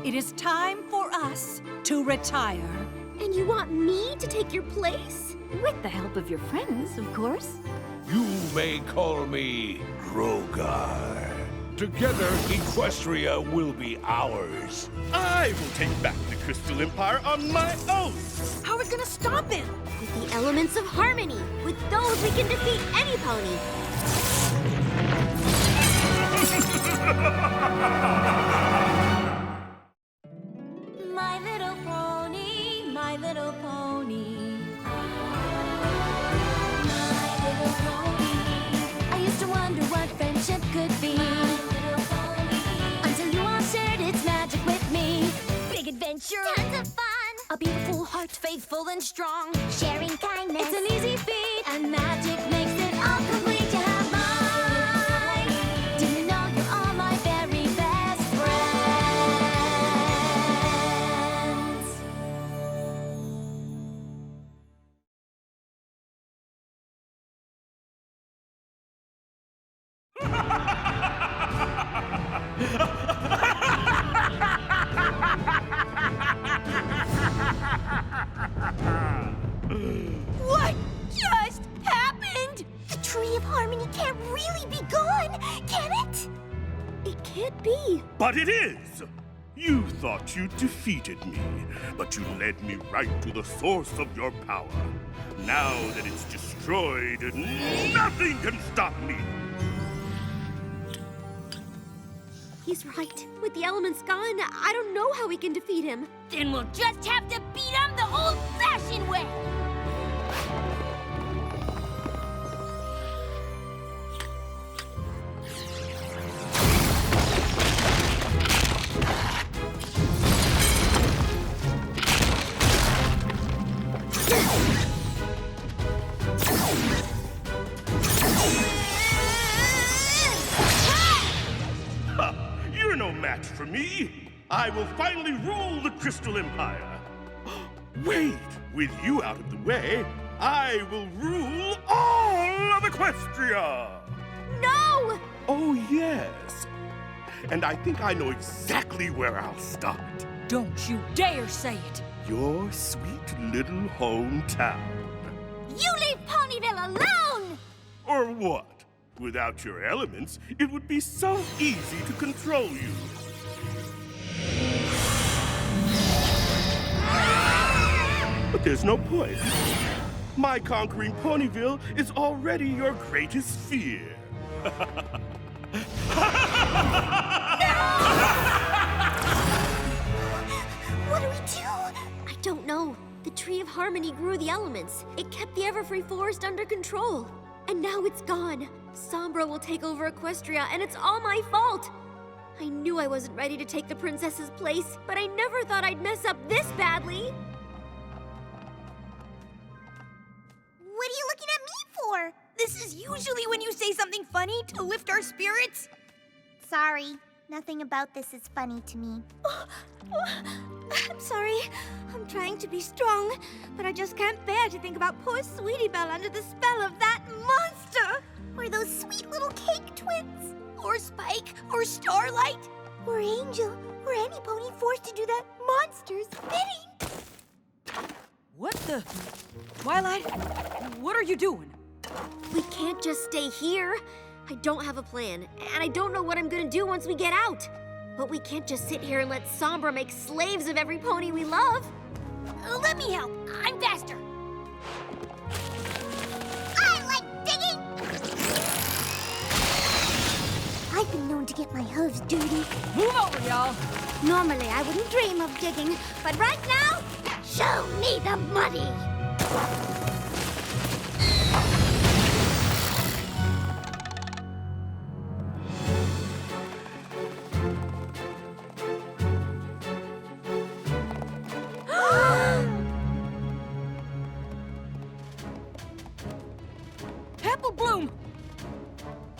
It is time for us to retire. And you want me to take your place? With the help of your friends, of course. You may call me Rogar. Together, Equestria will be ours. I will take back the Crystal Empire on my own. How are we gonna stop him? With the elements of harmony. With those, we can defeat any pony. My little pony, my little pony. My little pony. I used to wonder what friendship could be. My little pony. Until you all shared its magic with me. Big adventure. Tons of fun. A beautiful heart, faithful and strong. Sharing kindness. It's an easy feat, and magic makes it all complete. You have mine. Do you know you're all my very best friends? What just happened? The Tree of Harmony can't really be gone, can it? It can't be. But it is! You thought you defeated me, but you led me right to the source of your power. Now that it's destroyed, nothing can stop me! He's right. With the elements gone, I don't know how we can defeat him. Then we'll just have to beat him the old-fashioned way. You're no match for me! I will finally rule the Crystal Empire! Wait! With you out of the way, I will rule all of Equestria! No! Oh, yes. And I think I know exactly where I'll start. Don't you dare say it. Your sweet little hometown. You leave Ponyville alone! Or what? Without your elements, it would be so easy to control you. But there's no point. My conquering Ponyville is already your greatest fear. What do we do? I don't know. The Tree of Harmony grew the elements. It kept the Everfree Forest under control. And now it's gone. Sombra will take over Equestria, and it's all my fault. I knew I wasn't ready to take the princess's place, but I never thought I'd mess up this badly. What are you looking at me for? This is usually when you say something funny to lift our spirits. Sorry, nothing about this is funny to me. I'm sorry. I'm trying to be strong, but I just can't bear to think about poor Sweetie Belle under the spell of that monster. Or those sweet little cake twins. Or Spike, or Starlight. Or Angel, or any pony forced to do that monster's bidding. What the? Twilight, what are you doing? We can't just stay here. I don't have a plan, and I don't know what I'm gonna do once we get out. But we can't just sit here and let Sombra make slaves of every pony we love. Let me help. I'm faster. I like digging! I've been known to get my hooves dirty. Move over, y'all. Normally, I wouldn't dream of digging, but right now, show me the money! Apple Bloom!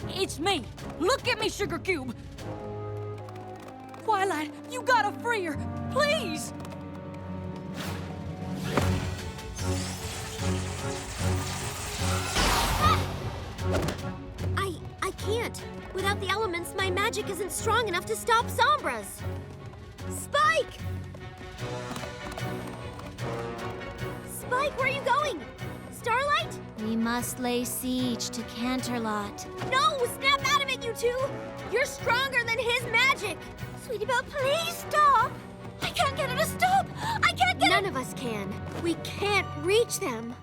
It's me. Look at me, Sugar Cube. Twilight, you gotta free her. Please! I can't. Without the elements, my magic isn't strong enough to stop Sombra's. Spike! Spike, where are you going? Starlight? We must lay siege to Canterlot. No! Snap out of it, you two! You're stronger than his magic! Sweetie Belle, please stop! I can't get her to stop! I can't get None of us can. We can't reach them.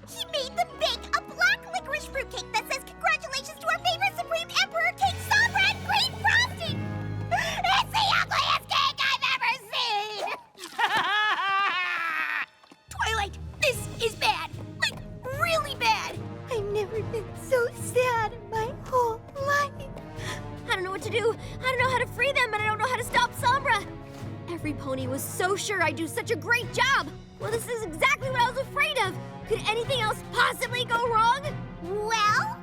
He made them bake a black licorice fruitcake that says congratulations to our favorite Supreme Emperor King Sombra and green frosting! It's the ugliest cake I've ever seen! Twilight, this is bad. Like, really bad. I've never been so sad in my whole life. I don't know what to do. I don't know how to free them, and I don't know how to stop Sombra. Everypony was so sure I'd do such a great job. Well, this is exactly what I was afraid of. Could anything else possibly go wrong? Well,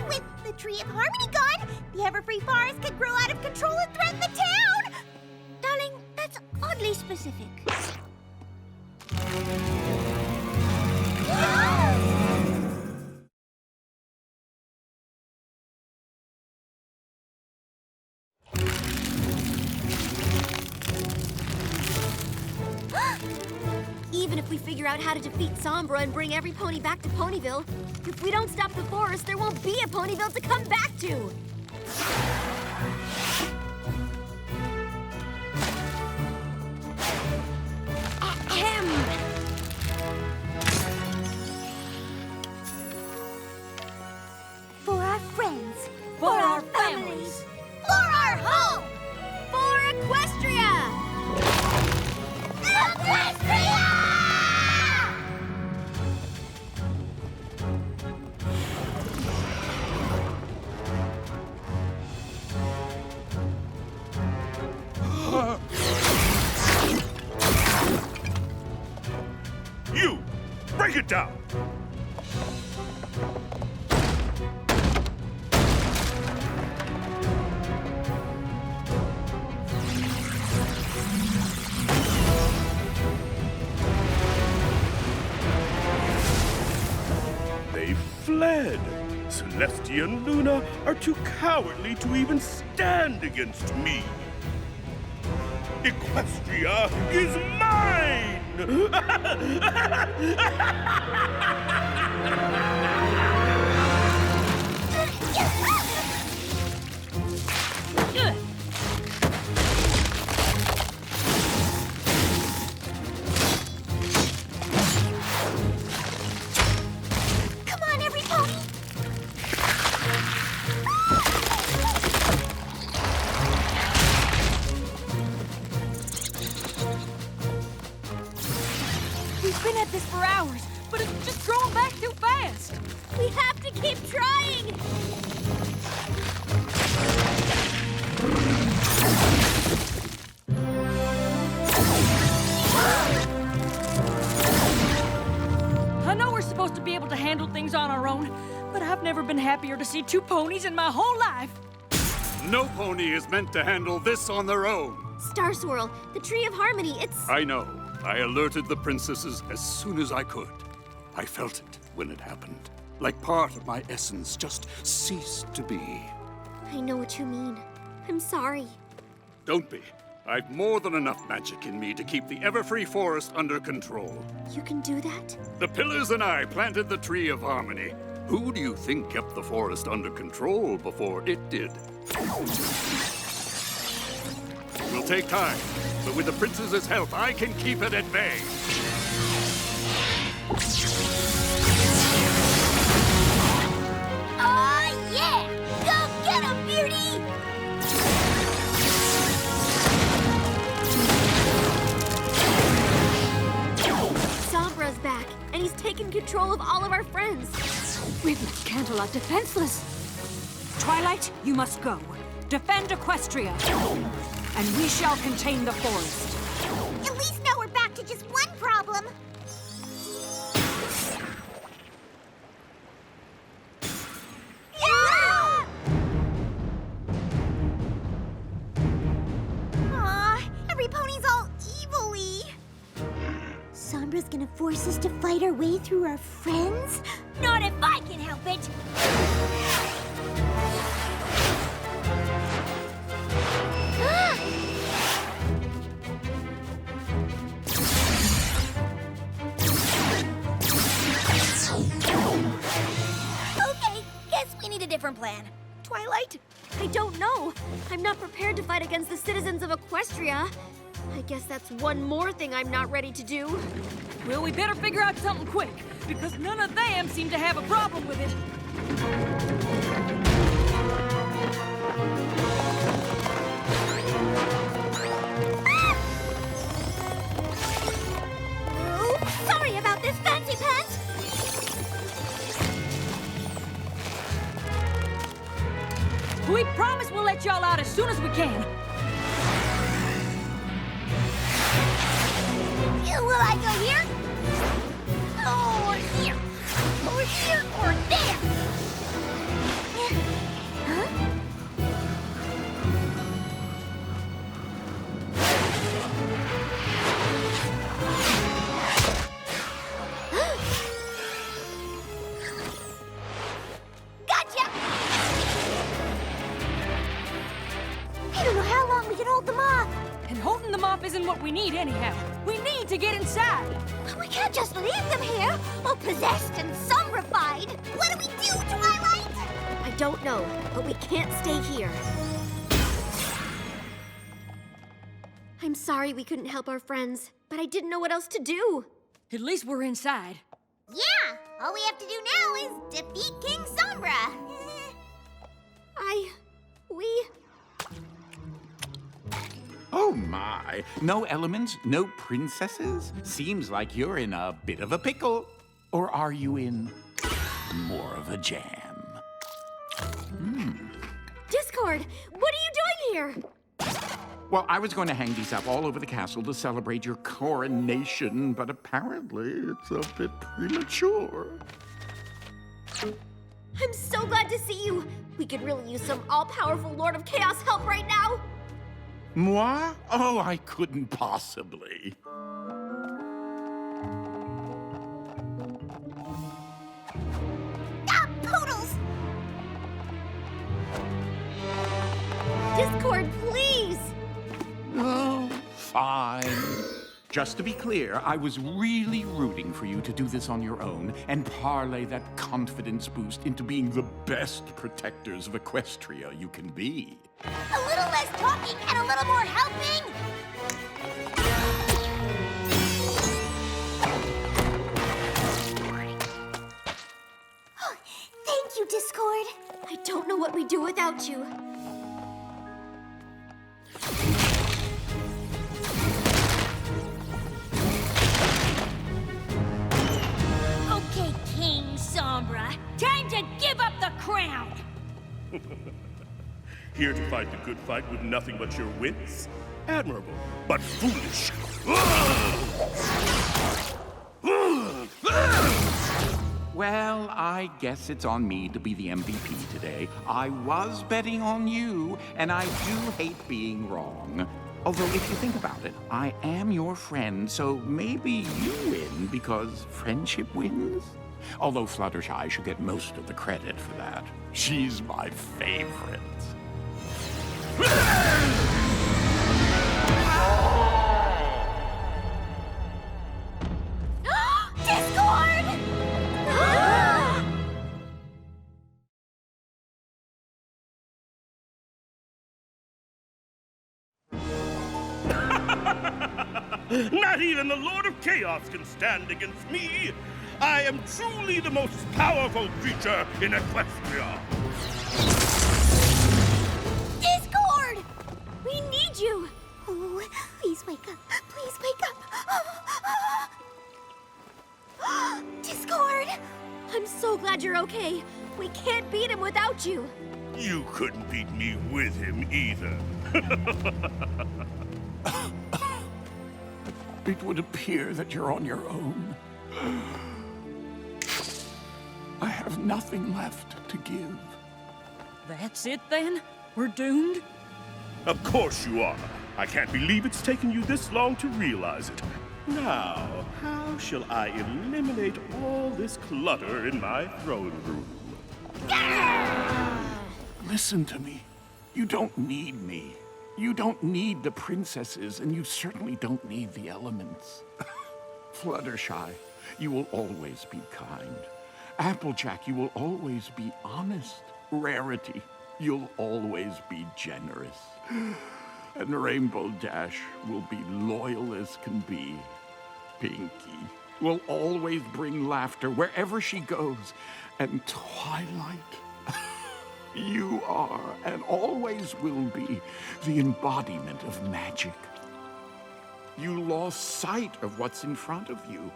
with the Tree of Harmony gone, the Everfree Forest could grow out of control and threaten the town! Darling, that's oddly specific. Even if we figure out how to defeat Sombra and bring every pony back to Ponyville, if we don't stop the forest, there won't be a Ponyville to come back to. Ahem. For our friends, For our families. for our home! For Equestria! Equestria! You! Break it down! They fled! Celestia and Luna are too cowardly to even stand against me! Equestria is mine! Ugh. Come on, every pony! We've been at this for hours, but it's just growing back too fast. We have to keep trying! I know we're supposed to be able to handle things on our own, but I've never been happier to see two ponies in my whole life. No pony is meant to handle this on their own. Star Swirl, the Tree of Harmony, it's... I know. I alerted the princesses as soon as I could. I felt it when it happened. Like part of my essence just ceased to be. I know what you mean. I'm sorry. Don't be. I've more than enough magic in me to keep the Everfree Forest under control. You can do that? The pillars and I planted the Tree of Harmony. Who do you think kept the forest under control before it did? It will take time, but with the princess's help, I can keep it at bay. Oh, yeah! Go get 'em, beauty! Sombra's back, and he's taken control of all of our friends. We've left Canterlot defenseless. Twilight, you must go. Defend Equestria. And we shall contain the forest. At least now we're back to just one problem. Yeah! Aw, every pony's all evil-y. Sombra's gonna force us to fight our way through our friends? Not if I can help it! Okay, guess we need a different plan. Twilight? I don't know. I'm not prepared to fight against the citizens of Equestria. I guess that's one more thing I'm not ready to do. Well, we better figure out something quick, because none of them seem to have a problem with it. Oops, sorry about this, Fancy Pants. We promise we'll let y'all out as soon as we can. Will I go here? Or here? Or here? Or there? Huh? Gotcha! I don't know how long we can hold them off. And holding them off isn't what we need anyhow. We need to get inside. We can't just leave them here, all possessed and sombrified. What do we do, Twilight? I don't know, but we can't stay here. I'm sorry we couldn't help our friends, but I didn't know what else to do. At least we're inside. Yeah, all we have to do now is defeat King Sombra. we... Oh my! No elements, no princesses? Seems like you're in a bit of a pickle. Or are you in more of a jam? Discord, what are you doing here? Well, I was going to hang these up all over the castle to celebrate your coronation, but apparently it's a bit premature. I'm so glad to see you. We could really use some all-powerful Lord of Chaos help right now. Moi? Oh, I couldn't possibly. Ah, poodles! Discord, please! Oh, fine. Just to be clear, I was really rooting for you to do this on your own and parlay that confidence boost into being the best protectors of Equestria you can be. A little less talking and a little more helping! Thank you, Discord. I don't know what we'd do without you. Okay, King Sombra, time to give up the crown! Here to fight the good fight with nothing but your wits? Admirable, but foolish. Well, I guess it's on me to be the MVP today. I was betting on you, and I do hate being wrong. Although, if you think about it, I am your friend, so maybe you win because friendship wins? Although Fluttershy should get most of the credit for that. She's my favorite. Discord! Not even the Lord of Chaos can stand against me. I am truly the most powerful creature in Equestria. Discord! We need you! Oh, please wake up. Please wake up. Discord! I'm so glad you're okay. We can't beat him without you. You couldn't beat me with him either. It would appear that you're on your own. I have nothing left to give. That's it then? We're doomed? Of course you are. I can't believe it's taken you this long to realize it. Now, how shall I eliminate all this clutter in my throne room? Listen to me. You don't need me. You don't need the princesses, and you certainly don't need the elements. Fluttershy, you will always be kind. Applejack, you will always be honest. Rarity, you'll always be generous. And Rainbow Dash will be loyal as can be. Pinky will always bring laughter wherever she goes. And Twilight, you are and always will be the embodiment of magic. You lost sight of what's in front of you.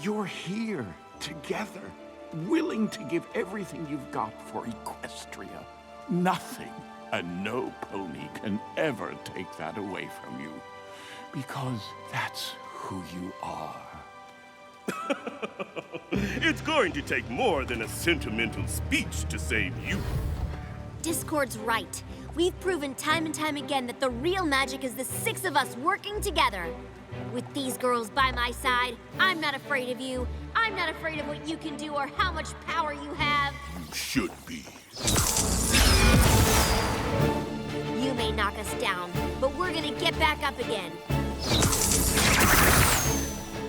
You're here together, willing to give everything you've got for Equestria. Nothing and no pony can ever take that away from you, because that's who you are. It's going to take more than a sentimental speech to save you. Discord's right. We've proven time and time again that the real magic is the 6 of us working together. With these girls by my side, I'm not afraid of you. I'm not afraid of what you can do or how much power you have. You should be. You may knock us down, but we're gonna get back up again.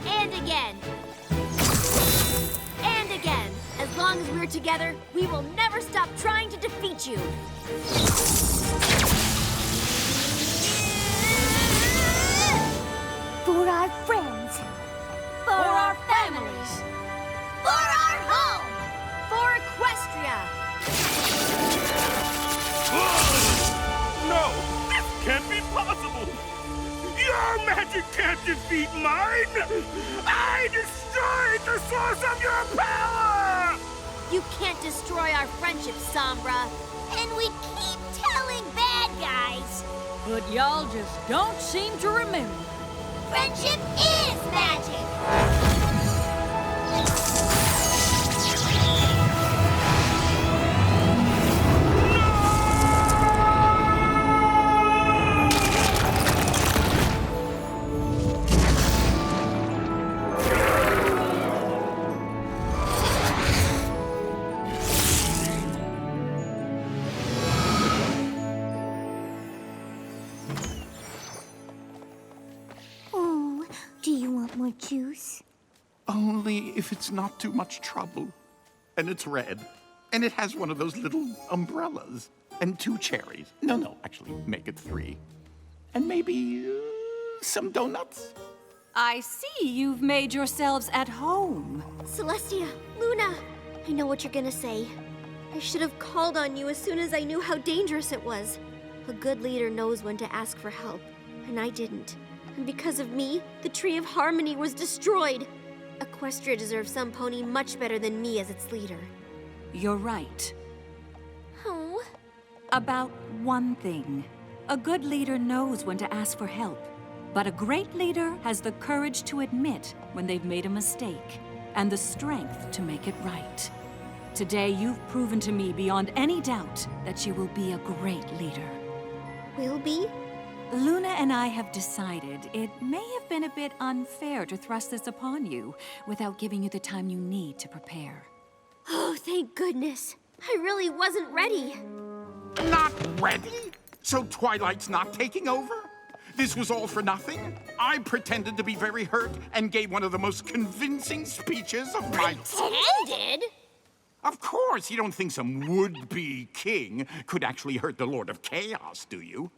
And again. And again. As long as we're together, we will never stop trying to defeat you. For our friends. For our families. For our home. For Equestria. No, this can't be possible. Your magic can't defeat mine. I destroyed the source of your power. You can't destroy our friendship, Sombra. And we keep telling bad guys. But y'all just don't seem to remember. Friendship is magic. Oh, do you want more juice? Only if it's not too much trouble. And it's red. And it has one of those little umbrellas. And 2 cherries. No, actually, make it 3. And maybe some donuts. I see you've made yourselves at home. Celestia, Luna, I know what you're gonna say. I should have called on you as soon as I knew how dangerous it was. A good leader knows when to ask for help, and I didn't. And because of me, the Tree of Harmony was destroyed. Equestria deserves some pony much better than me as its leader. You're right. Oh. About one thing. A good leader knows when to ask for help. But a great leader has the courage to admit when they've made a mistake, and the strength to make it right. Today, you've proven to me beyond any doubt that you will be a great leader. Will be? Luna and I have decided it may have been a bit unfair to thrust this upon you without giving you the time you need to prepare. Oh, thank goodness. I really wasn't ready. Not ready? So Twilight's not taking over? This was all for nothing? I pretended to be very hurt and gave one of the most convincing speeches of my life. Pretended? Of course, you don't think some would-be king could actually hurt the Lord of Chaos, do you?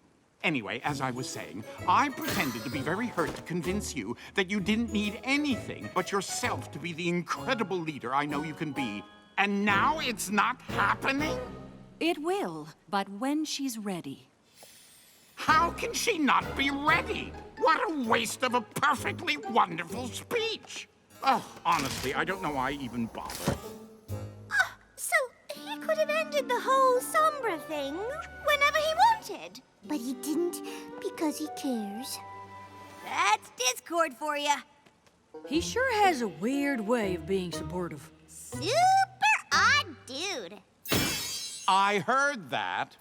Anyway, as I was saying, I pretended to be very hurt to convince you that you didn't need anything but yourself to be the incredible leader I know you can be. And now it's not happening? It will, but when she's ready. How can she not be ready? What a waste of a perfectly wonderful speech! Oh, honestly, I don't know why I even bother. So he could have ended the whole Sombra thing whenever he wanted. But he didn't because he cares. That's Discord for you. He sure has a weird way of being supportive. Super odd dude. I heard that.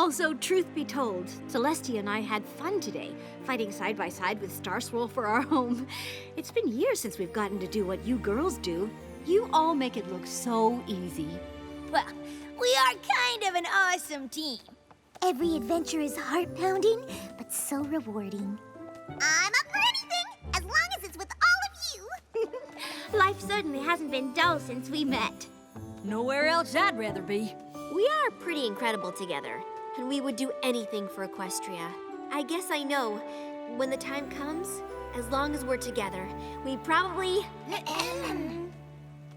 Also, truth be told, Celestia and I had fun today, fighting side by side with Star Swirl for our home. It's been years since we've gotten to do what you girls do. You all make it look so easy. Well, we are kind of an awesome team. Every adventure is heart-pounding, but so rewarding. I'm up for anything, as long as it's with all of you. Life certainly hasn't been dull since we met. Nowhere else I'd rather be. We are pretty incredible together, and we would do anything for Equestria. I guess I know, when the time comes, as long as we're together, we probably...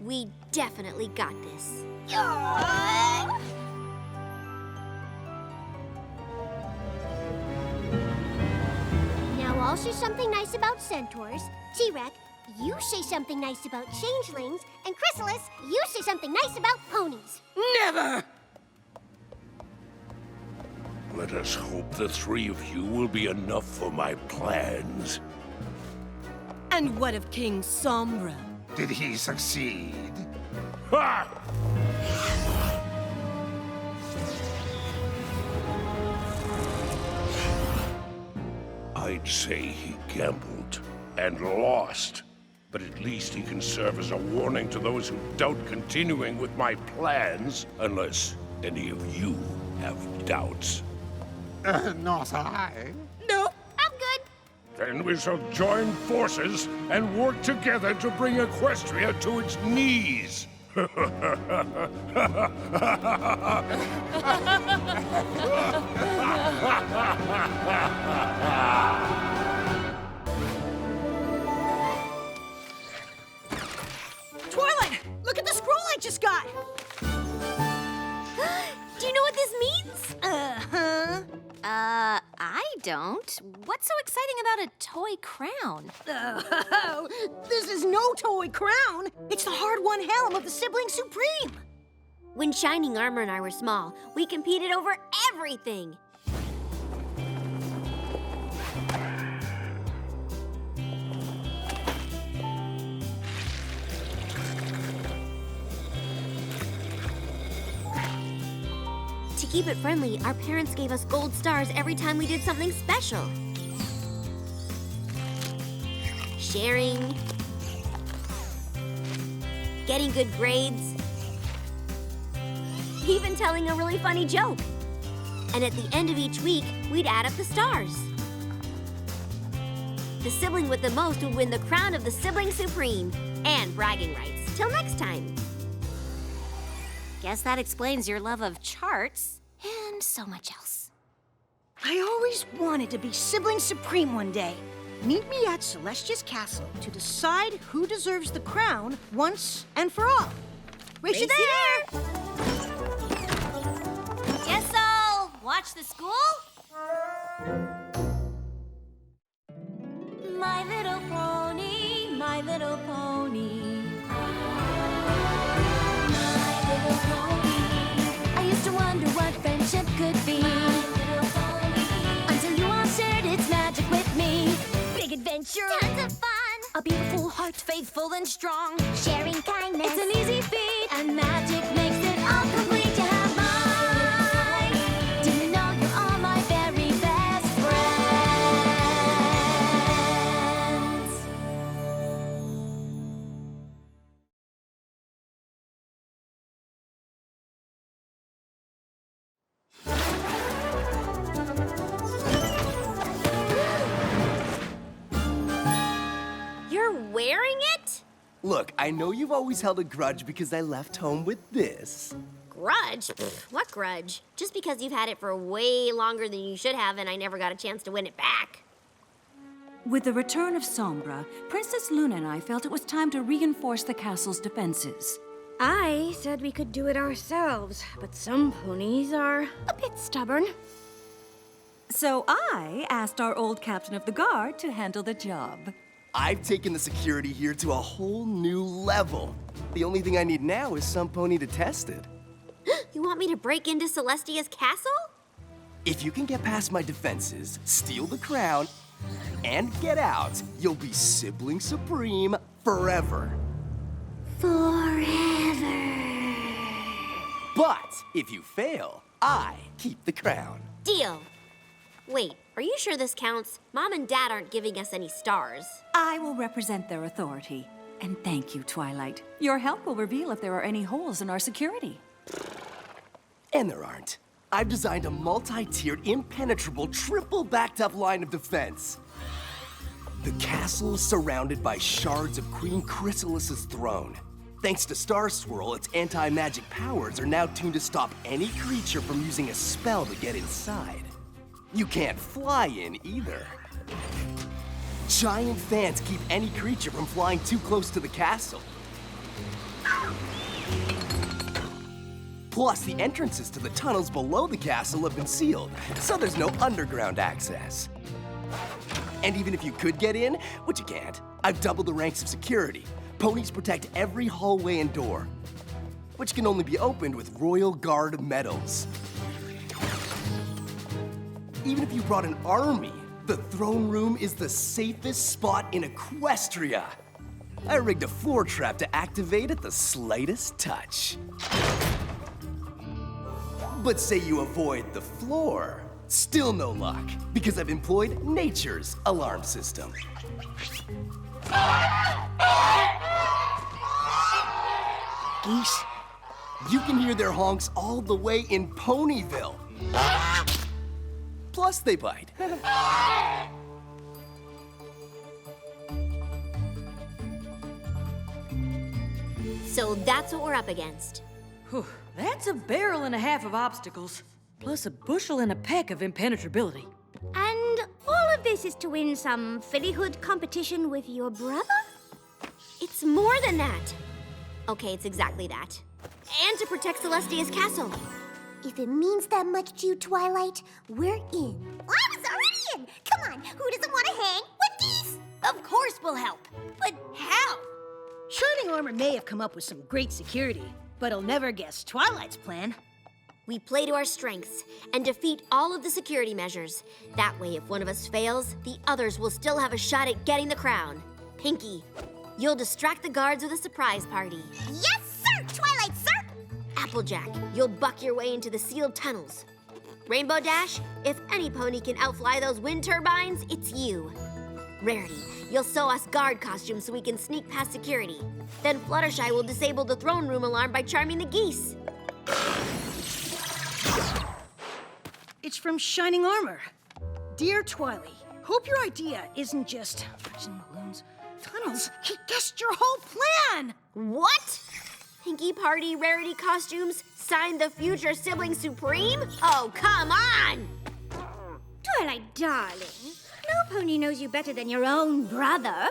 we definitely got this. Now I'll say something nice about centaurs. T-Rex, you say something nice about changelings. And Chrysalis, you say something nice about ponies. Never! Let us hope the three of you will be enough for my plans. And what of King Sombra? Did he succeed? Ha! I'd say he gambled and lost, but at least he can serve as a warning to those who doubt continuing with my plans, unless any of you have doubts. Not I. No. I'm good. Then we shall join forces and work together to bring Equestria to its knees. Twilight, look at the scroll I just got. Do you know what this means? Uh-huh. I don't. What's so exciting about a toy crown? Oh, this is no toy crown. It's the hard-won helm of the Sibling Supreme. When Shining Armor and I were small, we competed over everything. To keep it friendly, our parents gave us gold stars every time we did something special. Sharing, getting good grades, even telling a really funny joke. And at the end of each week, we'd add up the stars. The sibling with the most would win the crown of the Sibling Supreme and bragging rights. Till next time. Guess that explains your love of charts and so much else. I always wanted to be Sibling Supreme one day. Meet me at Celestia's castle to decide who deserves the crown once and for all. Race you there! Guess I'll watch the school? My little pony, my little pony. My little pony. I used to wonder what friendship could be. Until you all shared its magic with me. Big adventure. Tons of fun! A beautiful heart, faithful and strong. Sharing kindness. It's an easy feat, and magic makes it all complete. You have mine. Do you know you're all my very best friends? You're wearing it? Look, I know you've always held a grudge because I left home with this. Grudge? Pfft, what grudge? Just because you've had it for way longer than you should have and I never got a chance to win it back. With the return of Sombra, Princess Luna and I felt it was time to reinforce the castle's defenses. I said we could do it ourselves, but some ponies are a bit stubborn. So I asked our old captain of the guard to handle the job. I've taken the security here to a whole new level. The only thing I need now is some pony to test it. You want me to break into Celestia's castle? If you can get past my defenses, steal the crown, and get out, you'll be Sibling Supreme forever. Forever. But if you fail, I keep the crown. Deal. Wait, are you sure this counts? Mom and Dad aren't giving us any stars. I will represent their authority. And thank you, Twilight. Your help will reveal if there are any holes in our security. And there aren't. I've designed a multi-tiered, impenetrable, triple-backed-up line of defense. The castle is surrounded by shards of Queen Chrysalis's throne. Thanks to Star Swirl, its anti-magic powers are now tuned to stop any creature from using a spell to get inside. You can't fly in either. Giant fans keep any creature from flying too close to the castle. Plus, the entrances to the tunnels below the castle have been sealed, so there's no underground access. And even if you could get in, which you can't, I've doubled the ranks of security. Ponies protect every hallway and door, which can only be opened with Royal Guard medals. Even if you brought an army, the throne room is the safest spot in Equestria. I rigged a floor trap to activate at the slightest touch. But say you avoid the floor, still no luck, because I've employed nature's alarm system. Geese? You can hear their honks all the way in Ponyville. Plus, they bite. So that's what we're up against. Whew, that's a barrel and a half of obstacles, plus a bushel and a peck of impenetrability. And all of this is to win some fillyhood competition with your brother? It's more than that. Okay, it's exactly that. And to protect Celestia's castle. If it means that much to you, Twilight, we're in. I was already in! Come on, who doesn't want to hang with geese? Of course we'll help. But how? Shining Armor may have come up with some great security, but he'll never guess Twilight's plan. We play to our strengths and defeat all of the security measures. That way, if one of us fails, the others will still have a shot at getting the crown. Pinky, you'll distract the guards with a surprise party. Yes, sir, Twilight, sir! Applejack, you'll buck your way into the sealed tunnels. Rainbow Dash, if any pony can outfly those wind turbines, it's you. Rarity, you'll sew us guard costumes so we can sneak past security. Then Fluttershy will disable the throne room alarm by charming the geese. It's from Shining Armor. Dear Twily, hope your idea isn't just prison balloons, tunnels. He guessed your whole plan! What? Pinky Party Rarity costumes? Sign the future Sibling Supreme? Oh, come on! Twilight, darling, no pony knows you better than your own brother.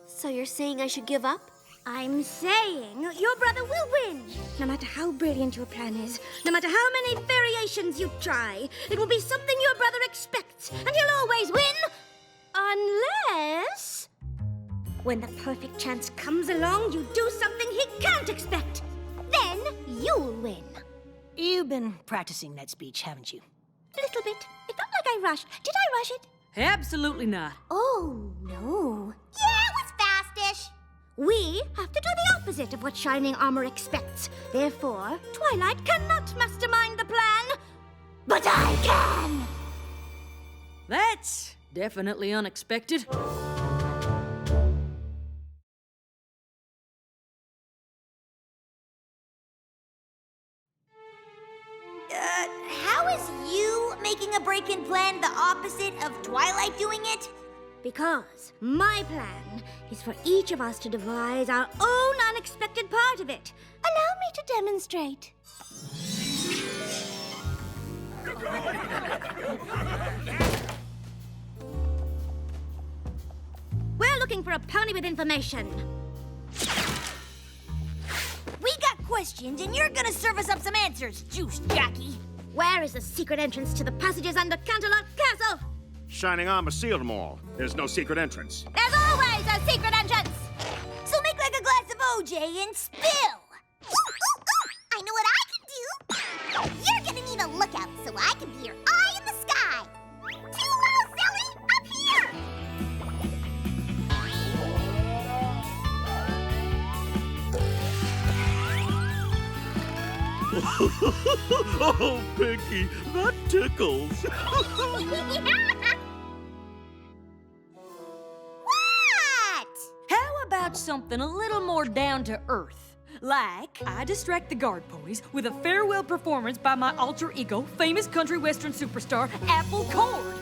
So you're saying I should give up? I'm saying your brother will win. No matter how brilliant your plan is, no matter how many variations you try, it will be something your brother expects, and he'll always win. Unless, when the perfect chance comes along, you do something he can't expect. Then you'll win. You've been practicing that speech, haven't you? A little bit. It felt like I rushed. Did I rush it? Absolutely not. Oh, no. Yeah, it was fast-ish. We have to do the opposite of what Shining Armor expects. Therefore, Twilight cannot mastermind the plan. But I can! That's definitely unexpected. How is you making a break-in plan the opposite of Twilight doing it? Because my plan is for each of us to devise our own unexpected part of it. Allow me to demonstrate. We're looking for a pony with information. We got questions, and you're gonna serve us up some answers, Juice Jockey. Where is the secret entrance to the passages under Canterlot Castle? Shining Armor sealed them all. There's no secret entrance. There's always a secret entrance! So make like a glass of OJ and spill! I know what I can do! You're gonna need a lookout so I can be your eye in the sky! Too little silly! Up here! Oh, Pinky, that tickles. What? How about something a little more down to earth? Like, I distract the guard ponies with a farewell performance by my alter ego, famous country western superstar, Apple Cord.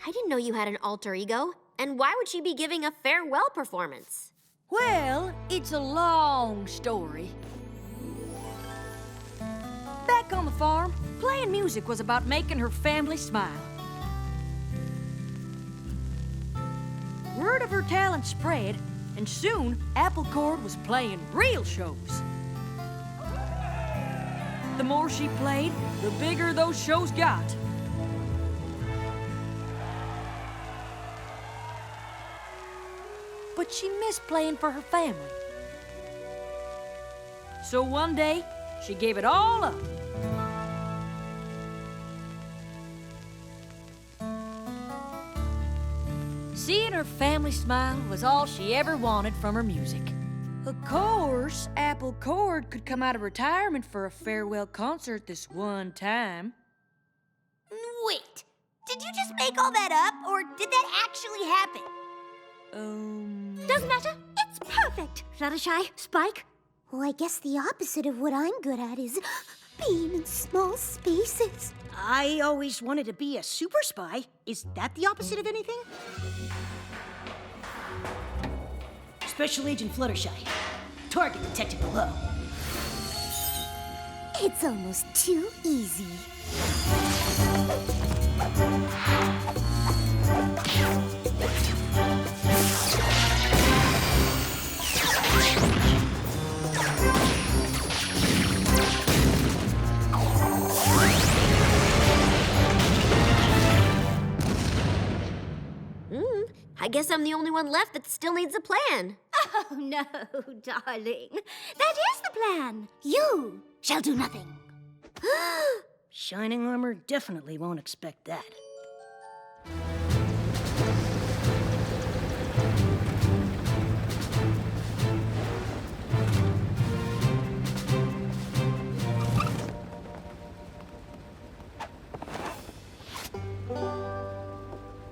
I didn't know you had an alter ego. And why would she be giving a farewell performance? Well, it's a long story. Back on the farm, playing music was about making her family smile. Word of her talent spread, and soon Apple Cord was playing real shows. The more she played, the bigger those shows got. But she missed playing for her family. So one day, she gave it all up. Seeing her family smile was all she ever wanted from her music. Of course, Apple Cord could come out of retirement for a farewell concert this one time. Wait, did you just make all that up, or did that actually happen? Doesn't matter. It's perfect. Fluttershy, Spike. Well, I guess the opposite of what I'm good at is being in small spaces. I always wanted to be a super spy. Is that the opposite of anything? Special Agent Fluttershy. Target detected below. It's almost too easy. I guess I'm the only one left that still needs a plan. Oh, no, darling. That is the plan. You shall do nothing. Shining armor definitely won't expect that.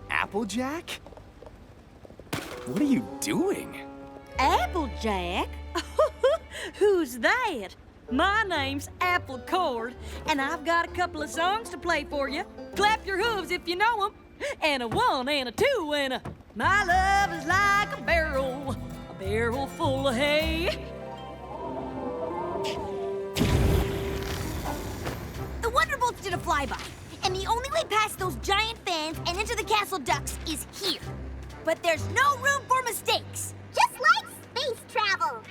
Applejack? What are you doing? Applejack? Who's that? My name's Apple Cord, and I've got a couple of songs to play for you. Clap your hooves if you know them. And a 1 and a 2 and a... My love is like a barrel full of hay. The Wonderbolts did a flyby, and the only way past those giant fans and into the castle ducts is here. But there's no room for mistakes. Just like space travel.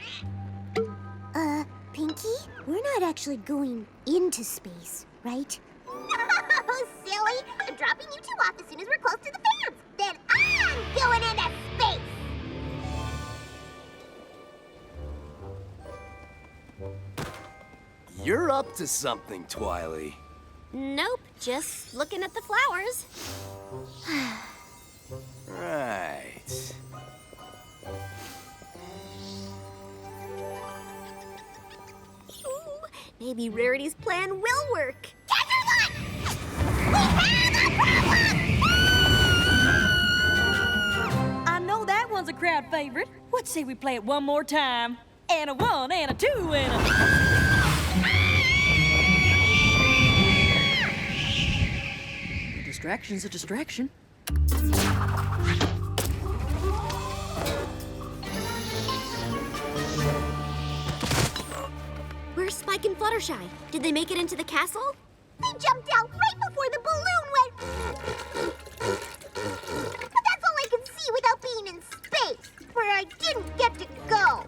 Pinky, we're not actually going into space, right? Oh, silly. I'm dropping you two off as soon as we're close to the fans. Then I'm going into space. You're up to something, Twily. Nope, just looking at the flowers. Right. Ooh, maybe Rarity's plan will work. I know that one's a crowd favorite. What say we play it one more time? And a 1 and a 2 and a... Distraction's a distraction. Where's Spike and Fluttershy? Did they make it into the castle? They jumped out right before the balloon went... But that's all I can see without being in space, where I didn't get to go.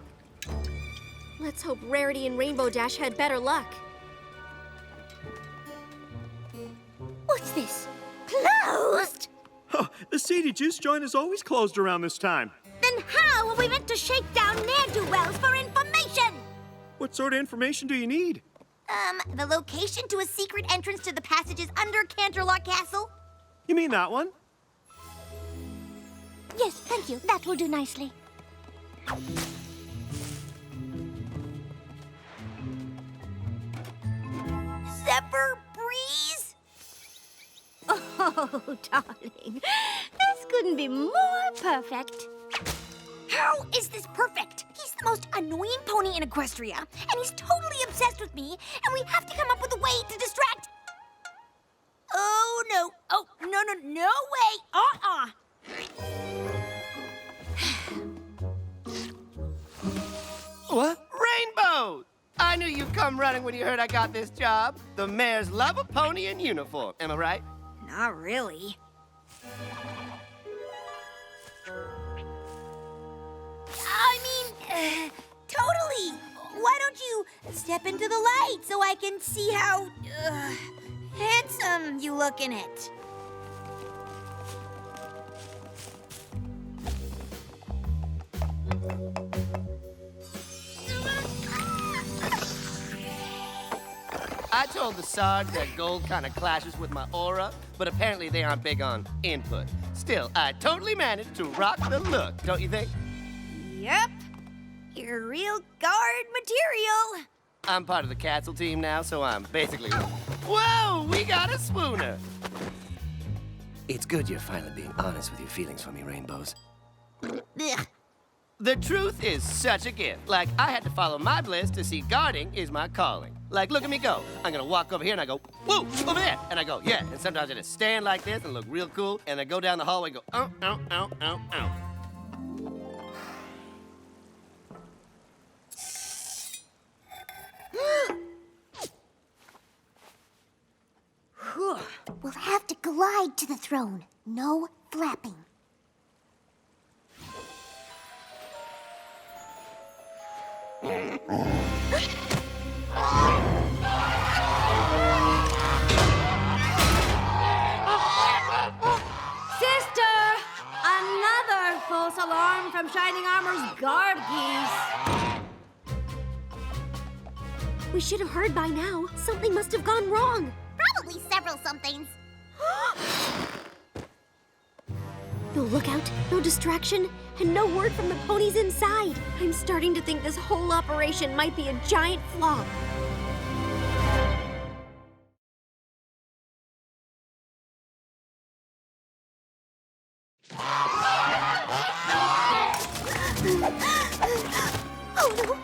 Let's hope Rarity and Rainbow Dash had better luck. What's this? Closed? Huh, the Seedy Juice joint is always closed around this time. Then how are we meant to shake down ne'er-do-wells for information? What sort of information do you need? The location to a secret entrance to the passages under Canterlot Castle? You mean that one? Yes, thank you. That will do nicely. Zephyr Breeze? Oh, darling, this couldn't be more perfect. How is this perfect? He's the most annoying pony in Equestria, and he's totally obsessed with me, and we have to come up with a way to distract... Oh, no. Oh, no way. What? Rainbow! I knew you'd come running when you heard I got this job. The mayor's love a pony in uniform. Am I right? Not really. I mean, totally. Why don't you step into the light so I can see how handsome you look in it? I told the Sarge that gold kind of clashes with my aura, but apparently they aren't big on input. Still, I totally managed to rock the look, don't you think? Yep. You're real guard material. I'm part of the castle team now, so I'm basically... Whoa, we got a swooner! It's good you're finally being honest with your feelings for me, Rainbows. Ugh. The truth is such a gift. Like, I had to follow my bliss to see guarding is my calling. Like, look at me go. I'm gonna walk over here and I go, whoa, over there. And I go, yeah. And sometimes I just stand like this and look real cool. And I go down the hallway and go, ow, ow, ow, ow, ow. We'll have to glide to the throne. No flapping. Sister! Another false alarm from Shining Armor's guard geese. We should have heard by now. Something must have gone wrong. Probably several somethings. No lookout, no distraction, and no word from the ponies inside. I'm starting to think this whole operation might be a giant flop. Oh no!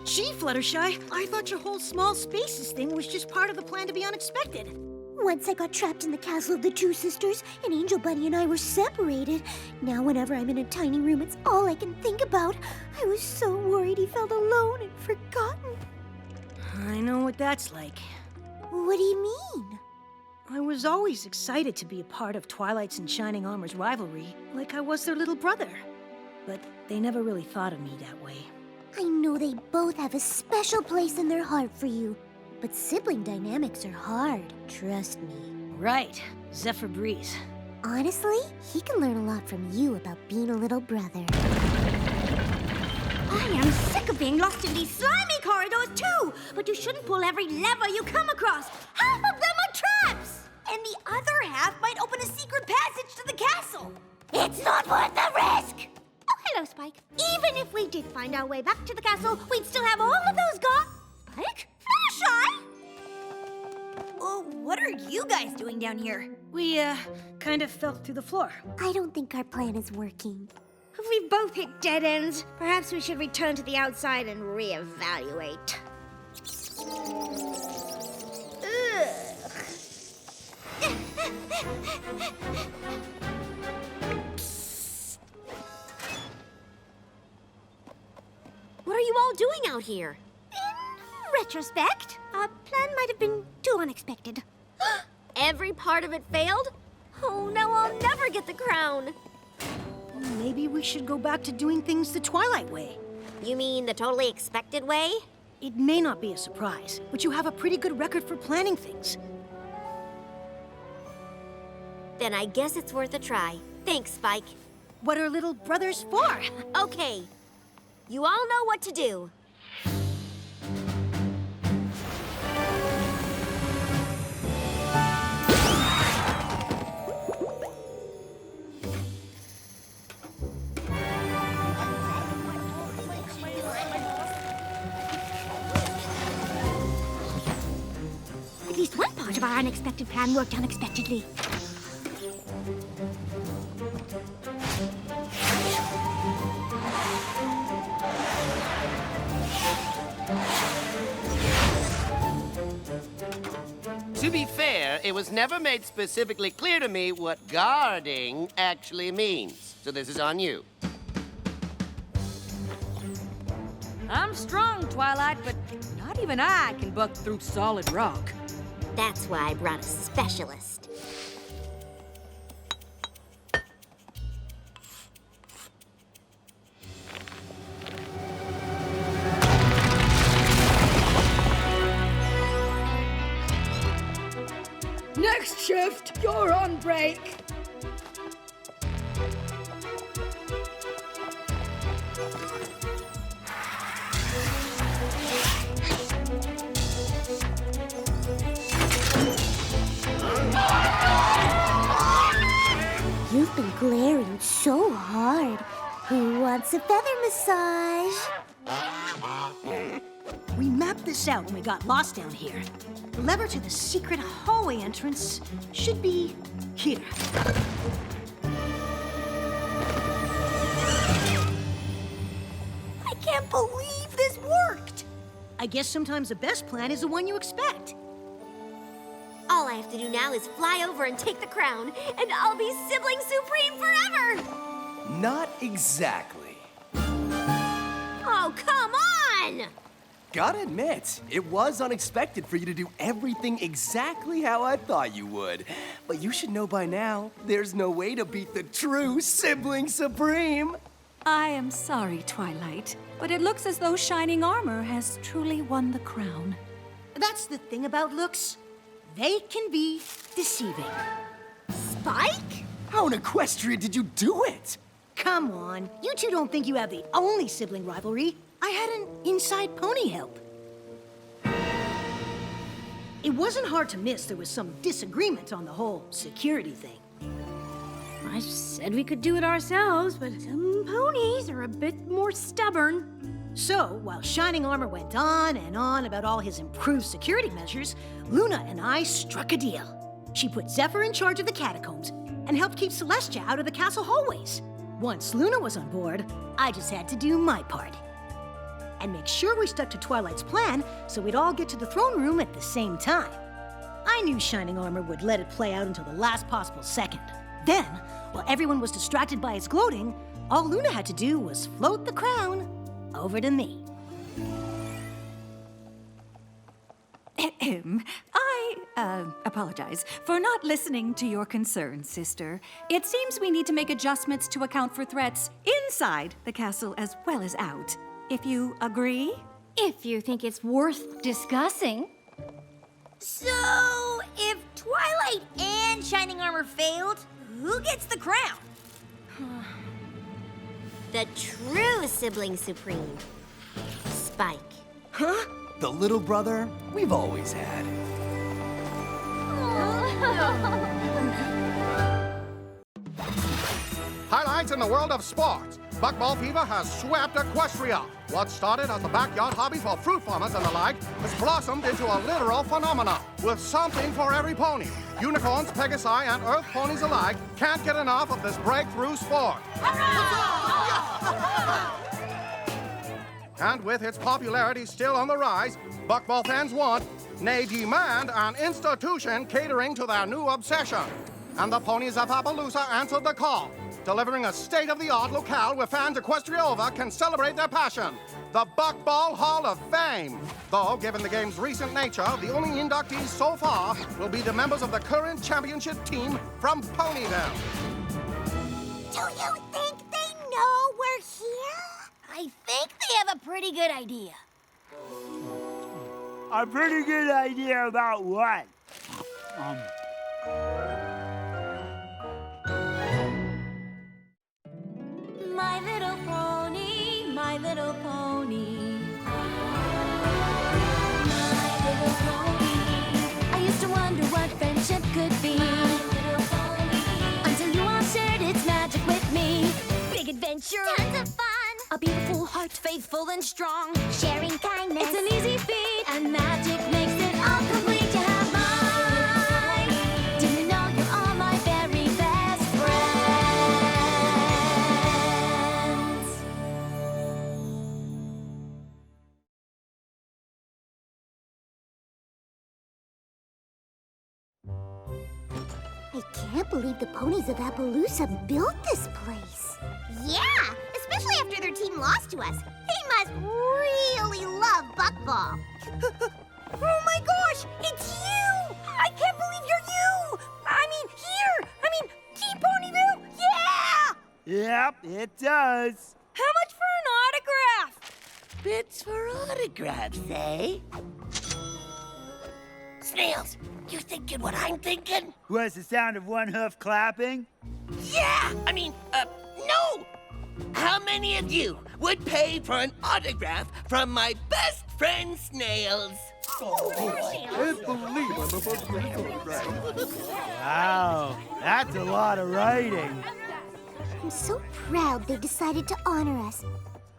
Gee, Fluttershy, I thought your whole small spaces thing was just part of the plan to be unexpected. Once I got trapped in the castle of the two sisters, and Angel Bunny and I were separated. Now whenever I'm in a tiny room, it's all I can think about. I was so worried he felt alone and forgotten. I know what that's like. What do you mean? I was always excited to be a part of Twilight's and Shining Armor's rivalry, like I was their little brother. But they never really thought of me that way. I know they both have a special place in their heart for you. But sibling dynamics are hard, trust me. Right, Zephyr Breeze. Honestly, he can learn a lot from you about being a little brother. I am sick of being lost in these slimy corridors too. But you shouldn't pull every lever you come across. Half of them are traps. And the other half might open a secret passage to the castle. It's not worth the risk. Oh, hello, Spike. Even if we did find our way back to the castle, we'd still have all of those Spike? Fluttershy? Oh, what are you guys doing down here? We, kind of fell through the floor. I don't think our plan is working. We both hit dead ends. Perhaps we should return to the outside and reevaluate. What are you all doing out here? In retrospect, our plan might have been too unexpected. Every part of it failed? Oh, now I'll never get the crown. Maybe we should go back to doing things the Twilight way. You mean the totally expected way? It may not be a surprise, but you have a pretty good record for planning things. Then I guess it's worth a try. Thanks, Spike. What are little brothers for? Okay. You all know what to do. our unexpected plan worked unexpectedly. To be fair, it was never made specifically clear to me what guarding actually means. So this is on you. I'm strong, Twilight, but not even I can buck through solid rock. That's why I brought a specialist. Next shift, you're on break. You've been glaring so hard. Who wants a feather massage? We mapped this out when we got lost down here. The lever to the secret hallway entrance should be here. I can't believe this worked! I guess sometimes the best plan is the one you expect. All I have to do now is fly over and take the crown, and I'll be sibling supreme forever! Not exactly. Oh, come on! Gotta admit, it was unexpected for you to do everything exactly how I thought you would. But you should know by now, there's no way to beat the true Sibling Supreme. I am sorry, Twilight, but it looks as though Shining Armor has truly won the crown. That's the thing about looks. They can be deceiving. Spike? How in Equestria did you do it? Come on, you two don't think you have the only sibling rivalry. I had an inside pony help. It wasn't hard to miss there was some disagreement on the whole security thing. I said we could do it ourselves, but some ponies are a bit more stubborn. So, while Shining Armor went on and on about all his improved security measures, Luna and I struck a deal. She put Zephyr in charge of the catacombs and helped keep Celestia out of the castle hallways. Once Luna was on board, I just had to do my part. And make sure we stuck to Twilight's plan so we'd all get to the throne room at the same time. I knew Shining Armor would let it play out until the last possible second. Then, while everyone was distracted by its gloating, all Luna had to do was float the crown over to me. I apologize for not listening to your concerns, sister. It seems we need to make adjustments to account for threats inside the castle as well as out. If you agree? If you think it's worth discussing. So, if Twilight and Shining Armor failed, who gets the crown? The true sibling supreme. Spike. Huh? The little brother we've always had. Highlights in the world of sports. Buckball fever has swept Equestria. What started as a backyard hobby for fruit farmers and the like has blossomed into a literal phenomenon, with something for every pony. Unicorns, Pegasi, and Earth Ponies alike can't get enough of this breakthrough sport. And with its popularity still on the rise, Buckball fans want, nay demand, an institution catering to their new obsession. And the ponies of Appaloosa answered the call, delivering a state-of-the-art locale where fans Equestria over can celebrate their passion, the Buckball Hall of Fame. Though, given the game's recent nature, the only inductees so far will be the members of the current championship team from Ponyville. Do you think they know we're here? I think they have a pretty good idea. A pretty good idea about what? My little pony, my little pony. My little pony. I used to wonder what friendship could be. Until you all shared its magic with me. Big adventure. Tons of fun. A beautiful heart, faithful and strong. Sharing kindness. It's an easy feat, and magic makes it all complete. You have my I can't believe the ponies of Appaloosa built this place. Yeah, especially after their team lost to us. They must really love buckball. Oh my gosh, it's you! I can't believe you're you! I mean, here! I mean, Team Ponyville! Yeah! Yep, it does. How much for an autograph? Bits for autographs, eh? Snails, you thinking what I'm thinking? Was the sound of one hoof clapping? Yeah! No! How many of you would pay for an autograph from my best friend Snails? Wow, that's a lot of writing. I'm so proud they decided to honor us.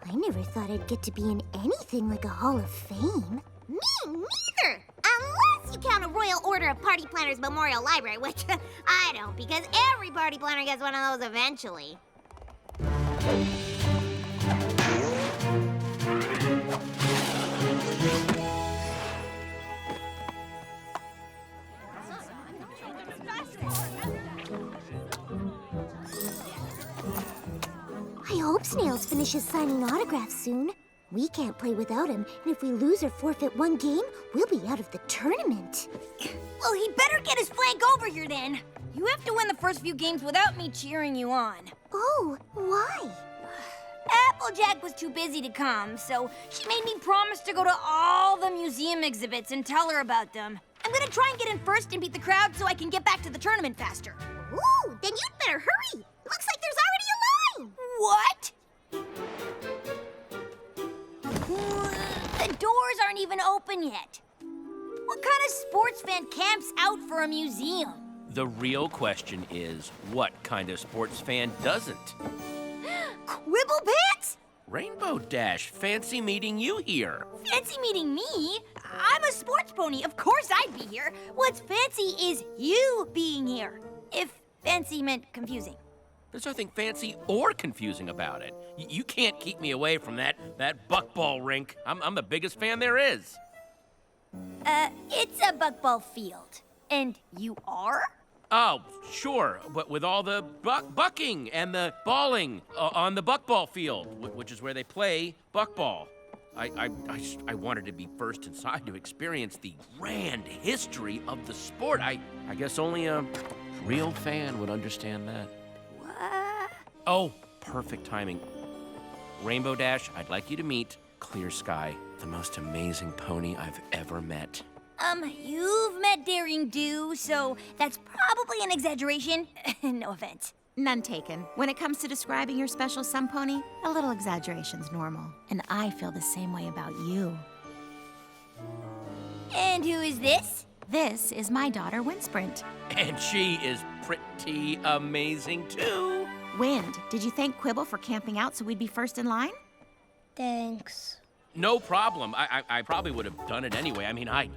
I never thought I'd get to be in anything like a Hall of Fame. Me neither! Unless you count a Royal Order of Party Planners Memorial Library, which I don't, because every party planner gets one of those eventually. I hope Snails finishes signing autographs soon. We can't play without him, and if we lose or forfeit one game, we'll be out of the tournament. Well, he'd better get his flank over here then. You have to win the first few games without me cheering you on. Oh, why? Applejack was too busy to come, so she made me promise to go to all the museum exhibits and tell her about them. I'm gonna try and get in first and beat the crowd so I can get back to the tournament faster. Ooh, then you'd better hurry. Looks like there's already a line. What? The doors aren't even open yet. What kind of sports fan camps out for a museum? The real question is, what kind of sports fan doesn't? Quibble pants? Rainbow Dash, fancy meeting you here. Fancy meeting me? I'm a sports pony. Of course I'd be here. What's fancy is you being here. If fancy meant confusing. There's nothing fancy or confusing about it. You can't keep me away from that buckball rink. I'm the biggest fan there is. It's a buckball field. And you are? Oh, sure, but with all the bucking and the balling on the buckball field, which is where they play buckball. I wanted to be first inside to experience the grand history of the sport. I guess only a real fan would understand that. What? Oh, perfect timing. Rainbow Dash, I'd like you to meet Clear Sky, the most amazing pony I've ever met. You've met Daring Do, so that's probably an exaggeration. No offense. None taken. When it comes to describing your special sun pony, a little exaggeration's normal. And I feel the same way about you. And who is this? This is my daughter, Windsprint. And she is pretty amazing, too. Wind, did you thank Quibble for camping out so we'd be first in line? Thanks. No problem. I probably would have done it anyway. I mean, I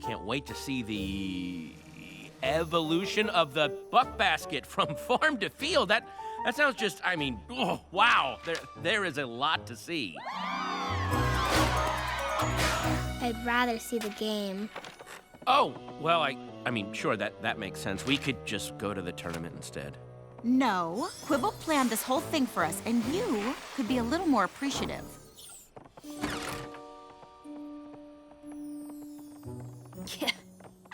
can't wait to see the evolution of the buck basket from farm to field. That sounds just, I mean, oh, wow. There is a lot to see. I'd rather see the game. Oh, well, I mean, sure, that makes sense. We could just go to the tournament instead. No, Quibble planned this whole thing for us, and you could be a little more appreciative.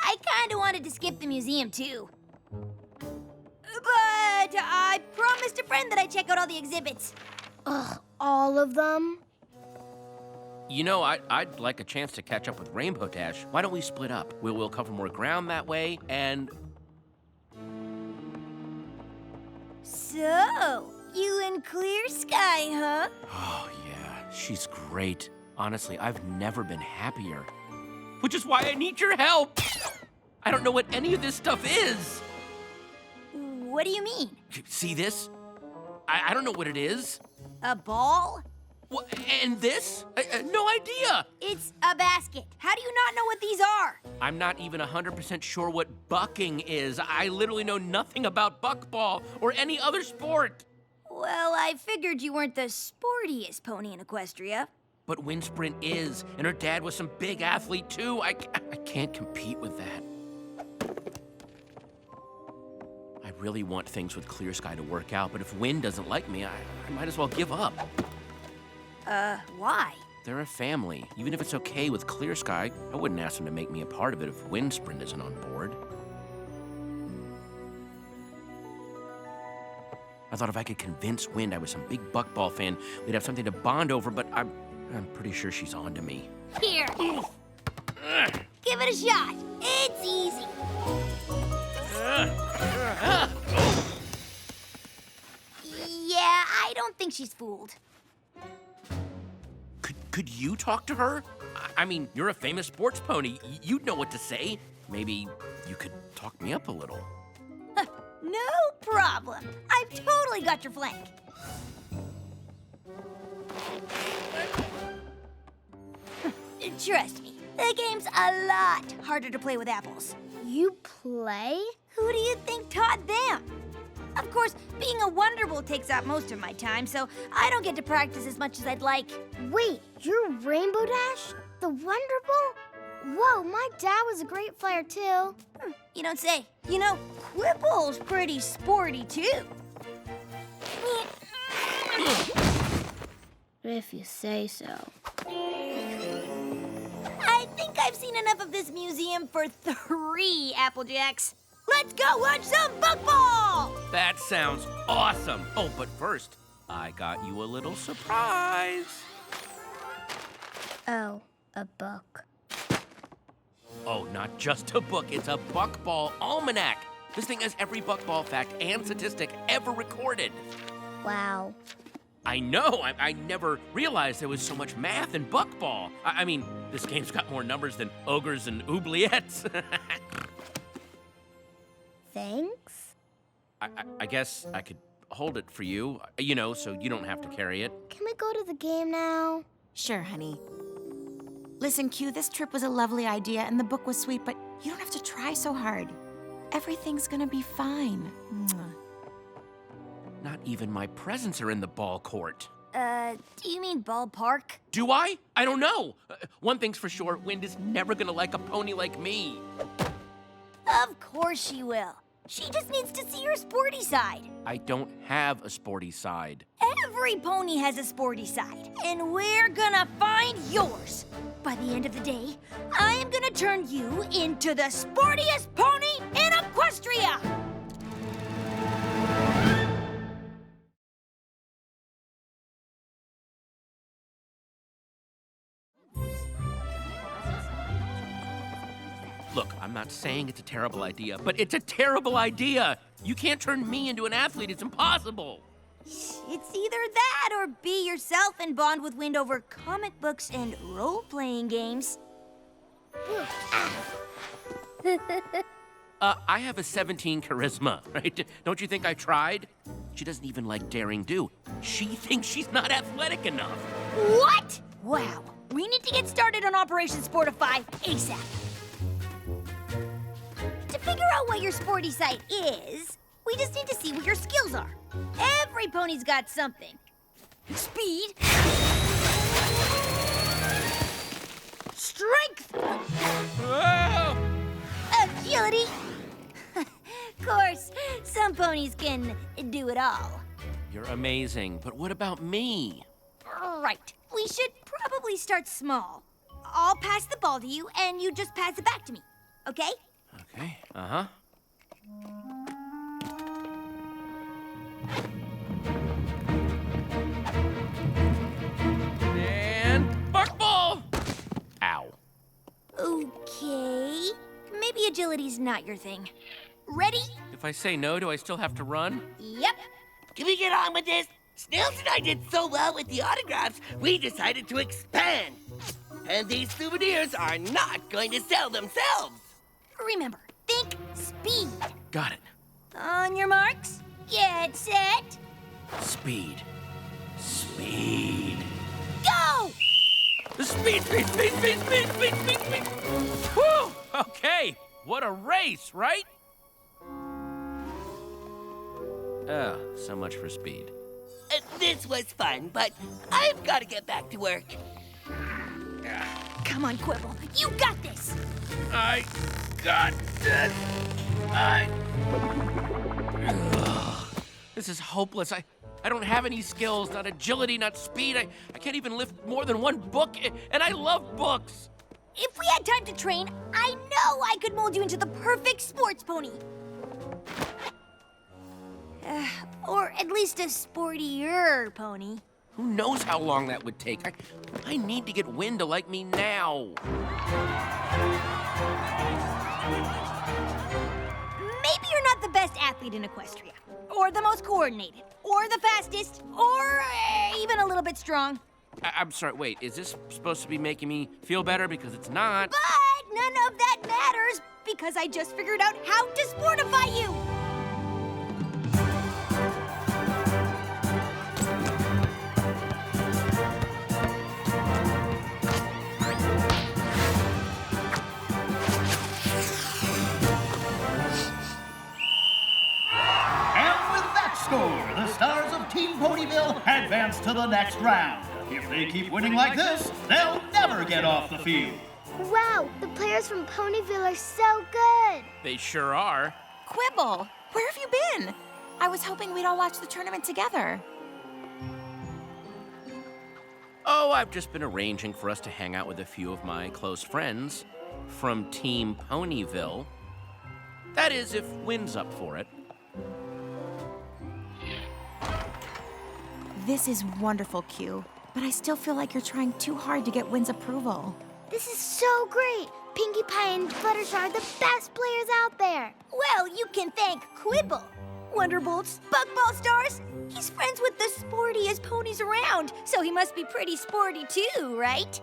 I kinda wanted to skip the museum, too. But I promised a friend that I'd check out all the exhibits. Ugh, all of them? You know, I'd like a chance to catch up with Rainbow Dash. Why don't we split up? We'll cover more ground that way, and... So, you and Clear Sky, huh? Oh, yeah, she's great. Honestly, I've never been happier. Which is why I need your help. I don't know what any of this stuff is. What do you mean? See this? I don't know what it is. A ball? What, and this? No idea. It's a basket. How do you not know what these are? I'm not even 100% sure what bucking is. I literally know nothing about buckball or any other sport. Well, I figured you weren't the sportiest pony in Equestria. But Windsprint is, and her dad was some big athlete too. I can't compete with that. really want things with Clear Sky to work out, but if Wind doesn't like me, I might as well give up. Why? They're a family. Even if it's okay with Clear Sky, I wouldn't ask them to make me a part of it if Wind Sprint isn't on board. I thought if I could convince Wind I was some big buckball fan, we'd have something to bond over, but I'm pretty sure she's on to me. Here. Give it a shot. It's easy. Yeah, I don't think she's fooled. Could you talk to her? I mean, you're a famous sports pony. You'd know what to say. Maybe you could talk me up a little. No problem. I've totally got your flank. Trust me, the game's a lot harder to play with apples. You play? Who do you think taught them? Of course, being a Wonderbolt takes up most of my time, so I don't get to practice as much as I'd like. Wait, you're Rainbow Dash? The Wonderbolt? Whoa, my dad was a great flyer too. You don't say. You know, Quibble's pretty sporty too. If you say so. I think I've seen enough of this museum for 3 Applejacks. Let's go watch some buckball! That sounds awesome. Oh, but first, I got you a little surprise. Oh, a book. Oh, not just a book, it's a buckball almanac. This thing has every buckball fact and statistic ever recorded. Wow. I know, I never realized there was so much math in buckball. I mean, this game's got more numbers than ogres and oubliettes. Thanks. I guess I could hold it for you, you know, so you don't have to carry it. Can we go to the game now? Sure, honey. Listen, Q, this trip was a lovely idea and the book was sweet, but you don't have to try so hard. Everything's gonna be fine. Mwah. Not even my presents are in the ball court. Do you mean ballpark? Do I? I don't know. One thing's for sure, Wind is never gonna like a pony like me. Of course she will. She just needs to see your sporty side. I don't have a sporty side. Every pony has a sporty side, and we're gonna find yours. By the end of the day, I am gonna turn you into the sportiest pony in Equestria! Look, I'm not saying it's a terrible idea, but it's a terrible idea. You can't turn me into an athlete. It's impossible. It's either that or be yourself and bond with Wind over comic books and role-playing games. I have a 17 charisma, right? Don't you think I tried? She doesn't even like daring do. She thinks she's not athletic enough. What? Wow. We need to get started on Operation Sportify ASAP. To figure out what your sporty side is, we just need to see what your skills are. Every pony's got something. Speed. Strength. Whoa! Agility. Of course, some ponies can do it all. You're amazing, but what about me? Right. We should probably start small. I'll pass the ball to you, and you just pass it back to me. Okay? Okay, uh-huh. And buckball! Ow. Okay. Maybe agility's not your thing. Ready? If I say no, do I still have to run? Yep. Can we get on with this? Snails and I did so well with the autographs, we decided to expand. And these souvenirs are not going to sell themselves. Remember, think speed. Got it. On your marks, get set, Speed. Speed. go! Speed, speed, speed, speed, speed, speed, speed, speed. Whew! Okay, what a race, right? Oh, so much for speed. This was fun, but I've got to get back to work. Come on, Quibble. You got this! I got this. This is hopeless. I don't have any skills, not agility, not speed. I can't even lift more than one book, and I love books. If we had time to train, I know I could mold you into the perfect sports pony. Or at least a sportier pony. Who knows how long that would take? I need to get Wynn to like me now. Maybe you're not the best athlete in Equestria, or the most coordinated, or the fastest, or even a little bit strong. I'm sorry, wait, is this supposed to be making me feel better? Because it's not. But none of that matters, because I just figured out how to sportify you! The stars of Team Ponyville advance to the next round. If they keep winning like this, they'll never get off the field. Wow, the players from Ponyville are so good. They sure are. Quibble, where have you been? I was hoping we'd all watch the tournament together. Oh, I've just been arranging for us to hang out with a few of my close friends from Team Ponyville. That is, if Wynn's up for it. This is wonderful, Q, but I still feel like you're trying too hard to get Wynn's approval. This is so great. Pinkie Pie and Fluttershy are the best players out there. Well, you can thank Quibble. Wonderbolts, buckball stars. He's friends with the sportiest ponies around, so he must be pretty sporty too, right?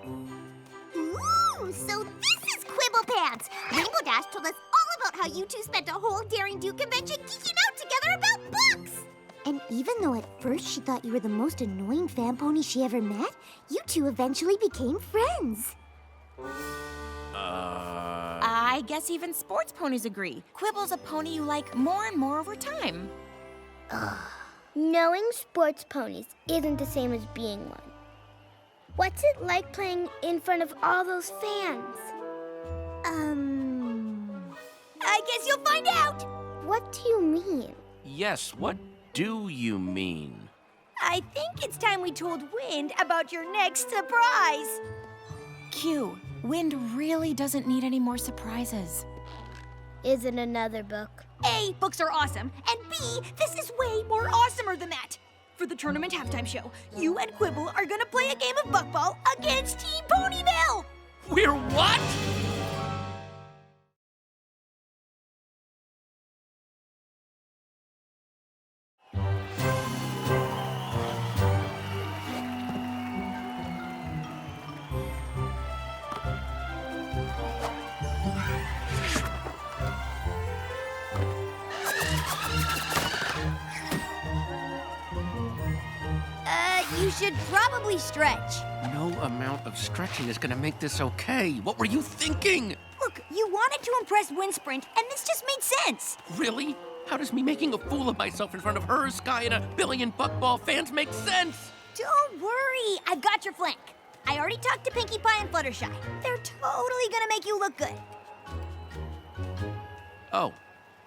Ooh, so this is Quibble Pants. Rainbow Dash told us all about how you two spent a whole Daring Do convention geeking out together about books. And even though at first she thought you were the most annoying fan pony she ever met, you two eventually became friends. I guess even sports ponies agree. Quibble's a pony you like more and more over time. Knowing sports ponies isn't the same as being one. What's it like playing in front of all those fans? I guess you'll find out. What do you mean? Yes, what do you mean? I think it's time we told Wind about your next surprise. Q, Wind really doesn't need any more surprises. Is it another book? A, books are awesome, and B, this is way more awesomer than that. For the tournament halftime show, you and Quibble are gonna play a game of buckball against Team Ponyville! We're what? You should probably stretch. No amount of stretching is gonna make this okay. What were you thinking? Look, you wanted to impress Windsprint, and this just made sense. Really? How does me making a fool of myself in front of her, Sky, and a billion buckball fans make sense? Don't worry, I've got your flank. I already talked to Pinkie Pie and Fluttershy. They're totally gonna make you look good. Oh,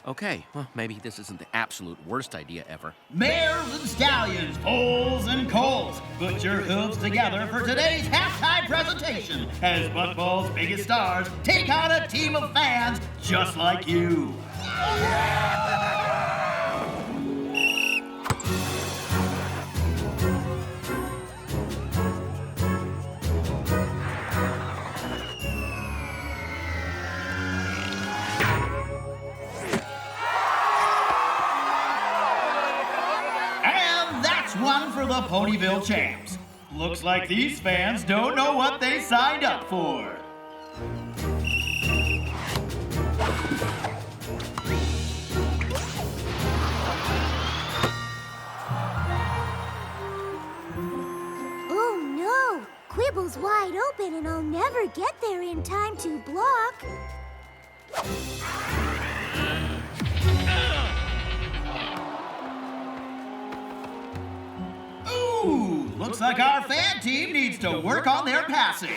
okay. Well, maybe this isn't the absolute worst idea ever. Mares and stallions, foals and coals, put your hooves together for today's halftime presentation as Buckball's biggest stars take on a team of fans just like you. One for the Ponyville champs. Looks like these fans don't know what they signed up for. Oh no! Quibble's wide open and I'll never get there in time to block. Ooh, looks like our fan team needs to work on their passing.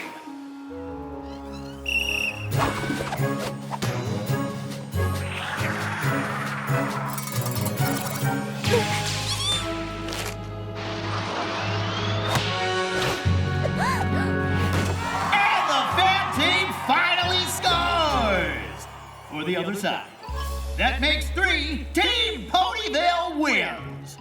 for the other side. That makes 3. Team Ponyville wins!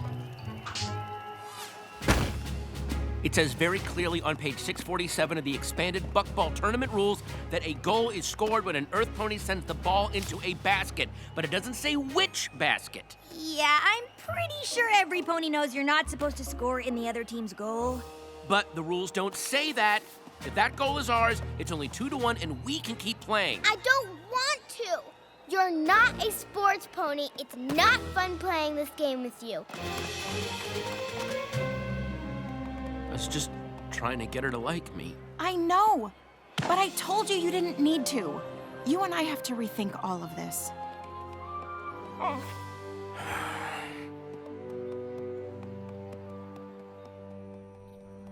It says very clearly on page 647 of the expanded buckball tournament rules that a goal is scored when an Earth Pony sends the ball into a basket, but it doesn't say which basket. Yeah, I'm pretty sure every pony knows you're not supposed to score in the other team's goal. But the rules don't say that. If that goal is ours, it's only 2-1 and we can keep playing. I don't want to. You're not a sports pony. It's not fun playing this game with you. I was just trying to get her to like me. I know, but I told you you didn't need to. You and I have to rethink all of this.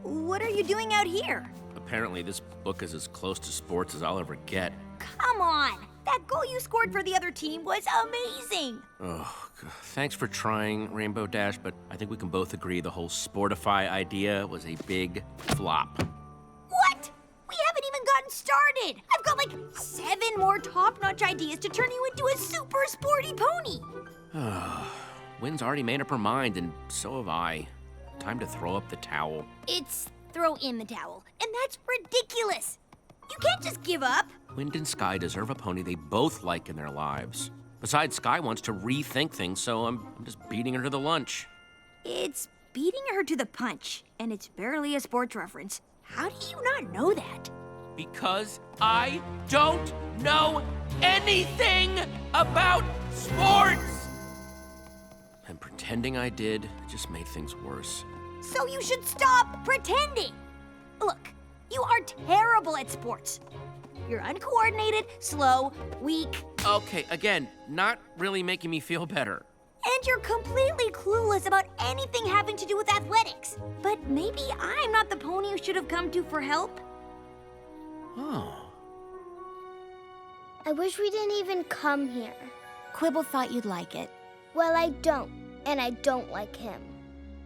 What are you doing out here? Apparently, this book is as close to sports as I'll ever get. Come on! That goal you scored for the other team was amazing! Oh, God. Thanks for trying, Rainbow Dash, but I think we can both agree the whole sportify idea was a big flop. What? We haven't even gotten started! I've got like 7 more top-notch ideas to turn you into a super sporty pony! Wynn's already made up her mind, and so have I. Time to throw up the towel. It's throw in the towel, and that's ridiculous! You can't just give up! Wind and Sky deserve a pony they both like in their lives. Besides, Sky wants to rethink things, so I'm just beating her to the lunch. It's beating her to the punch, and it's barely a sports reference. How do you not know that? Because I don't know anything about sports! And pretending I did just made things worse. So you should stop pretending! Look, you are terrible at sports. You're uncoordinated, slow, weak. Okay, again, not really making me feel better. And you're completely clueless about anything having to do with athletics. But maybe I'm not the pony you should have come to for help. Oh. I wish we didn't even come here. Quibble thought you'd like it. Well, I don't, and I don't like him.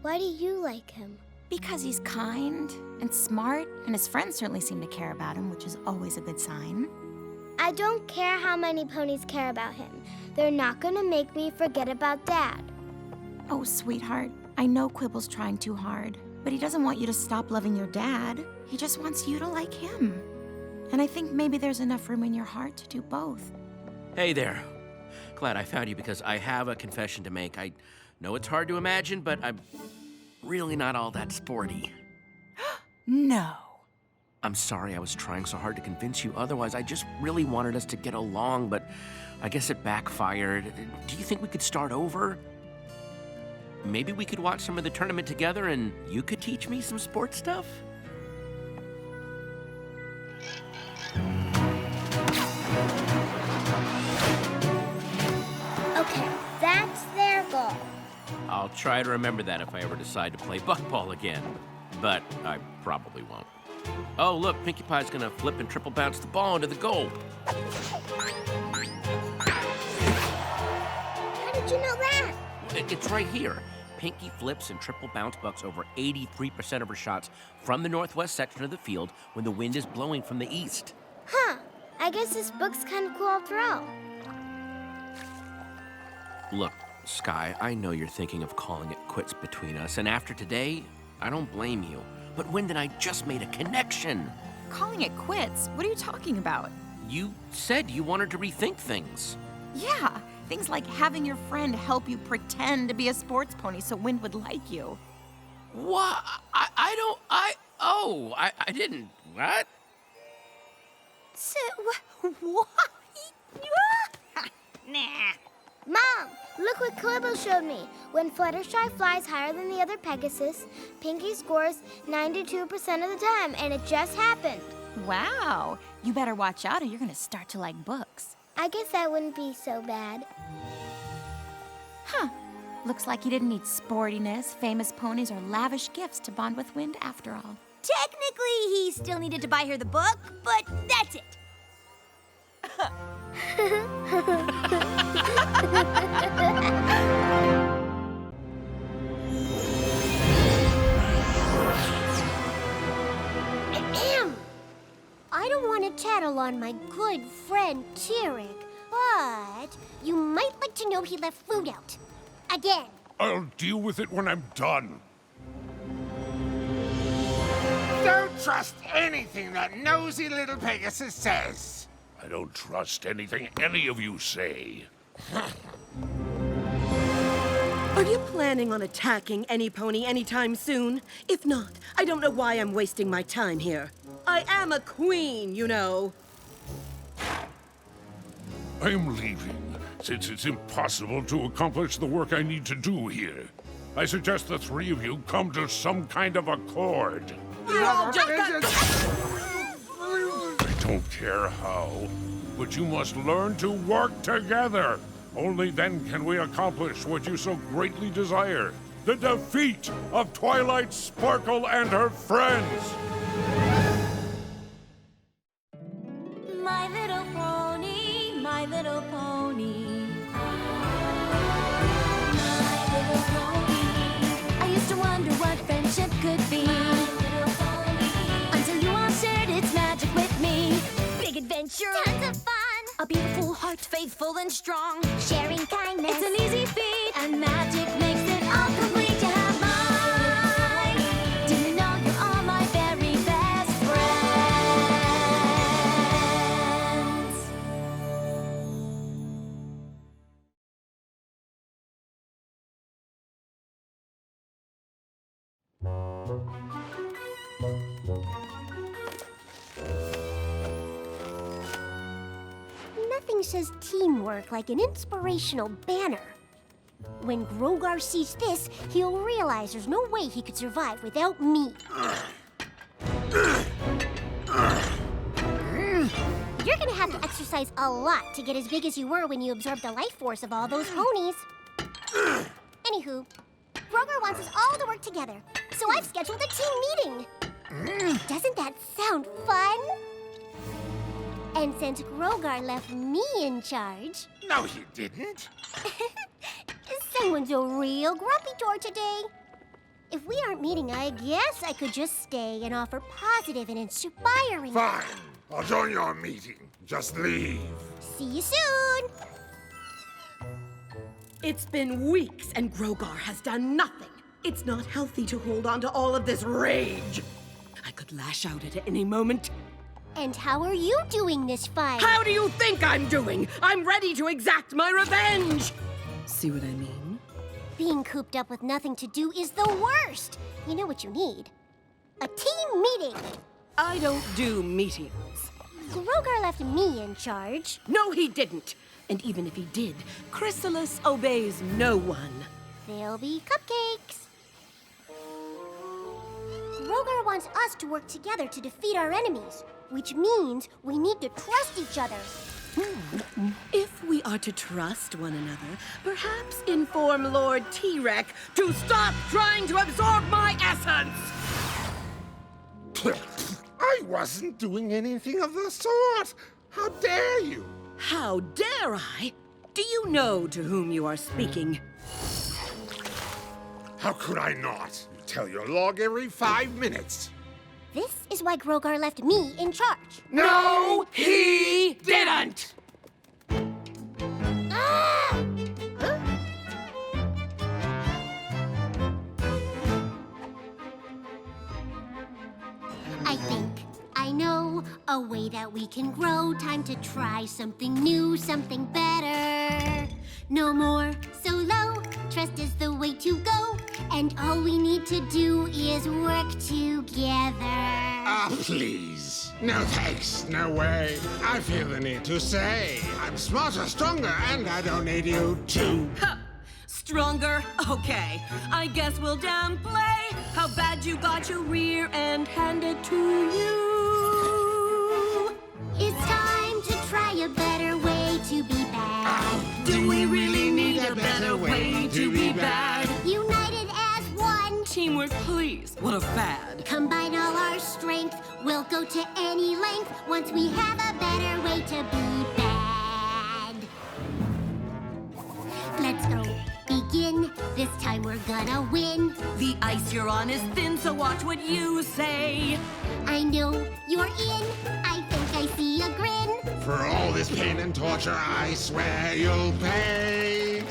Why do you like him? Because he's kind and smart, and his friends certainly seem to care about him, which is always a good sign. I don't care how many ponies care about him. They're not gonna make me forget about Dad. Oh, sweetheart, I know Quibble's trying too hard, but he doesn't want you to stop loving your dad. He just wants you to like him. And I think maybe there's enough room in your heart to do both. Hey there. Glad I found you because I have a confession to make. I know it's hard to imagine, but I'm really not all that sporty. No. I'm sorry I was trying so hard to convince you otherwise. I just really wanted us to get along, but I guess it backfired. Do you think we could start over? Maybe we could watch some of the tournament together and you could teach me some sports stuff? Okay, that's their goal. I'll try to remember that if I ever decide to play buckball again, but I probably won't. Oh, look, Pinkie Pie's gonna flip and triple bounce the ball into the goal. How did you know that? It's right here. Pinkie flips and triple bounce bucks over 83% of her shots from the northwest section of the field when the wind is blowing from the east. Huh. I guess this book's kind of cool after all. Look, Sky, I know you're thinking of calling it quits between us, and after today, I don't blame you. But Wind and I just made a connection. Calling it quits? What are you talking about? You said you wanted to rethink things. Yeah, things like having your friend help you pretend to be a sports pony so Wind would like you. What? I didn't. What? So, what? Nah. Mom, look what Quibble showed me. When Fluttershy flies higher than the other Pegasus, Pinkie scores 92% of the time, and it just happened. Wow. You better watch out or you're going to start to like books. I guess that wouldn't be so bad. Huh. Looks like you didn't need sportiness, famous ponies, or lavish gifts to bond with Wind after all. Technically, he still needed to buy her the book, but that's it. I don't want to tattle on my good friend Tirik. But you might like to know he left food out. Again. I'll deal with it when I'm done. Don't trust anything that nosy little Pegasus says. I don't trust anything any of you say. Are you planning on attacking any pony anytime soon? If not, I don't know why I'm wasting my time here. I am a queen, you know. I'm leaving, since it's impossible to accomplish the work I need to do here. I suggest the three of you come to some kind of accord. You're all just I don't care how, but you must learn to work together. Only then can we accomplish what you so greatly desire. The defeat of Twilight Sparkle and her friends! My little pony, my little pony. My little pony. I used to wonder what friendship could be. My little pony. Until you all shared its magic with me. Big adventure. Tons of fun. A beautiful heart, faithful and strong. Sharing kindness. It's an easy feat, and magic makes it all complete to have mine. Do you know you're all my very best friends? Nothing says teamwork like an inspirational banner. When Grogar sees this, he'll realize there's no way he could survive without me. You're gonna have to exercise a lot to get as big as you were when you absorbed the life force of all those ponies. Anywho, Grogar wants us all to work together, so I've scheduled a team meeting. Doesn't that sound fun? And since Grogar left me in charge... No, he didn't. Someone's a real grumpy tour today. If we aren't meeting, I guess I could just stay and offer positive and inspiring... Fine. I'll join your meeting. Just leave. See you soon. It's been weeks and Grogar has done nothing. It's not healthy to hold on to all of this rage. I could lash out at any moment. And how are you doing this fight? How do you think I'm doing? I'm ready to exact my revenge! See what I mean? Being cooped up with nothing to do is the worst. You know what you need? A team meeting. I don't do meetings. Grogar left me in charge. No, he didn't. And even if he did, Chrysalis obeys no one. There'll be cupcakes. Grogar wants us to work together to defeat our enemies, which means we need to trust each other. If we are to trust one another, perhaps inform Lord T-Rex to stop trying to absorb my essence! I wasn't doing anything of the sort. How dare you? How dare I? Do you know to whom you are speaking? How could I not? You tell your log every 5 minutes. This is why Grogar left me in charge. No, he didn't! Ah! Huh? I think I know a way that we can grow. Time to try something new, something better. No more solo, trust is the way to go. And all we need to do is work together. Ah, please. No thanks, no way. I feel the need to say I'm smarter, stronger, and I don't need you to. Huh. Stronger? Okay. I guess we'll downplay how bad you got your rear end handed to you. It's time to try a better way to be bad. Do we really need a better way to be bad? United as one. Teamwork, please. What a fad. Combine all our strength. We'll go to any length once we have a better way to be bad. Let's go. Begin the This time we're gonna win. The ice you're on is thin, so watch what you say. I know you're in. I think I see a grin. For all this pain and torture, I swear you'll pay.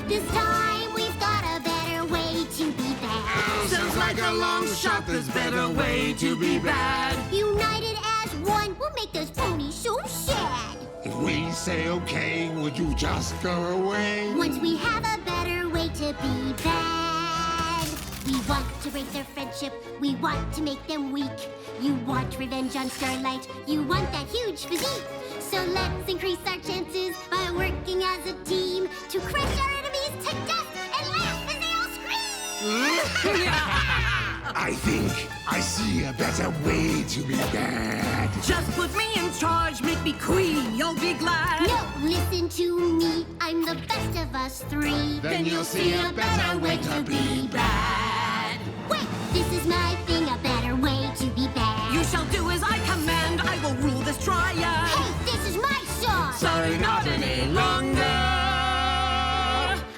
This time we've got a better way to be bad. Sounds like a long shot, there's better way to be bad. United as one, we'll make those ponies so sad. If we say okay, would you just go away? Once we have a better way to be bad. We want to break their friendship, we want to make them weak. You want revenge on Starlight, you want that huge physique. So let's increase our chances by working as a team to crush our enemies to death and laugh as they all scream! I think I see a better way to be bad. Just put me in charge, make me queen, you'll be glad. No, listen to me, I'm the best of us three. Then you'll see a better way to be bad. Wait, this is my thing, a better way to be bad. You shall do as I command, I will rule this triad. Hey, this is my song! Sorry, not any longer.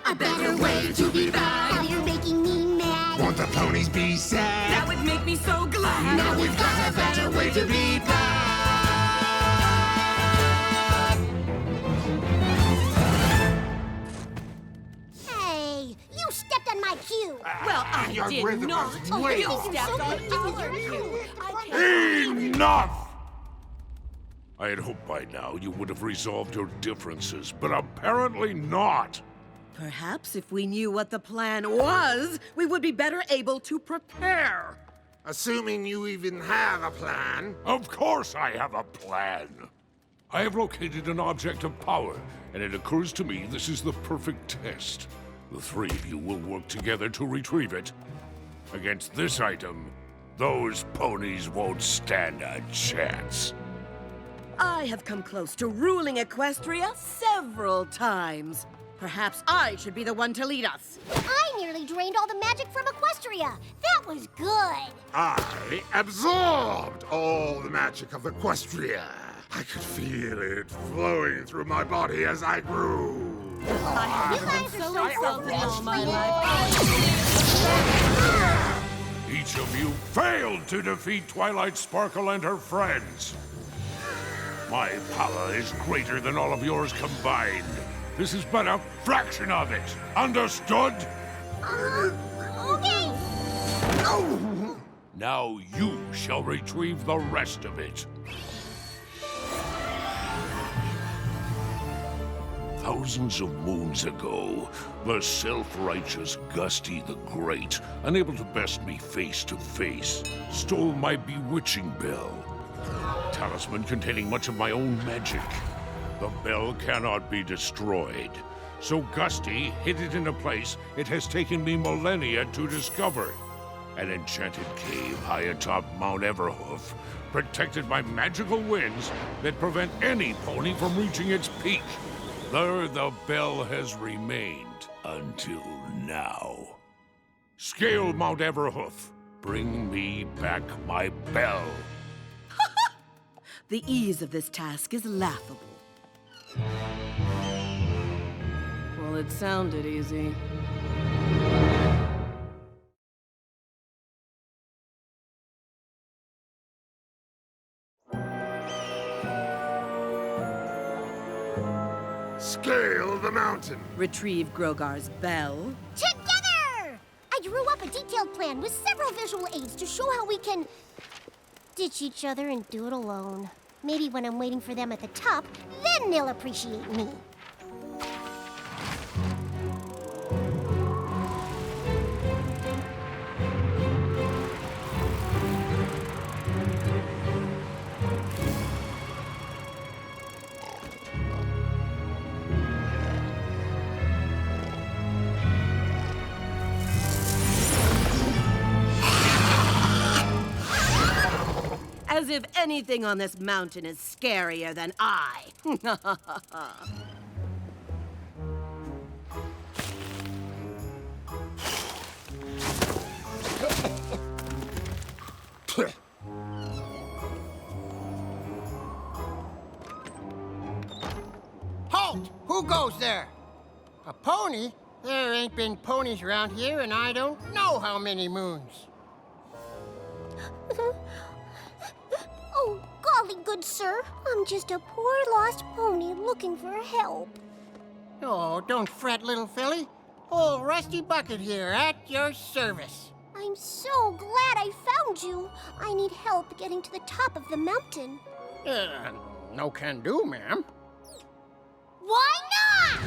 A better way to be bad. Now you're making me mad. Won't the ponies be sad? That would make me so glad. Now we've got a better way to be bad. Hey, you stepped on my cue. Well, I Your did rhythm not. was Oh, way you off. stepped on our cue. Enough! I had hoped by now you would have resolved your differences, but apparently not. Perhaps if we knew what the plan was, we would be better able to prepare. Assuming you even have a plan. Of course I have a plan. I have located an object of power, and it occurs to me this is the perfect test. The three of you will work together to retrieve it. Against this item, those ponies won't stand a chance. I have come close to ruling Equestria several times. Perhaps I should be the one to lead us. I nearly drained all the magic from Equestria. That was good. I absorbed all the magic of Equestria. I could feel it flowing through my body as I grew. You guys are so insulted all my life. Each of you failed to defeat Twilight Sparkle and her friends. My power is greater than all of yours combined. This is but a fraction of it. Understood? Okay. Now you shall retrieve the rest of it. Thousands of moons ago, the self-righteous Gusty the Great, unable to best me face to face, stole my bewitching bell. Talisman containing much of my own magic. The bell cannot be destroyed. So Gusty hid it in a place it has taken me millennia to discover. An enchanted cave high atop Mount Everhoof, protected by magical winds that prevent any pony from reaching its peak. There the bell has remained until now. Scale Mount Everhoof. Bring me back my bell. The ease of this task is laughable. Well, it sounded easy. Scale the mountain. Retrieve Grogar's bell. Together! I drew up a detailed plan with several visual aids to show how we can ditch each other and do it alone. Maybe when I'm waiting for them at the top, then they'll appreciate me. As if anything on this mountain is scarier than I. Halt! Who goes there? A pony? There ain't been ponies around here, and I don't know how many moons. Oh, golly good sir. I'm just a poor lost pony looking for help. Oh, don't fret, little filly. Old Rusty Bucket here at your service. I'm so glad I found you. I need help getting to the top of the mountain. No can do, ma'am. Why not?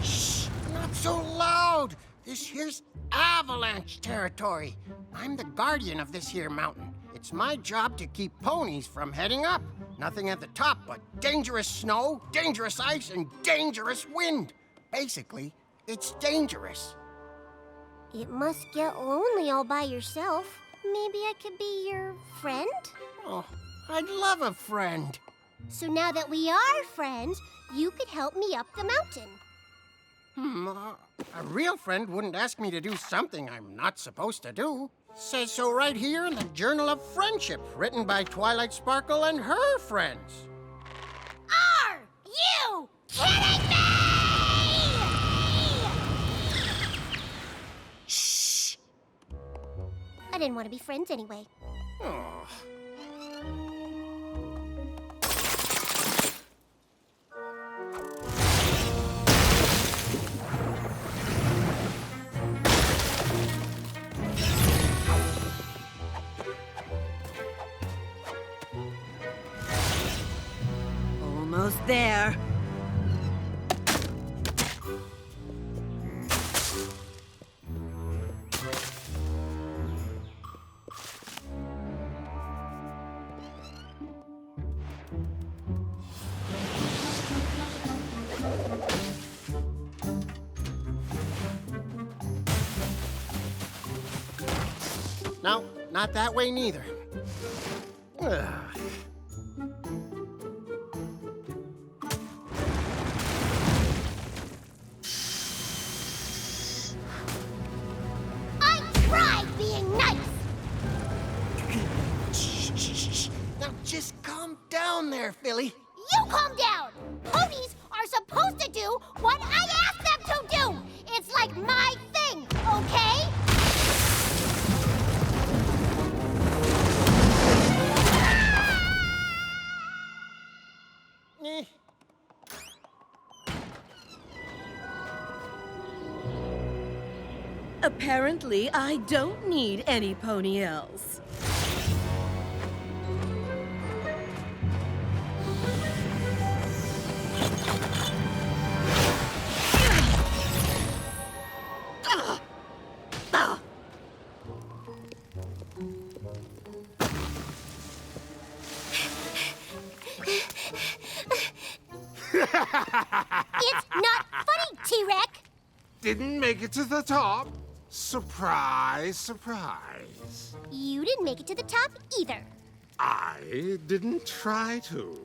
Shh! Not so loud! This here's avalanche territory. I'm the guardian of this here mountain. It's my job to keep ponies from heading up. Nothing at the top but dangerous snow, dangerous ice, and dangerous wind. Basically, it's dangerous. It must get lonely all by yourself. Maybe I could be your friend? Oh, I'd love a friend. So now that we are friends, you could help me up the mountain. A real friend wouldn't ask me to do something I'm not supposed to do. Says so right here in the Journal of Friendship, written by Twilight Sparkle and her friends. Are you kidding me? Shh! I didn't want to be friends anyway. Oh. Almost there. No, not that way neither. Ugh. I tried being nice. Shh. Now just calm down there, Philly. You calm down. Ponies are supposed to do what I ask them to do. It's like my thing, okay? Apparently, I don't need any pony else. It's not funny, T-Rex. Didn't make it to the top. Surprise, surprise. You didn't make it to the top either. I didn't try to.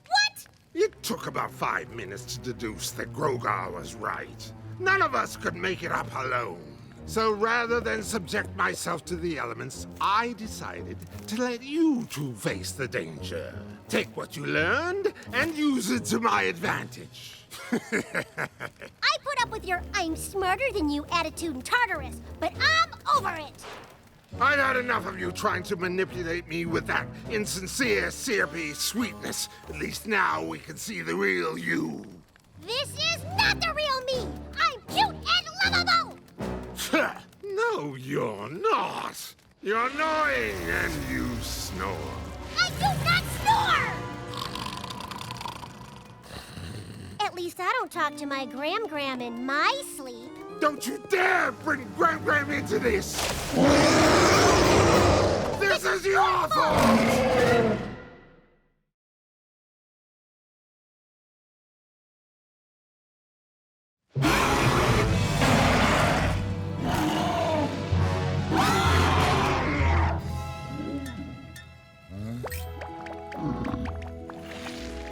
What? It took about 5 minutes to deduce that Grogar was right. None of us could make it up alone. So rather than subject myself to the elements, I decided to let you two face the danger. Take what you learned and use it to my advantage. I put up with your I'm smarter than you attitude in Tartarus, but I'm over it. I've had enough of you trying to manipulate me with that insincere, syrupy sweetness. At least now we can see the real you. This is not the real me. I'm cute and lovable. No, you're not. You're annoying and you snore. I do not snore. At least I don't talk to my Gram in my sleep. Don't you dare bring Gram into this! This is your fault!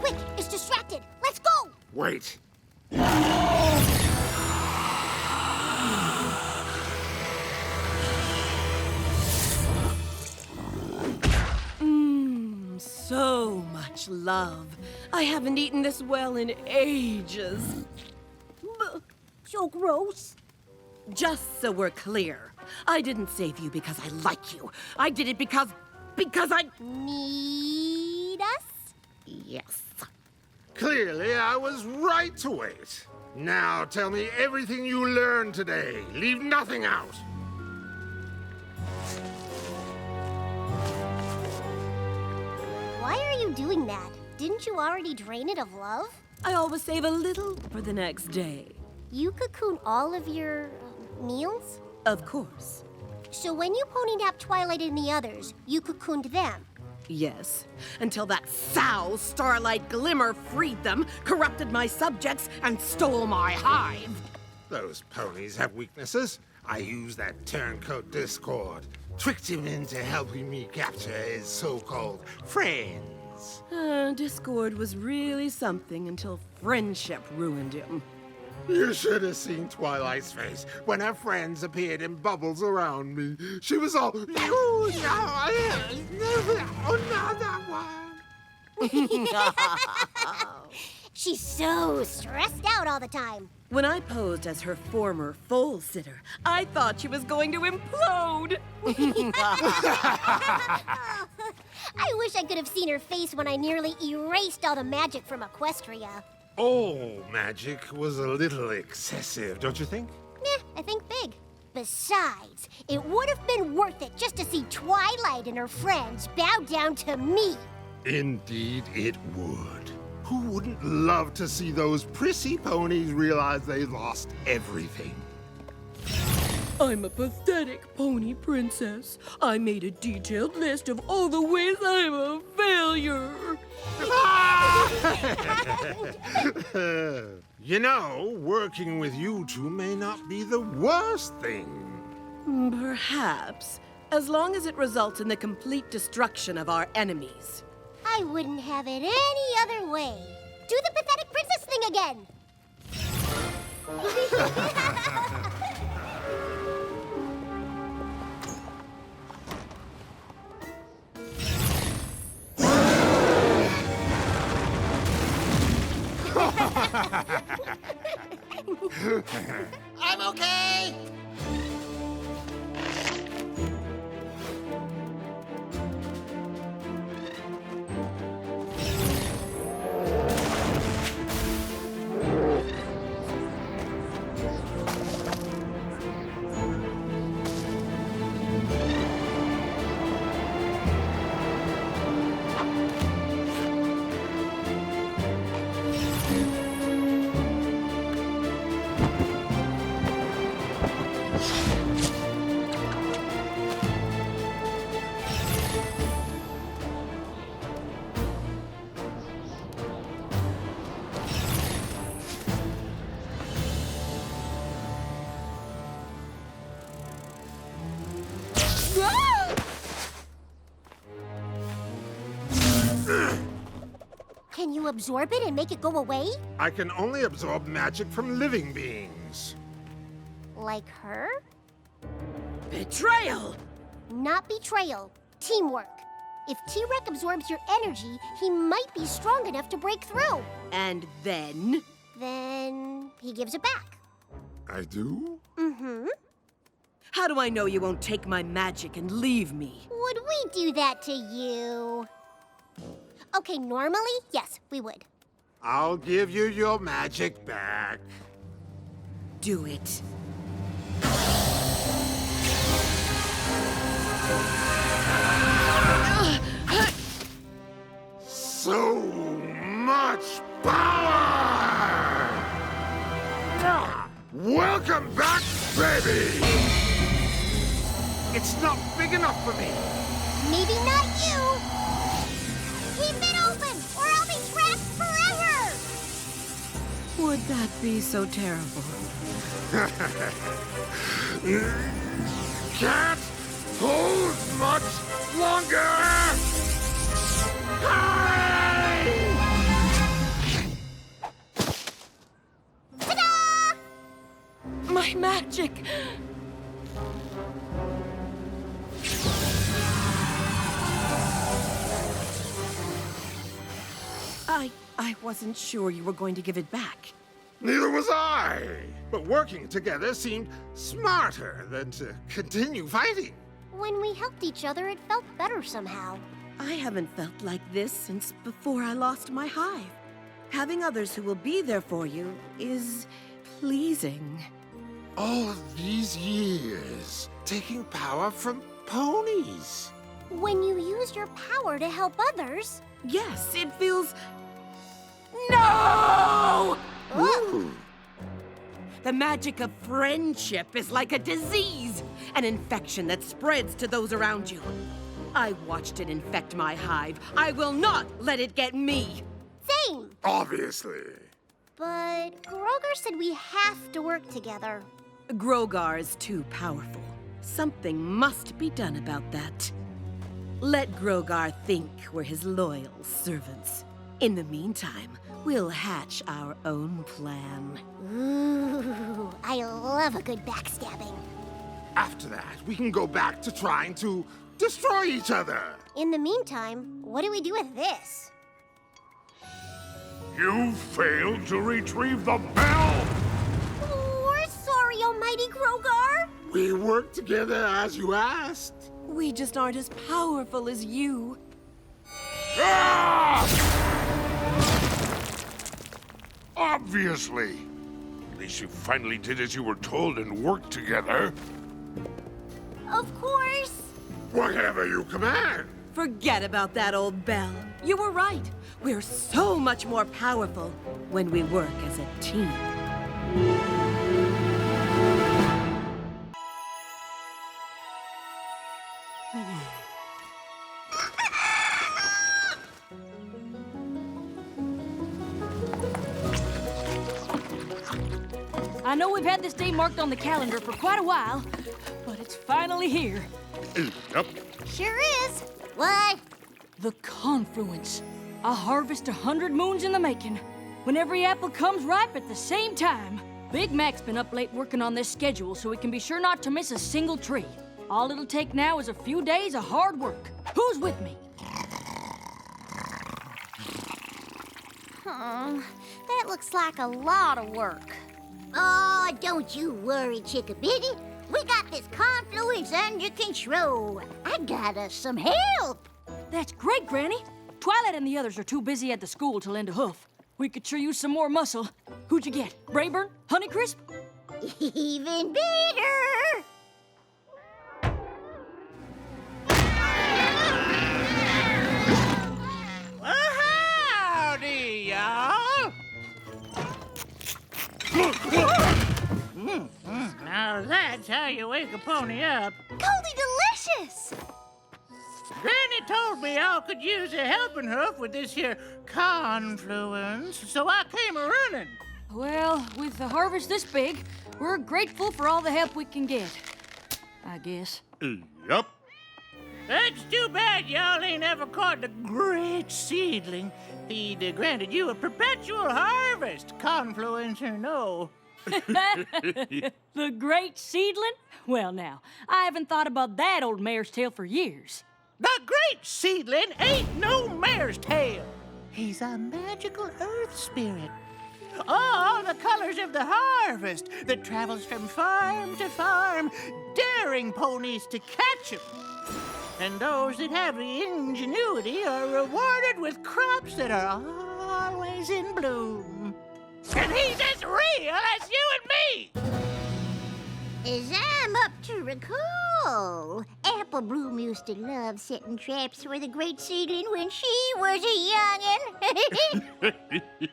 Quick, it's distracted. Let's go. Wait. So much love. I haven't eaten this well in ages. So gross. Just so we're clear, I didn't save you because I like you. I did it because I... Need us? Yes. Clearly, I was right to wait. Now tell me everything you learned today. Leave nothing out. Why are you doing that? Didn't you already drain it of love? I always save a little for the next day. You cocoon all of your meals? Of course. So when you pony napped Twilight and the others, you cocooned them? Yes, until that foul starlight glimmer freed them, corrupted my subjects, and stole my hive. Those ponies have weaknesses. I used that turncoat Discord, tricked him into helping me capture his so-called friends. Discord was really something until friendship ruined him. You should have seen Twilight's face when her friends appeared in bubbles around me. She was all, oh, another one. She's so stressed out all the time. When I posed as her former foal sitter, I thought she was going to implode. I wish I could have seen her face when I nearly erased all the magic from Equestria. Oh, magic was a little excessive, don't you think? Nah, I think big. Besides, it would have been worth it just to see Twilight and her friends bow down to me. Indeed it would. Who wouldn't love to see those prissy ponies realize they lost everything? I'm a pathetic pony princess. I made a detailed list of all the ways I'm a failure. You know, working with you two may not be the worst thing. Perhaps, as long as it results in the complete destruction of our enemies. I wouldn't have it any other way. Do the pathetic princess thing again. I'm okay! Can you absorb it and make it go away? I can only absorb magic from living beings. Like her? Betrayal! Not betrayal. Teamwork. If T-Rex absorbs your energy, he might be strong enough to break through. And then? Then he gives it back. I do? Mm-hmm. How do I know you won't take my magic and leave me? Would we do that to you? Okay, normally, yes, we would. I'll give you your magic back. Do it. So much power! Welcome back, baby! It's not big enough for me. Maybe not you. Keep it open, or I'll be trapped forever! Would that be so terrible? Can't hold much longer! Ta-da! My magic! I wasn't sure you were going to give it back. Neither was I. But working together seemed smarter than to continue fighting. When we helped each other, it felt better somehow. I haven't felt like this since before I lost my hive. Having others who will be there for you is pleasing. All of these years, taking power from ponies. When you use your power to help others... Yes, it feels... No! Ooh. The magic of friendship is like a disease, an infection that spreads to those around you. I watched it infect my hive. I will not let it get me. Same. Obviously. But Grogar said we have to work together. Grogar is too powerful. Something must be done about that. Let Grogar think we're his loyal servants. In the meantime, we'll hatch our own plan. Ooh, I love a good backstabbing. After that, we can go back to trying to destroy each other. In the meantime, what do we do with this? You failed to retrieve the bell! We're sorry, Almighty Grogar. We worked together as you asked. We just aren't as powerful as you. Ah! Obviously. At least you finally did as you were told and worked together. Of course. Whatever you command. Forget about that old bell. You were right. We're so much more powerful when we work as a team. I know we've had this day marked on the calendar for quite a while, but it's finally here. Yep. Sure is. What? The confluence. A harvest 100 moons in the making. When every apple comes ripe at the same time. Big Mac's been up late working on this schedule so we can be sure not to miss a single tree. All it'll take now is a few days of hard work. Who's with me? That looks like a lot of work. Oh, don't you worry, Chickabiddy. We got this confluence under control. I got us some help. That's great, Granny. Twilight and the others are too busy at the school to lend a hoof. We could sure use some more muscle. Who'd you get? Brayburn? Honeycrisp? Even better. Well, howdy, y'all. Now that's how you wake a pony up. Goldy delicious! Granny told me y'all could use a helping hoof with this here confluence, so I came a-running. Well, with the harvest this big, we're grateful for all the help we can get. I guess. Yup. That's too bad y'all ain't ever caught the great seedling. He'd granted you a perpetual harvest, confluence or no. The great seedling? Well, now, I haven't thought about that old mare's tail for years. The great seedling ain't no mare's tail. He's a magical earth spirit. All the colors of the harvest that travels from farm to farm, daring ponies to catch him. And those that have the ingenuity are rewarded with crops that are always in bloom. And he's as real as you and me! As I'm up to recall, Apple Bloom used to love setting traps for the great seedling when she was a youngin'.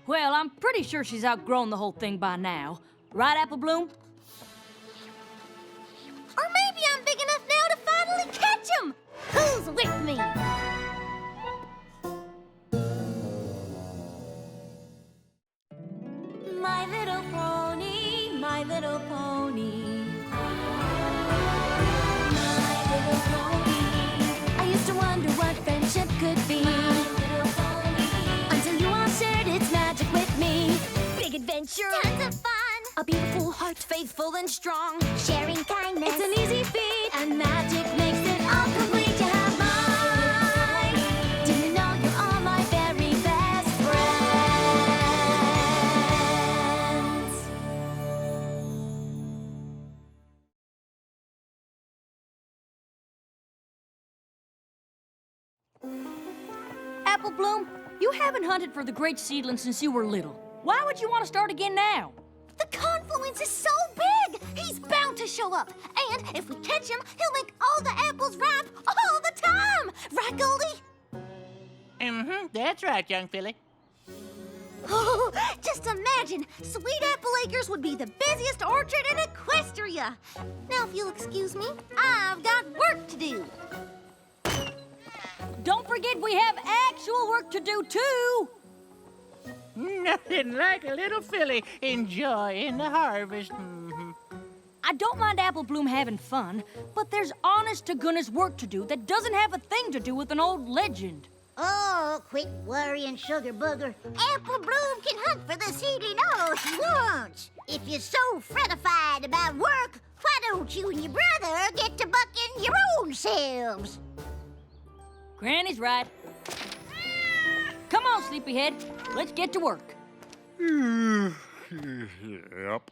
Well, I'm pretty sure she's outgrown the whole thing by now. Right, Apple Bloom? Or maybe I'm big enough now to finally catch him! Who's with me? My little pony, my little pony. My little pony. I used to wonder what friendship could be. My little pony. Until you all shared its magic with me. Big adventure. Tons of fun! A beautiful heart, faithful and strong. Sharing kindness. It's an easy feat, and magic makes it all complete. You have mine. Do you know you're all my very best friends? Apple Bloom, you haven't hunted for the great seedling since you were little. Why would you want to start again now? The confluence is so big! He's bound to show up. And if we catch him, he'll make all the apples ripe all the time! Right, Goldie? Mm-hmm, that's right, young filly. Oh, just imagine! Sweet Apple Acres would be the busiest orchard in Equestria! Now, if you'll excuse me, I've got work to do. Don't forget we have actual work to do, too! Nothing like a little filly enjoying the harvest. Mm-hmm. I don't mind Apple Bloom having fun, but there's honest-to-goodness work to do that doesn't have a thing to do with an old legend. Oh, quit worrying, Sugar Booger. Apple Bloom can hunt for the seedling all she wants. If you're so fretified about work, why don't you and your brother get to bucking your own selves? Granny's right. Come on, sleepyhead. Let's get to work. Yep.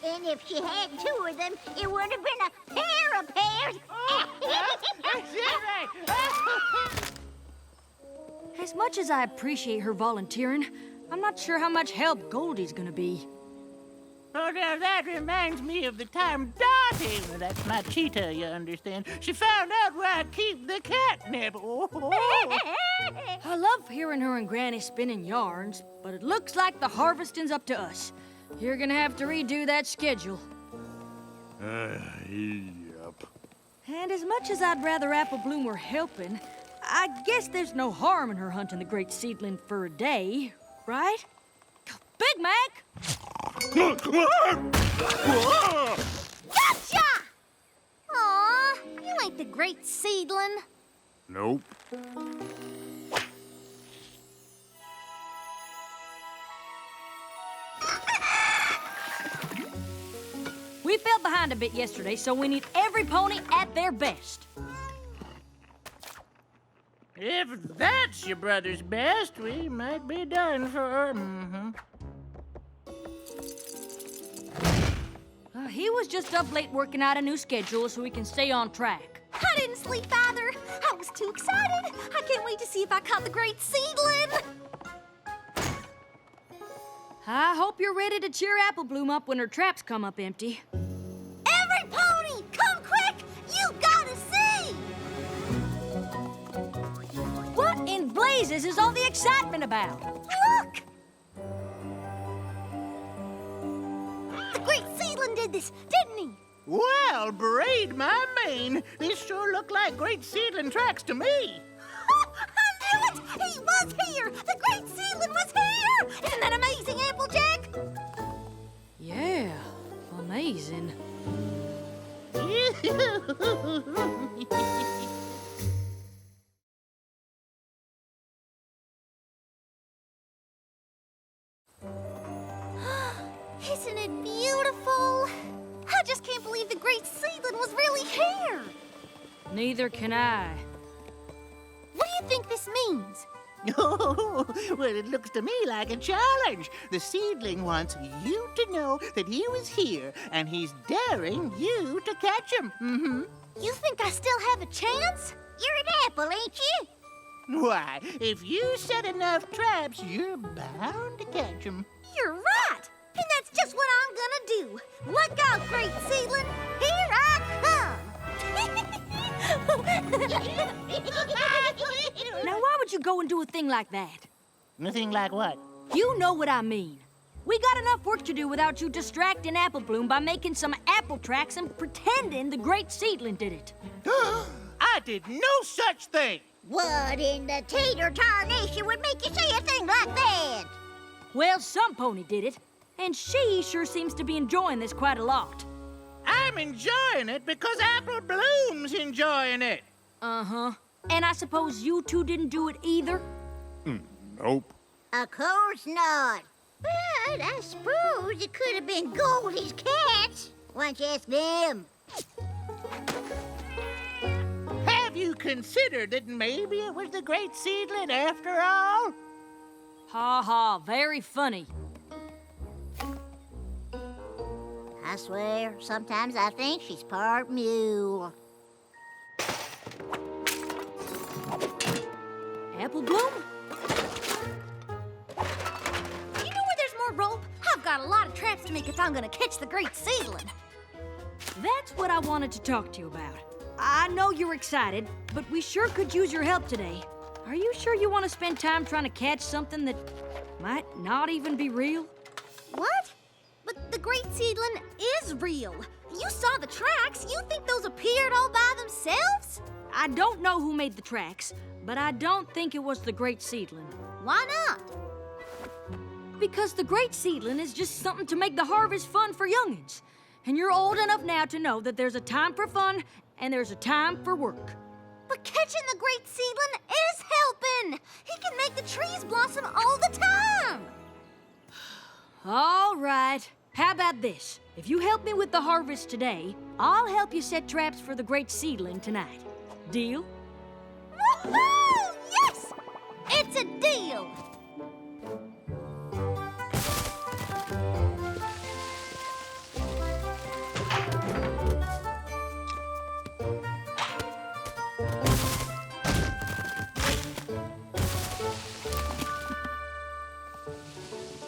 And if she had two of them, it would have been a pair of pairs. As much as I appreciate her volunteering, I'm not sure how much help Goldie's gonna be. Oh, now that reminds me of the time Dottie, that's my cheetah, you understand, she found out where I keep the catnip. Oh. I love hearing her and Granny spinning yarns, but it looks like the harvesting's up to us. You're gonna have to redo that schedule. Yep. And as much as I'd rather Apple Bloom were helping, I guess there's no harm in her hunting the great seedling for a day, right? Big Mac! Gotcha! Aw, you ain't the great seedling. Nope. We fell behind a bit yesterday, so we need every pony at their best. If that's your brother's best, we might be done for. Mm-hmm. He was just up late working out a new schedule so we can stay on track. I didn't sleep either. I was too excited. I can't wait to see if I caught the great seedling. I hope you're ready to cheer Apple Bloom up when her traps come up empty. Every pony, come quick! You gotta see! What in blazes is all the excitement about? Look! The great seedling did this, didn't he? Well, braid my mane. These sure look like great seedling tracks to me. I knew it! He was here! The great seedling was here! Isn't that amazing, Applejack? Yeah, amazing. Isn't it beautiful? I just can't believe the great seedling was really here. Neither can I. What do you think this means? Oh, well, it looks to me like a challenge. The seedling wants you to know that he was here, and he's daring you to catch him. Mm-hmm. You think I still have a chance? You're an apple, ain't you? Why, if you set enough traps, you're bound to catch him. You're right. And that's just what I'm gonna do. Look out, great seedling. Here I come. Now, why would you go and do a thing like that? Nothing like what? You know what I mean. We got enough work to do without you distracting Apple Bloom by making some apple tracks and pretending the great seedling did it. I did no such thing. What in the tater tarnation would make you say a thing like that? Well, some pony did it, and she sure seems to be enjoying this quite a lot. I'm enjoying it because Apple Bloom's enjoying it. Uh-huh. And I suppose you two didn't do it either? Nope. Of course not. But I suppose it could have been Goldie's cats. Why don't you ask them? Have you considered that maybe it was the great seedling after all? Ha ha, very funny. I swear, sometimes I think she's part mule. Apple Bloom? You know where there's more rope? I've got a lot of traps to make if I'm gonna catch the great seedling. That's what I wanted to talk to you about. I know you're excited, but we sure could use your help today. Are you sure you want to spend time trying to catch something that might not even be real? What? But the great seedling is real. You saw the tracks. You think those appeared all by themselves? I don't know who made the tracks, but I don't think it was the great seedling. Why not? Because the great seedling is just something to make the harvest fun for youngins. And you're old enough now to know that there's a time for fun and there's a time for work. But catching the great seedling is helping. He can make the trees blossom all the time. All right. How about this? If you help me with the harvest today, I'll help you set traps for the great seedling tonight. Deal? Woohoo! Yes! It's a deal!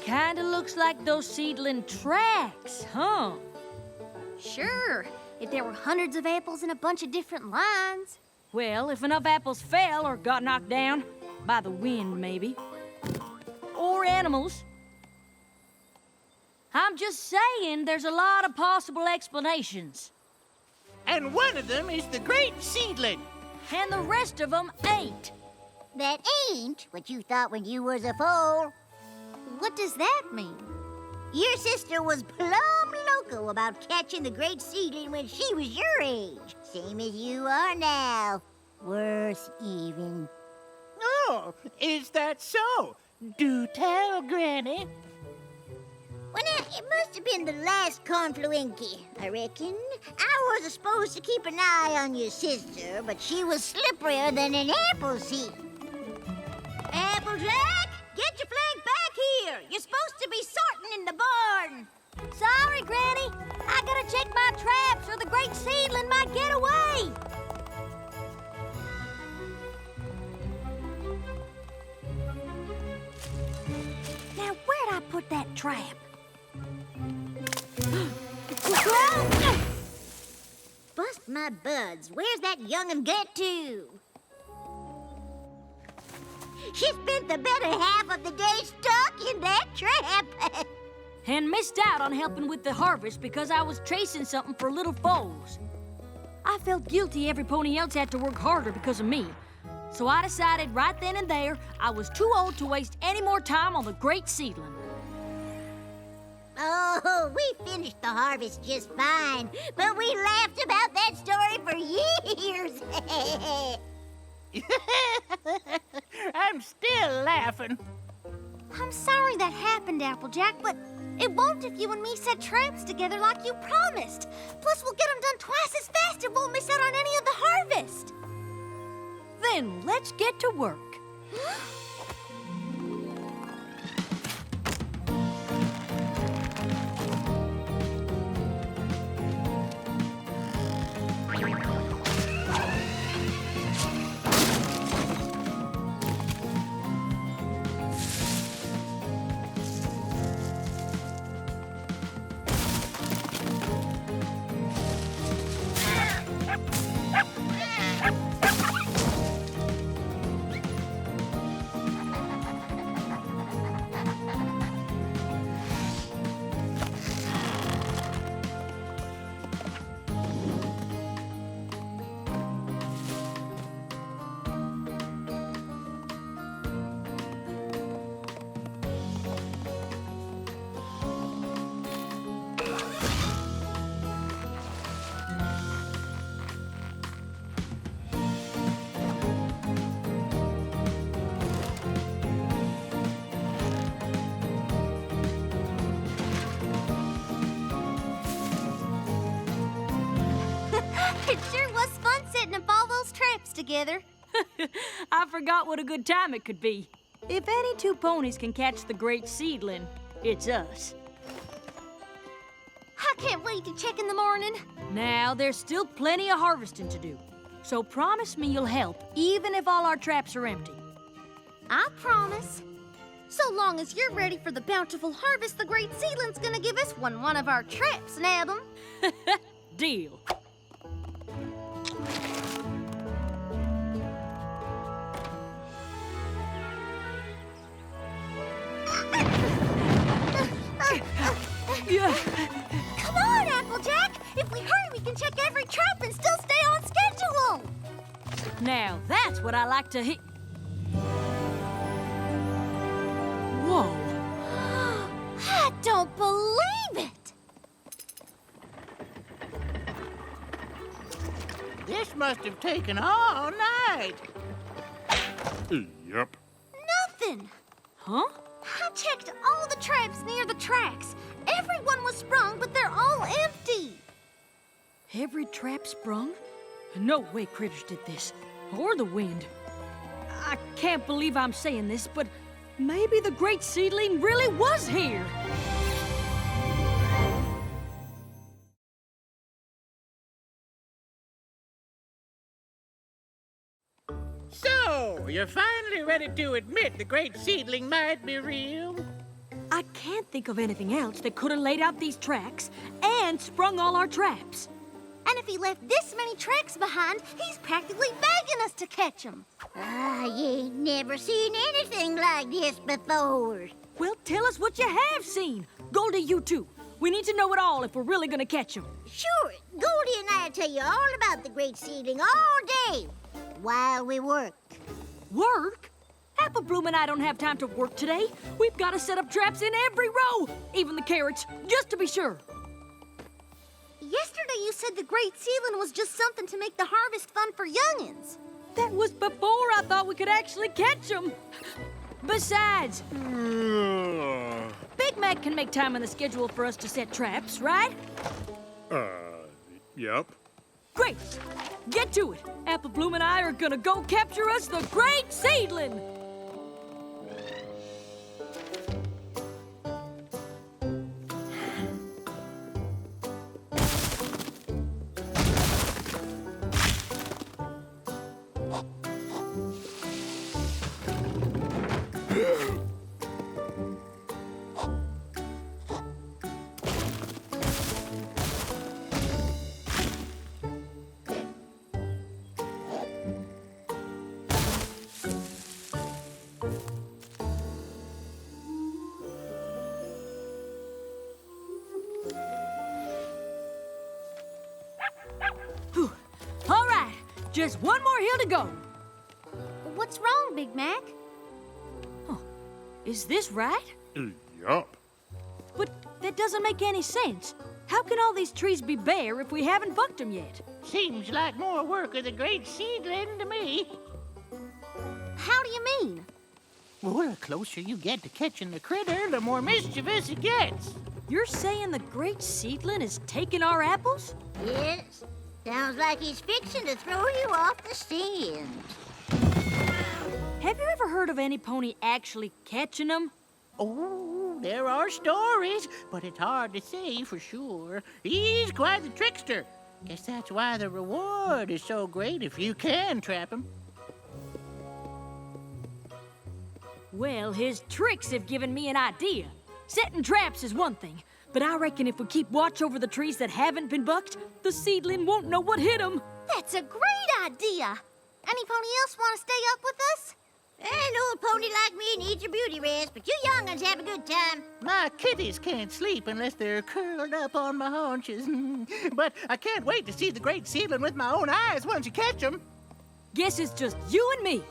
Kinda looks like those seedling tracks, huh? Sure, if there were hundreds of apples in a bunch of different lines. Well, if enough apples fell or got knocked down, by the wind maybe, or animals. I'm just saying there's a lot of possible explanations. And one of them is the great seedling. And the rest of them ain't. That ain't what you thought when you was a foal. What does that mean? Your sister was plumb loco about catching the great seedling when she was your age. Same as you are now. Worse even. Oh, is that so? Do tell, Granny. Well, now, it must have been the last confluency, I reckon. I was supposed to keep an eye on your sister, but she was slipperier than an apple seed. Applejack, get your flag back here. You're supposed to be sorting in the barn. Sorry, Granny. I gotta check my traps or the great seedling might get away. Now, where'd I put that trap? Bust my buds. Where's that young'un get to? She spent the better half of the day stuck in that trap. And missed out on helping with the harvest because I was chasing something for little foals. I felt guilty every pony else had to work harder because of me. So I decided right then and there I was too old to waste any more time on the great seedling. Oh, we finished the harvest just fine, but we laughed about that story for years. I'm still laughing. I'm sorry that happened, Applejack, but it won't if you and me set traps together like you promised. Plus, we'll get them done twice as fast and won't miss out on any of the harvest. Then let's get to work. It sure was fun setting up all those traps together. I forgot what a good time it could be. If any two ponies can catch the great seedling, it's us. I can't wait to check in the morning. Now, there's still plenty of harvesting to do. So promise me you'll help, even if all our traps are empty. I promise. So long as you're ready for the bountiful harvest the great seedling's gonna give us when one of our traps nab 'em. Deal. Come on, Applejack! If we hurry, we can check every trap and still stay on schedule! Now, that's what I like to hit. Whoa. I don't believe it! This must have taken all night. Yep. Nothing! Huh? I checked all the traps near the tracks. Everyone was sprung, but they're all empty. Every trap sprung? No way critters did this. Or the wind. I can't believe I'm saying this, but maybe the great seedling really was here. So, you're finally ready to admit the great seedling might be real? I can't think of anything else that could have laid out these tracks and sprung all our traps. And if he left this many tracks behind, he's practically begging us to catch them. You ain't never seen anything like this before. Well, tell us what you have seen. Goldie, you too. We need to know it all if we're really gonna catch them. Sure, Goldie and I'll tell you all about the great seedling all day while we work. Work? Apple Bloom and I don't have time to work today. We've got to set up traps in every row, even the carrots, just to be sure. Yesterday you said the great seedling was just something to make the harvest fun for youngins. That was before I thought we could actually catch them. Besides, Big Mac can make time on the schedule for us to set traps, right? Yep. Great. Get to it. Apple Bloom and I are gonna go capture us the great seedling. All right, just one more hill to go. What's wrong, Big Mac? Is this right? Yup. But that doesn't make any sense. How can all these trees be bare if we haven't bucked them yet? Seems like more work of the great seedling to me. How do you mean? Well, the closer you get to catching the critter, the more mischievous it gets. You're saying the great seedling is taking our apples? Yes. Sounds like he's fixing to throw you off the stand. Have you ever heard of any pony actually catching them? Oh, there are stories, but it's hard to say for sure. He's quite the trickster. Guess that's why the reward is so great if you can trap him. Well, his tricks have given me an idea. Setting traps is one thing, but I reckon if we keep watch over the trees that haven't been bucked, the seedling won't know what hit him. That's a great idea. Any pony else want to stay up with us? An old pony like me needs a beauty rest, but you young'uns have a good time. My kitties can't sleep unless they're curled up on my haunches. But I can't wait to see the great seedling with my own eyes once you catch him. Guess it's just you and me.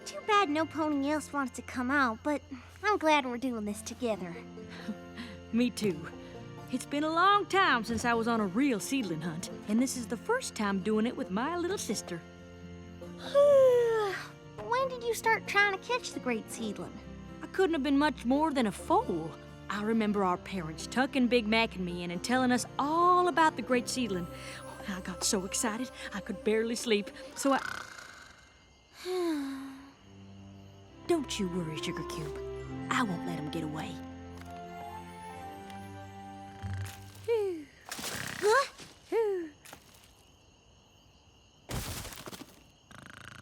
Too bad no pony else wants to come out, but I'm glad we're doing this together. Me too. It's been a long time since I was on a real seedling hunt, and this is the first time doing it with my little sister. When did you you start trying to catch the great seedling? I couldn't have been much more than a foal. I remember our parents tucking Big Mac and me in and telling us all about the great seedling. I got so excited I could barely sleep, so I... Don't you worry, Sugar Cube. I won't let him get away.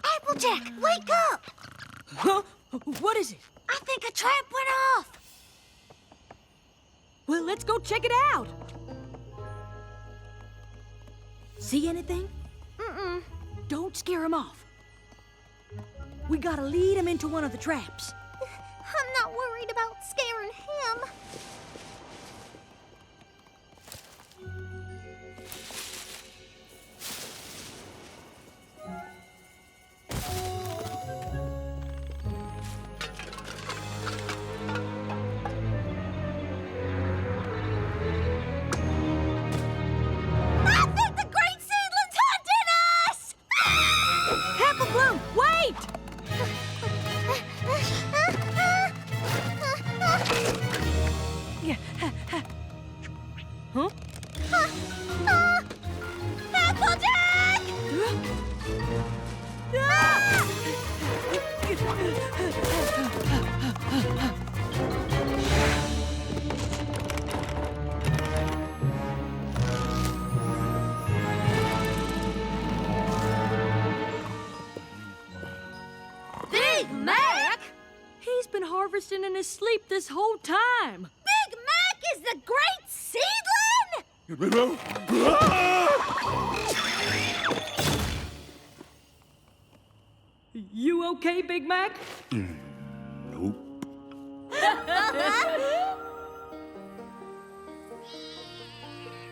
Applejack, wake up! Huh? What is it? I think a trap went off. Well, let's go check it out. See anything? Mm-mm. Don't scare him off. We gotta lead him into one of the traps. I'm not worried about scaring him. Harvesting in his sleep this whole time. Big Mac is the great seedling? You okay, Big Mac? Nope.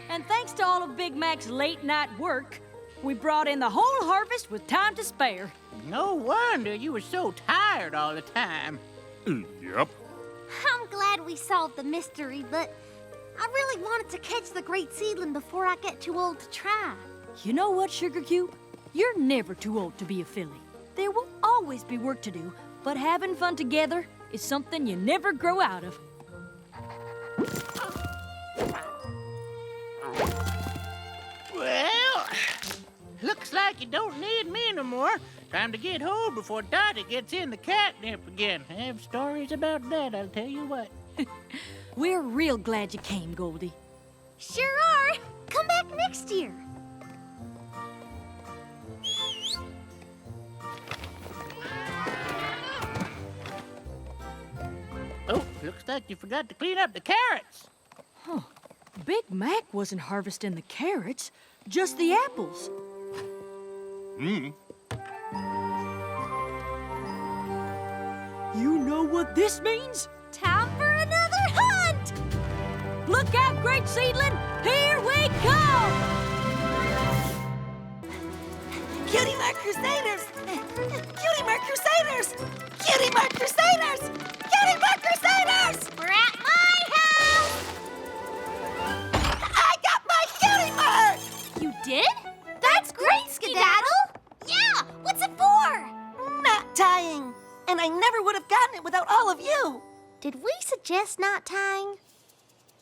And thanks to all of Big Mac's late night work, we brought in the whole harvest with time to spare. No wonder you were so tired all the time. Yep. I'm glad we solved the mystery, but I really wanted to catch the great seedling before I get too old to try. You know what, Sugar Cube? You're never too old to be a filly. There will always be work to do, but having fun together is something you never grow out of. Well, looks like you don't need me no more. Time to get home before Dottie gets in the catnip again. I have stories about that, I'll tell you what. We're real glad you came, Goldie. Sure are. Come back next year. Oh, looks like you forgot to clean up the carrots. Huh. Big Mac wasn't harvesting the carrots, just the apples. You know what this means? Time for another hunt! Look out, great seedling! Here we come! Cutie Mark Crusaders! Cutie Mark Crusaders! Cutie Mark Crusaders! Cutie Mark Crusaders! We're at my house! I got my cutie mark! You did? That's great, Skedaddle! Yeah! What's it for? Knot tying! And I never would have gotten it without all of you! Did we suggest not tying?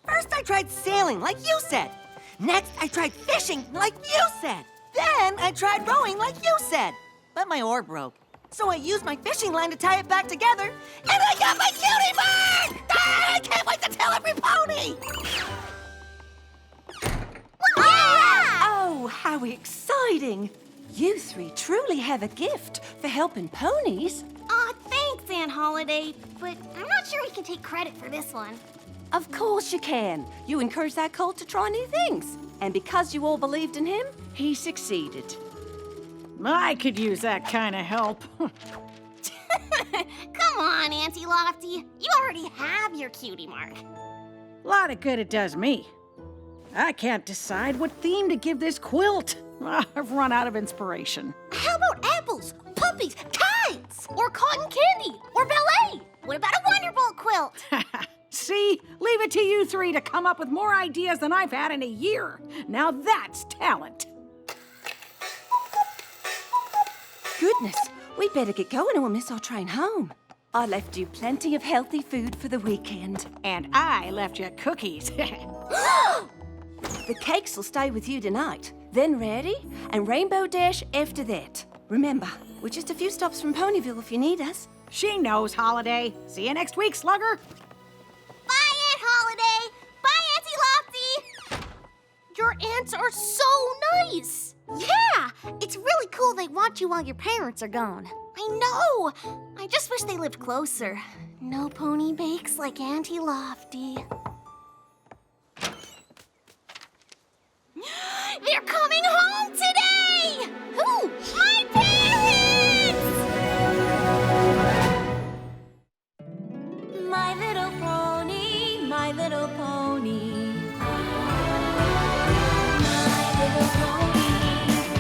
First I tried sailing, like you said. Next I tried fishing, like you said. Then I tried rowing, like you said. But my oar broke. So I used my fishing line to tie it back together, and I got my cutie mark! Ah, I can't wait to tell Everypony! Oh, how exciting! You three truly have a gift for helping ponies. Aw, thanks, Aunt Holiday, but I'm not sure we can take credit for this one. Of course you can. You encouraged that colt to try new things. And because you all believed in him, he succeeded. I could use that kind of help. Come on, Auntie Lofty. You already have your cutie mark. A lot of good it does me. I can't decide what theme to give this quilt. I've run out of inspiration. How about apples, puppies, kites, or cotton candy, or ballet? What about a Wonderbolt quilt? See? Leave it to you three to come up with more ideas than I've had in a year. Now that's talent. Goodness, We'd better get going or we'll miss our train home. I left you plenty of healthy food for the weekend. And I left you cookies. The cakes will stay with you tonight, then ready, and Rainbow Dash after that. Remember, we're just a few stops from Ponyville if you need us. She knows, Holiday. See you next week, Slugger. Bye, Aunt Holiday! Bye, Auntie Lofty! Your aunts are so nice! Yeah! It's really cool they want you while your parents are gone. I know! I just wish they lived closer. No pony bakes like Auntie Lofty. They're coming home today! Who? My parents! My little pony, my little pony. My little pony.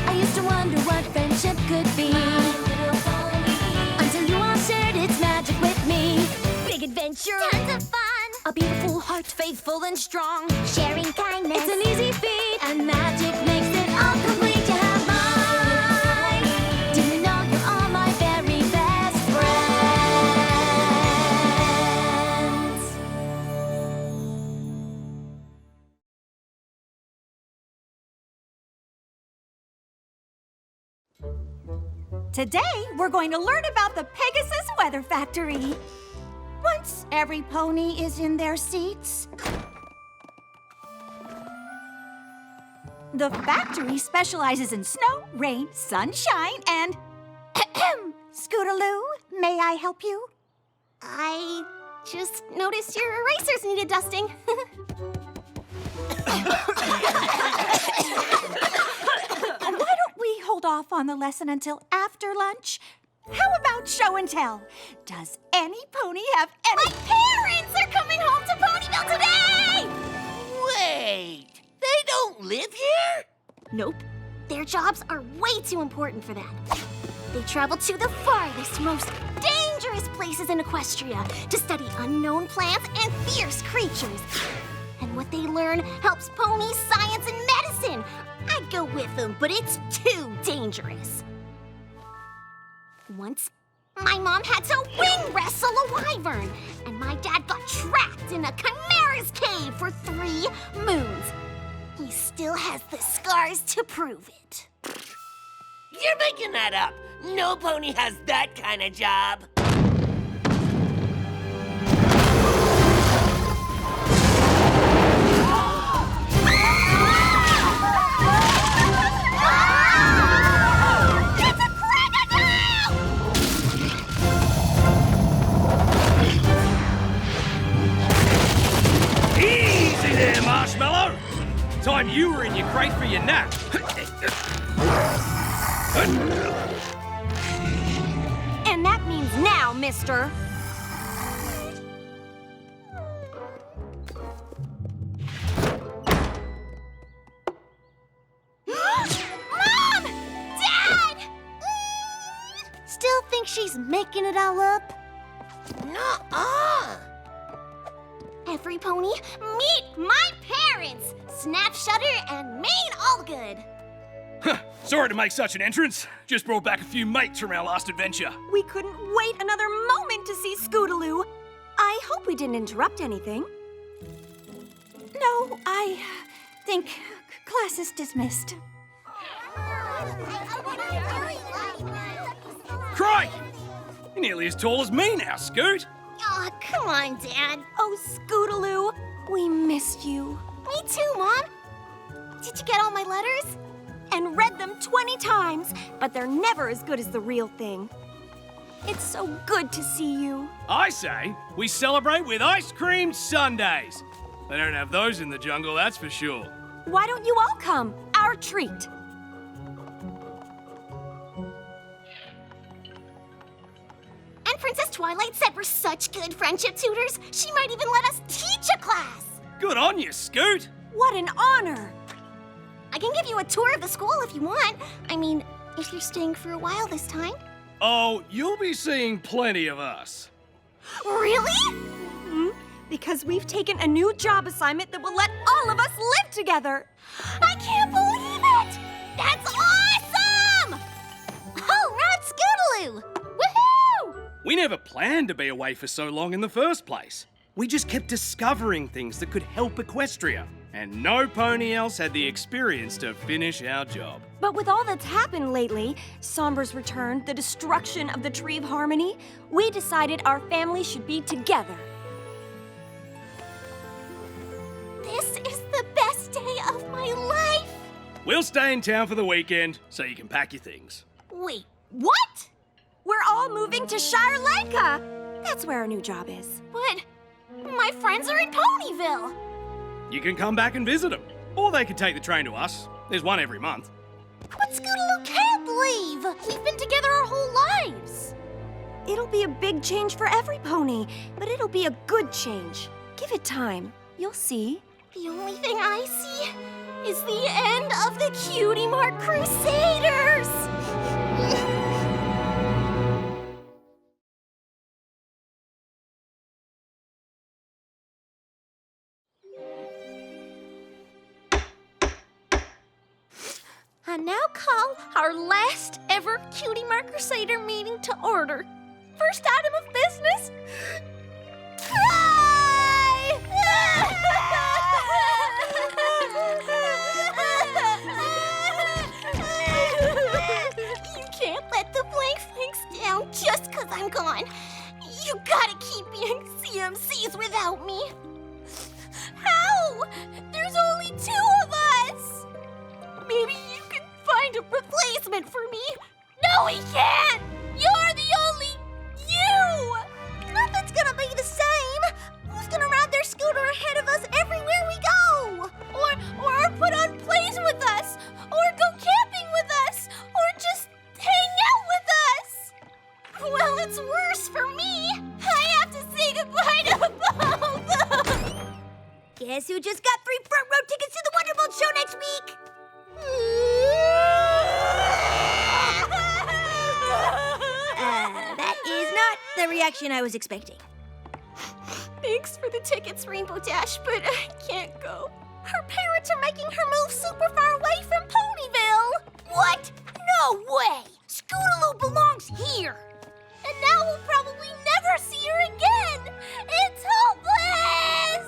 I used to wonder what friendship could be. My little pony. Until you all shared its magic with me. Big adventure. Tons of fun! A beautiful heart, faithful and strong. Sharing kindness. It's an easy feat, and magic makes it all complete. You have mine. Do you know you're all my very best friends? Today, we're going to learn about the Pegasus Weather Factory. Once every pony is in their seats, the factory specializes in snow, rain, sunshine, and Scootaloo, may I help you? I just noticed your erasers needed dusting. Why don't we hold off on the lesson until after lunch? How about show and tell? Does any pony have any... My parents are coming home to Ponyville today! Wait, they don't live here? Nope. Their jobs are way too important for that. They travel to the farthest, most dangerous places in Equestria to study unknown plants and fierce creatures. And what they learn helps ponies, science, and medicine. I'd go with them, but it's too dangerous. Once, my mom had to wing wrestle a wyvern, and my dad got trapped in a chimera's cave for 3 moons. He still has the scars to prove it. You're making that up. No pony has that kind of job. Easy there, Marshmallow! Time you were in your crate for your nap. And that means now, mister. Mom! Dad! Still think she's making it all up? Nuh-uh. Everypony, meet my parents! Snap Shutter and Main Allgood. Sorry to make such an entrance. Just brought back a few mates from our last adventure. We couldn't wait another moment to see Scootaloo. I hope we didn't interrupt anything. No, I think class is dismissed. Cry! You're nearly as tall as me now, Scoot. Aw, come on, Dad. Oh, Scootaloo, we missed you. Me too, Mom. Did you get all my letters? And read them 20 times, but they're never as good as the real thing. It's so good to see you. I say we celebrate with ice cream sundaes. They don't have those in the jungle, that's for sure. Why don't you all come? Our treat. And Princess Twilight said we're such good friendship tutors, she might even let us teach a class. Good on you, Scoot. What an honor. I can give you a tour of the school if you want. I mean, if you're staying for a while this time. Oh, you'll be seeing plenty of us. Really? Mm-hmm. Because we've taken a new job assignment that will let all of us live together. I can't believe it! That's awesome! All right, Scootaloo! We never planned to be away for so long in the first place. We just kept discovering things that could help Equestria. And no pony else had the experience to finish our job. But with all that's happened lately, Sombra's return, the destruction of the Tree of Harmony, we decided our family should be together. This is the best day of my life! We'll stay in town for the weekend so you can pack your things. Wait, what? We're all moving to Shire Lanka! That's where our new job is. But my friends are in Ponyville! You can come back and visit them. Or they could take the train to us. There's one every month. But Scootaloo can't leave! We've been together our whole lives! It'll be a big change for Everypony, but it'll be a good change. Give it time. You'll see. The only thing I see is the end of the Cutie Mark Crusaders! I now call our last ever Cutie Mark Crusader meeting to order. First item of business, cry! You can't let the blank flanks down just 'cause I'm gone. You gotta keep being CMCs without me. How? There's only 2 of us! Maybe you can find a replacement for me. No, he can't! You're the only you! Nothing's gonna be the same. Who's gonna ride their scooter ahead of us everywhere we go? Or put on plays with us? Or go camping with us? Or just hang out with us? Well, it's worse for me. I have to say goodbye to both. Guess who just got 3 front row tickets to the Wonderbolt show next week? That is not the reaction I was expecting. Thanks for the tickets, Rainbow Dash, but I can't go. Her parents are making her move super far away from Ponyville. What? No way! Scootaloo belongs here. And now we'll probably never see her again. It's hopeless!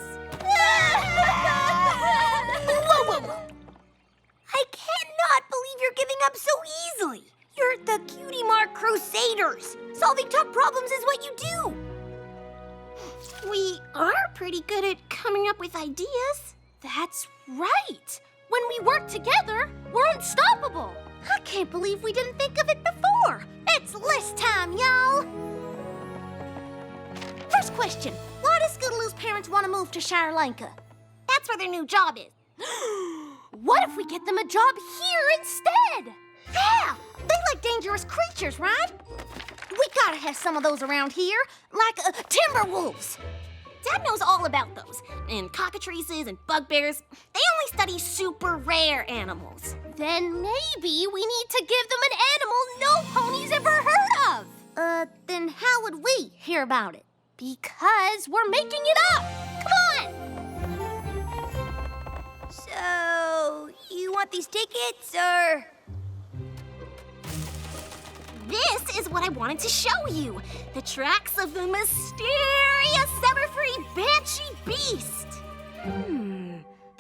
Whoa. I cannot believe you're giving up so easily. You're the Cutie Mark Crusaders. Solving tough problems is what you do. We are pretty good at coming up with ideas. That's right. When we work together, we're unstoppable. I can't believe we didn't think of it before. It's list time, y'all. First question. Why does Scootaloo's parents want to move to Shire Lanka? That's where their new job is. What if we get them a job here instead? Yeah, they like dangerous creatures, right? We gotta have some of those around here, like timber wolves. Dad knows all about those, and cockatrices and bugbears. They only study super rare animals. Then maybe we need to give them an animal no pony's ever heard of. Then how would we hear about it? Because we're making it up. Come on! So, you want these tickets, or? This is what I wanted to show you. The tracks of the mysterious Zephyr Banshee beast.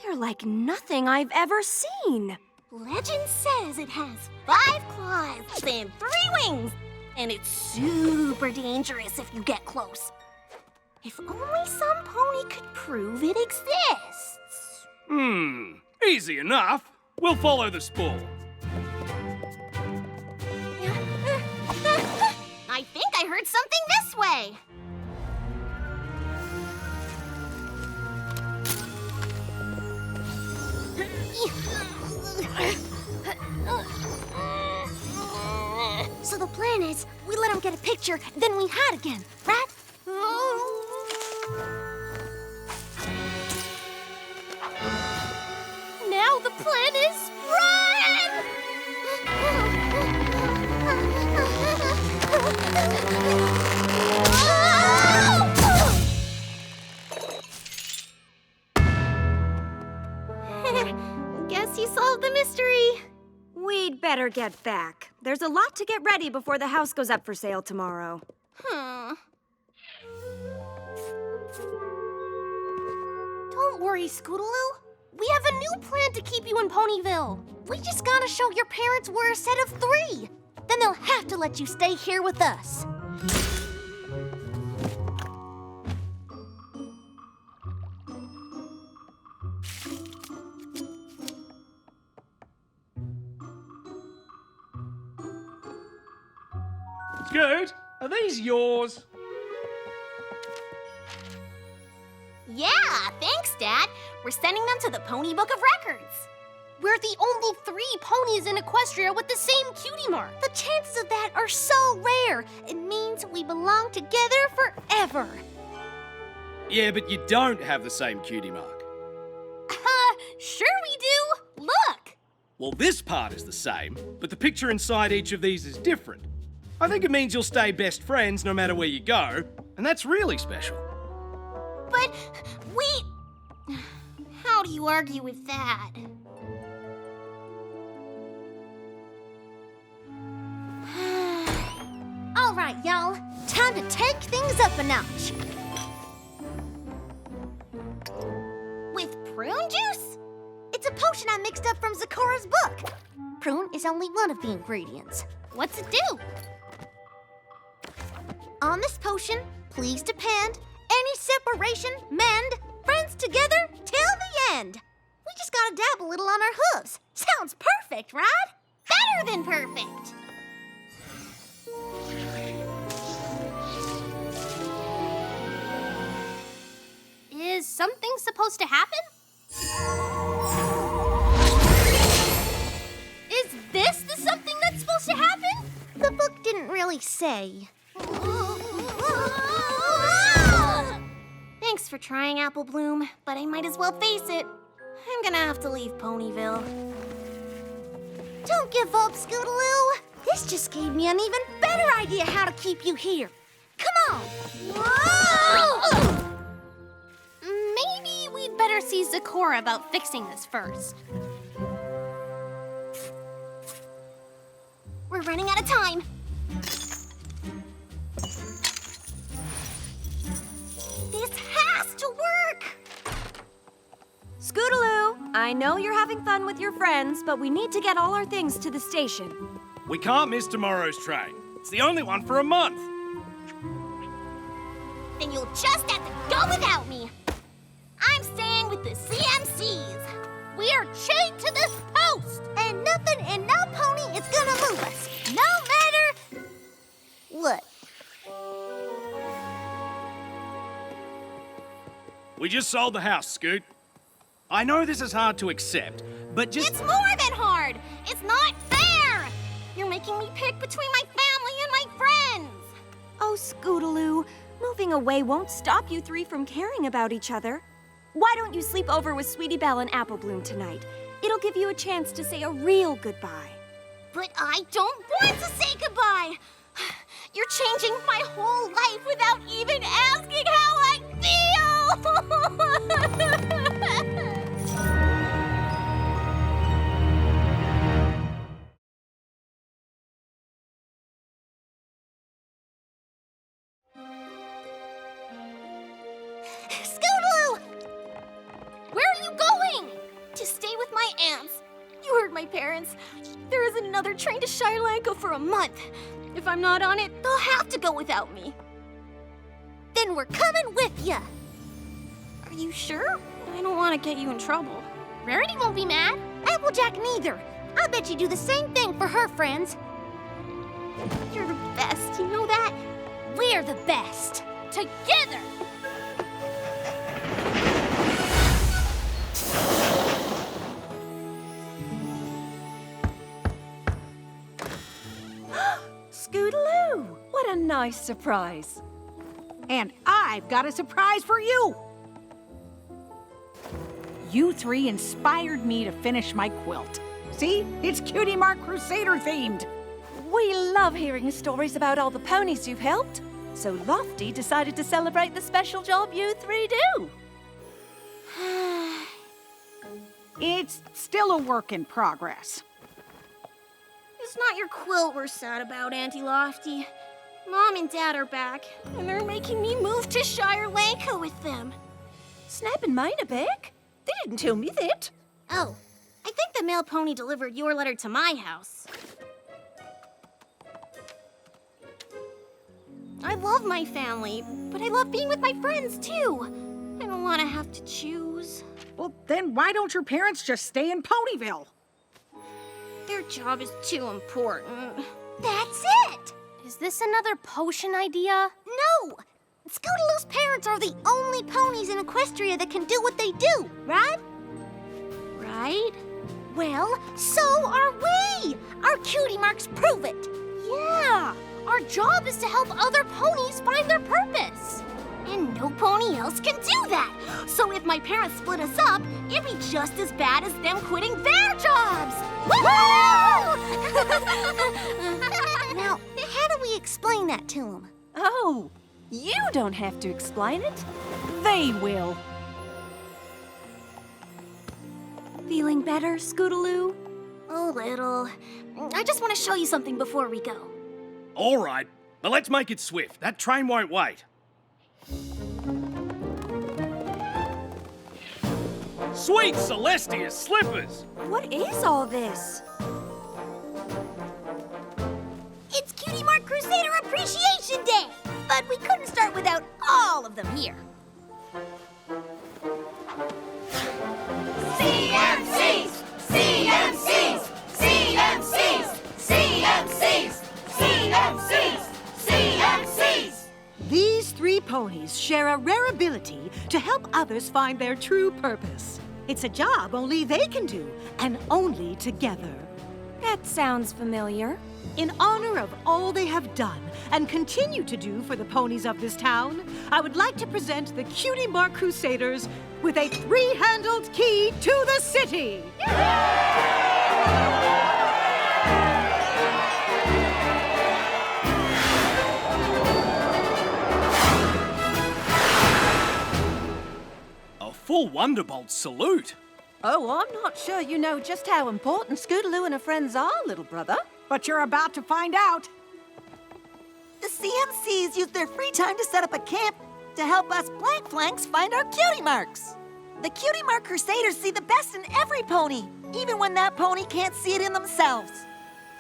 They're like nothing I've ever seen. Legend says it has 5 claws and 3 wings. And it's super dangerous if you get close. If only some pony could prove it exists. Easy enough. We'll follow the spoor. I think I heard something this way. So the plan is, we let him get a picture, then we hide again, right? Now the plan is run! Guess you solved the mystery. We'd better get back. There's a lot to get ready before the house goes up for sale tomorrow. Don't worry, Scootaloo. We have a new plan to keep you in Ponyville. We just gotta show your parents we're a set of 3. Then they'll have to let you stay here with us. Scoot, are these yours? Yeah, thanks, Dad. We're sending them to the Pony Book of Records. We're the only 3 ponies in Equestria with the same cutie mark. The chances of that are so rare. It means we belong together forever. Yeah, but you don't have the same cutie mark. Sure we do. Look. Well, this part is the same, but the picture inside each of these is different. I think it means you'll stay best friends no matter where you go, and that's really special. But how do you argue with that? All right, y'all. Time to take things up a notch. With prune juice? It's a potion I mixed up from Zikora's book. Prune is only one of the ingredients. What's it do? On this potion, please depend, any separation, mend, friends together till the end. We just gotta dab a little on our hooves. Sounds perfect, right? Better than perfect. Is something supposed to happen? Is this the something that's supposed to happen? The book didn't really say. Thanks for trying, Apple Bloom, but I might as well face it. I'm gonna have to leave Ponyville. Don't give up, Scootaloo. This just gave me an even better idea how to keep you here. Come on. Whoa! Maybe we'd better see Zikora about fixing this first. We're running out of time. This has to work! Scootaloo, I know you're having fun with your friends, but we need to get all our things to the station. We can't miss tomorrow's train. It's the only one for a month. Then you'll just have to go without me. I'm staying with the CMCs. We are chained to this post, and nothing and no pony is gonna move us, no matter what. We just sold the house, Scoot. I know this is hard to accept, but just... It's more than hard. It's not fair. You're making me pick between my family and my friends. Oh, Scootaloo, moving away won't stop you 3 from caring about each other. Why don't you sleep over with Sweetie Belle and Apple Bloom tonight? It'll give you a chance to say a real goodbye. But I don't want to say goodbye. You're changing my whole life without even asking how I feel. Scootaloo! Where are you going? To stay with my aunts. You heard my parents. There isn't another train to Shire Lanko for a month. If I'm not on it, they'll have to go without me. Then we're coming with ya. Are you sure? I don't want to get you in trouble. Rarity won't be mad. Applejack neither. I bet you do the same thing for her friends. You're the best, you know that? We're the best. Together! Scootaloo, what a nice surprise. And I've got a surprise for you. You 3 inspired me to finish my quilt. See, it's Cutie Mark Crusader themed. We love hearing stories about all the ponies you've helped. So Lofty decided to celebrate the special job you 3 do. It's still a work in progress. It's not your quilt we're sad about, Auntie Lofty. Mom and Dad are back, and they're making me move to Shire Lanka with them. Snap and mine are back? They didn't tell me that. Oh, I think the mail pony delivered your letter to my house. I love my family, but I love being with my friends too. I don't want to have to choose. Well, then why don't your parents just stay in Ponyville? Their job is too important. That's it! Is this another potion idea? No! Scootaloo's parents are the only ponies in Equestria that can do what they do, right? Right? Well, so are we! Our cutie marks prove it! Yeah! Our job is to help other ponies find their purpose. And no pony else can do that. So if my parents split us up, it'd be just as bad as them quitting their jobs. Woohoo! Now, how do we explain that to them? Oh, you don't have to explain it. They will. Feeling better, Scootaloo? A little. I just want to show you something before we go. All right, but let's make it swift. That train won't wait. Sweet Celestia's slippers! What is all this? It's Cutie Mark Crusader Appreciation Day! But we couldn't start without all of them here. CMCs! CMCs! CMCs! CMCs! CMCs! CMCs! These three ponies share a rare ability to help others find their true purpose. It's a job only they can do, and only together. That sounds familiar. In honor of all they have done and continue to do for the ponies of this town, I would like to present the Cutie Mark Crusaders with a three-handled key to the city! A full Wonderbolt salute. Oh, I'm not sure you know just how important Scootaloo and her friends are, little brother. But you're about to find out. The CMCs use their free time to set up a camp to help us blank flanks find our cutie marks. The Cutie Mark Crusaders see the best in every pony, even when that pony can't see it in themselves.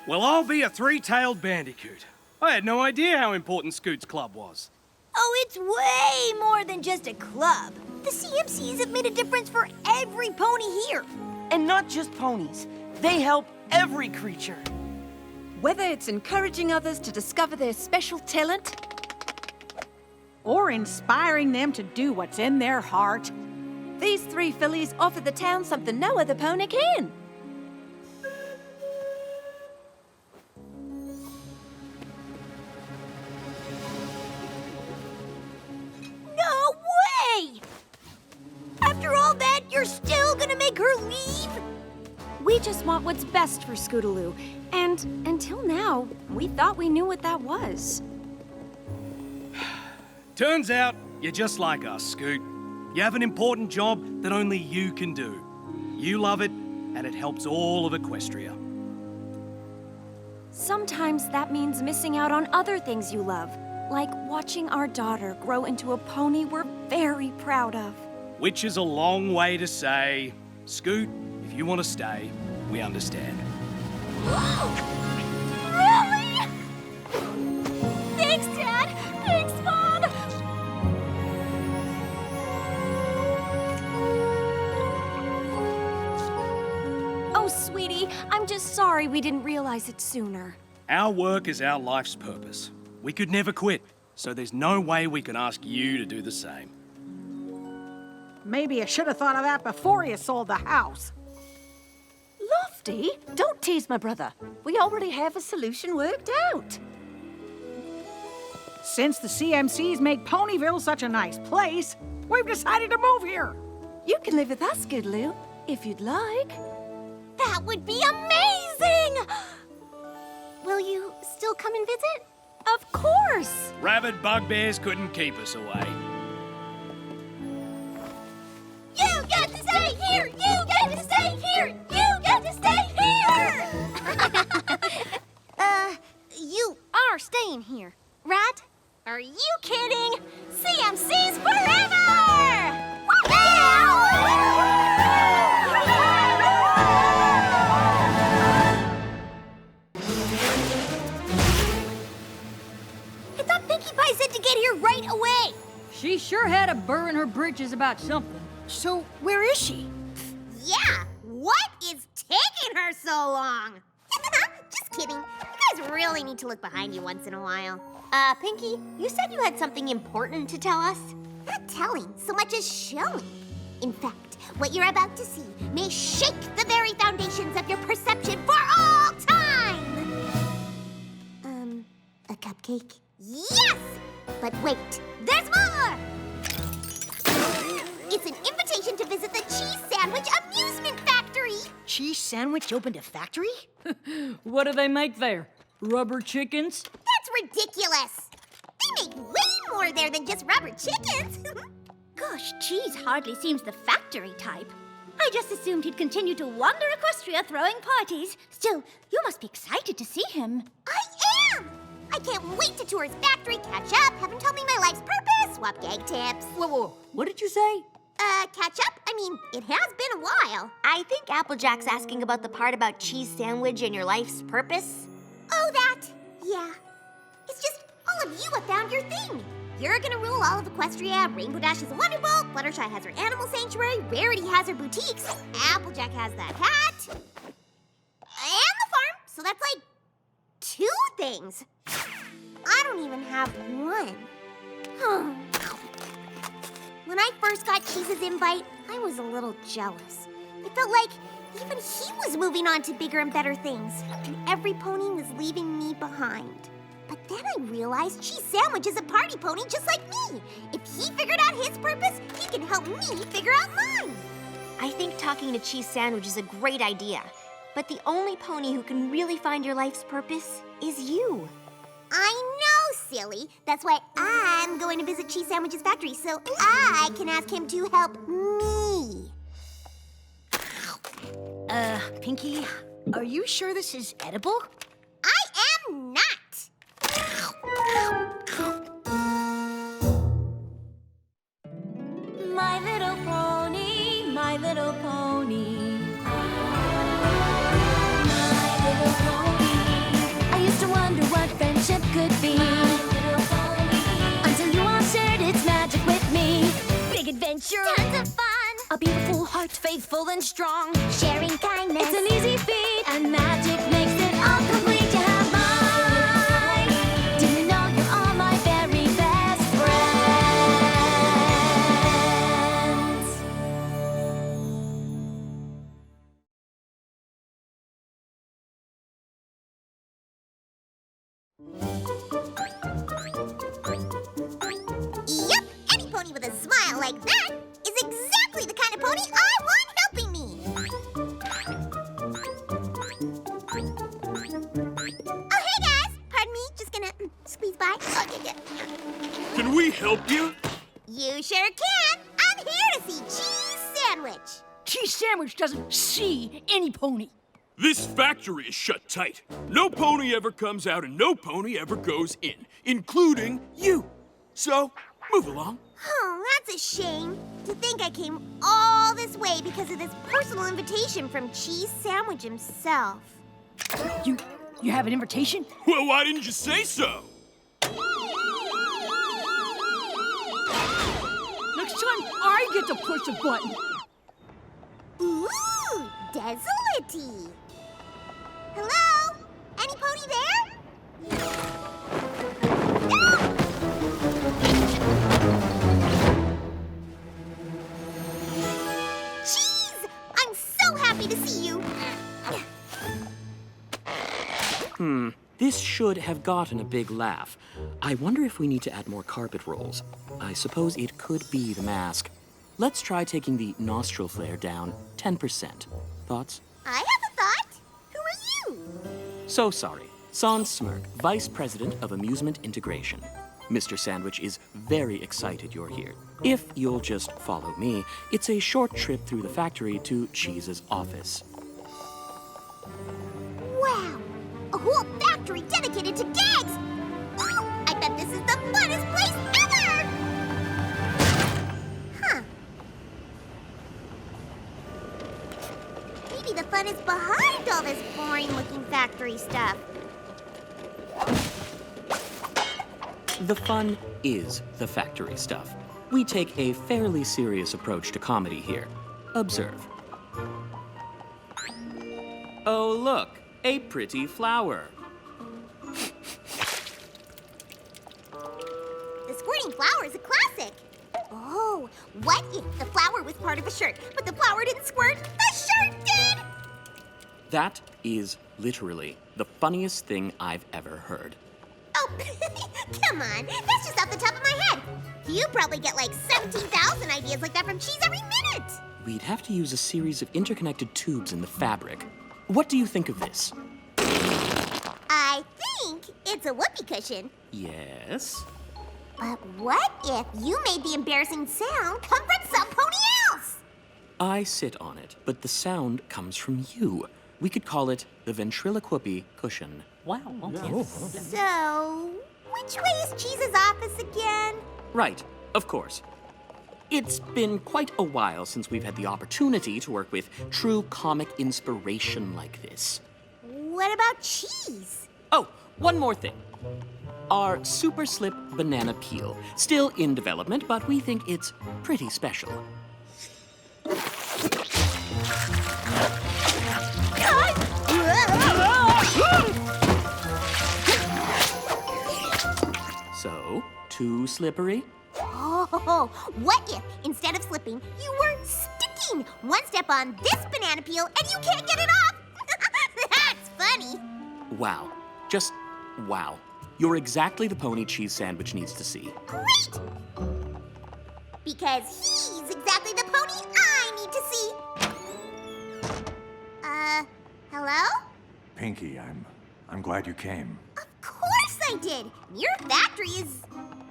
Well, I'll be a three-tailed bandicoot. I had no idea how important Scoot's club was. Oh, it's way more than just a club. The CMCs have made a difference for every pony here. And not just ponies. They help every creature. Whether it's encouraging others to discover their special talent or inspiring them to do what's in their heart, these three fillies offer the town something no other pony can. No way! After all that, you're still gonna make her leave? We just want what's best for Scootaloo, and until now, we thought we knew what that was. Turns out, you're just like us, Scoot. You have an important job that only you can do. You love it, and it helps all of Equestria. Sometimes that means missing out on other things you love, like watching our daughter grow into a pony we're very proud of. Which is a long way to say, Scoot, if you want to stay, we understand. Really? Thanks, Dad. Thanks, Mom. Oh, sweetie, I'm just sorry we didn't realize it sooner. Our work is our life's purpose. We could never quit, so there's no way we can ask you to do the same. Maybe you should have thought of that before you sold the house. Lofty, don't tease my brother. We already have a solution worked out. Since the CMCs make Ponyville such a nice place, we've decided to move here. You can live with us, Scootaloo, if you'd like. That would be amazing! Will you still come and visit? Of course! Rabid bugbears couldn't keep us away. You get to stay here! You get to stay here! You get to stay here! You are staying here, right? She sure had a burr in her britches about something. So, where is she? Yeah, what is taking her so long? Just kidding. You guys really need to look behind you once in a while. Pinky, you said you had something important to tell us? Not telling, so much as showing. In fact, what you're about to see may shake the very foundations of your perception for all time! A cupcake? Yes! But wait, there's more! It's an invitation to visit the Cheese Sandwich Amusement Factory! Cheese Sandwich opened a factory? What do they make there? Rubber chickens? That's ridiculous! They make way more there than just rubber chickens! Gosh, Cheese hardly seems the factory type. I just assumed he'd continue to wander Equestria throwing parties. Still, you must be excited to see him. I am! I can't wait to tour his factory, catch up, have him tell me my life's purpose, swap gag tips. Whoa, what did you say? Catch up? I mean, it has been a while. I think Applejack's asking about the part about cheese sandwich and your life's purpose. Oh, that? Yeah. It's just all of you have found your thing. You're gonna rule all of Equestria, Rainbow Dash is a Wonderbolt, Fluttershy has her animal sanctuary, Rarity has her boutiques, Applejack has that hat, and the farm, so that's like 2 things. I don't even have one. When I first got Cheese's invite, I was a little jealous. It felt like even he was moving on to bigger and better things, and Everypony was leaving me behind. But then I realized Cheese Sandwich is a party pony just like me. If he figured out his purpose, he can help me figure out mine. I think talking to Cheese Sandwich is a great idea. But the only pony who can really find your life's purpose is you. I know, silly. That's why I'm going to visit Cheese Sandwich's factory so I can ask him to help me. Pinky, are you sure this is edible? I am not. My little pony, my little pony. My little pony. I used to wonder what friendship could be. My little pony. Until you all shared its magic with me. Big adventure. Tons of fun. A beautiful heart, faithful and strong. Sharing kindness. It's an easy feat. And magic makes it all complete. You have mine. Do you know you're all my very best friends? Yep, any pony with a smile like that is exactly the kind of pony I want helping me. Oh, hey guys! Pardon me, just gonna squeeze by. Can we help you? You sure can. I'm here to see Cheese Sandwich. Cheese Sandwich doesn't see any pony. This factory is shut tight. No pony ever comes out and no pony ever goes in, including you. So, move along. Oh, that's a shame. To think I came all this way because of this personal invitation from Cheese Sandwich himself. You have an invitation? Well, why didn't you say so? Next time, I get to push a button. Ooh, desolate-y. Hello? Any pony there? No! Cheese! I'm so happy to see you. This should have gotten a big laugh. I wonder if we need to add more carpet rolls. I suppose it could be the mask. Let's try taking the nostril flare down 10%. Thoughts? I have a thought. Who are you? So sorry. Son Smirk, Vice President of Amusement Integration. Mr. Sandwich is very excited you're here. If you'll just follow me, it's a short trip through the factory to Cheese's office. Wow! A whole factory dedicated to gags! Ooh, I bet this is the funnest place ever! Huh. Maybe the fun is behind all this boring-looking factory stuff. The fun is the factory stuff. We take a fairly serious approach to comedy here. Observe. Oh, look, a pretty flower. The squirting flower is a classic. Oh, what if the flower was part of a shirt, but the flower didn't squirt, the shirt did? That is literally the funniest thing I've ever heard. Oh, come on, that's just off the top of my head. You probably get like 17,000 ideas like that from cheese every minute. We'd have to use a series of interconnected tubes in the fabric. What do you think of this? I think it's a whoopee cushion. Yes? But what if you made the embarrassing sound come from some pony else? I sit on it, but the sound comes from you. We could call it the ventriloquy cushion. Wow. So, which way is Cheese's office again? Right, of course. It's been quite a while since we've had the opportunity to work with true comic inspiration like this. What about Cheese? Oh, one more thing. Our Super Slip Banana Peel. Still in development, but we think it's pretty special. So, too slippery? Oh, what if, instead of slipping, you were sticking? One step on this banana peel and you can't get it off! That's funny! Wow. Just wow. You're exactly the pony Cheese Sandwich needs to see. Great! Because he's exactly the pony I need to see! Hello? Pinky, I'm glad you came. Of course I did! Your factory is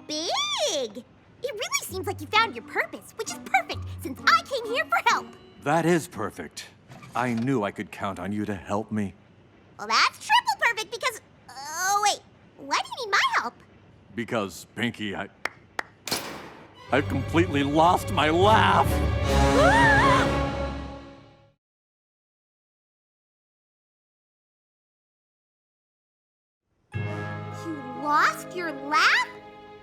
big! It really seems like you found your purpose, which is perfect since I came here for help. That is perfect. I knew I could count on you to help me. Well, that's triple perfect because... Oh, wait. Why do you need my help? Because, Pinky, I've completely lost my laugh. You lost your laugh?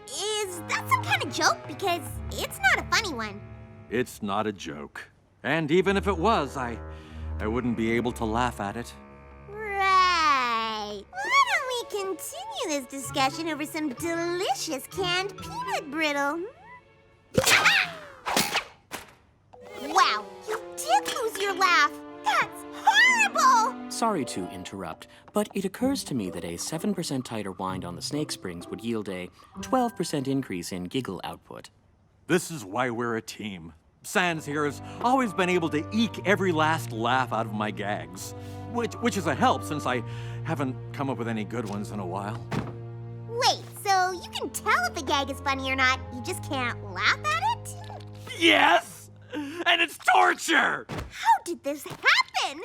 Is that some kind of joke? Because it's not a funny one. It's not a joke. And even if it was, I wouldn't be able to laugh at it. Right. Why don't we continue this discussion over some delicious canned peanut brittle? Wow, you did lose your laugh. That's horrible! Sorry to interrupt, but it occurs to me that a 7% tighter wind on the snake springs would yield a 12% increase in giggle output. This is why we're a team. Sans here has always been able to eke every last laugh out of my gags, which is a help since I haven't come up with any good ones in a while. Wait, so you can tell if a gag is funny or not, you just can't laugh at it? Yes! And it's torture! How did this happen?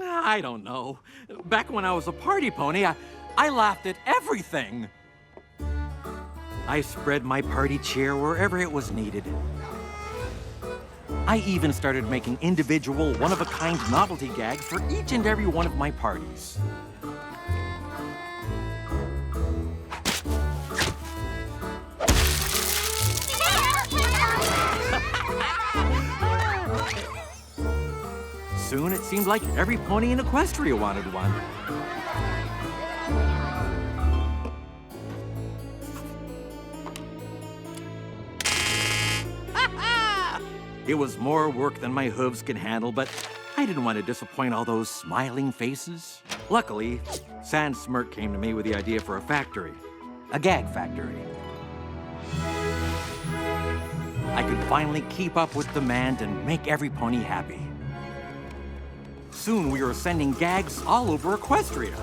I don't know. Back when I was a party pony, I laughed at everything. I spread my party cheer wherever it was needed. I even started making individual, one-of-a-kind novelty gags for each and every one of my parties. Soon it seemed like every pony in Equestria wanted one. It was more work than my hooves could handle, but I didn't want to disappoint all those smiling faces. Luckily, Sand Smirk came to me with the idea for a factory. A gag factory. I could finally keep up with demand and make every pony happy. Soon we were sending gags all over Equestria.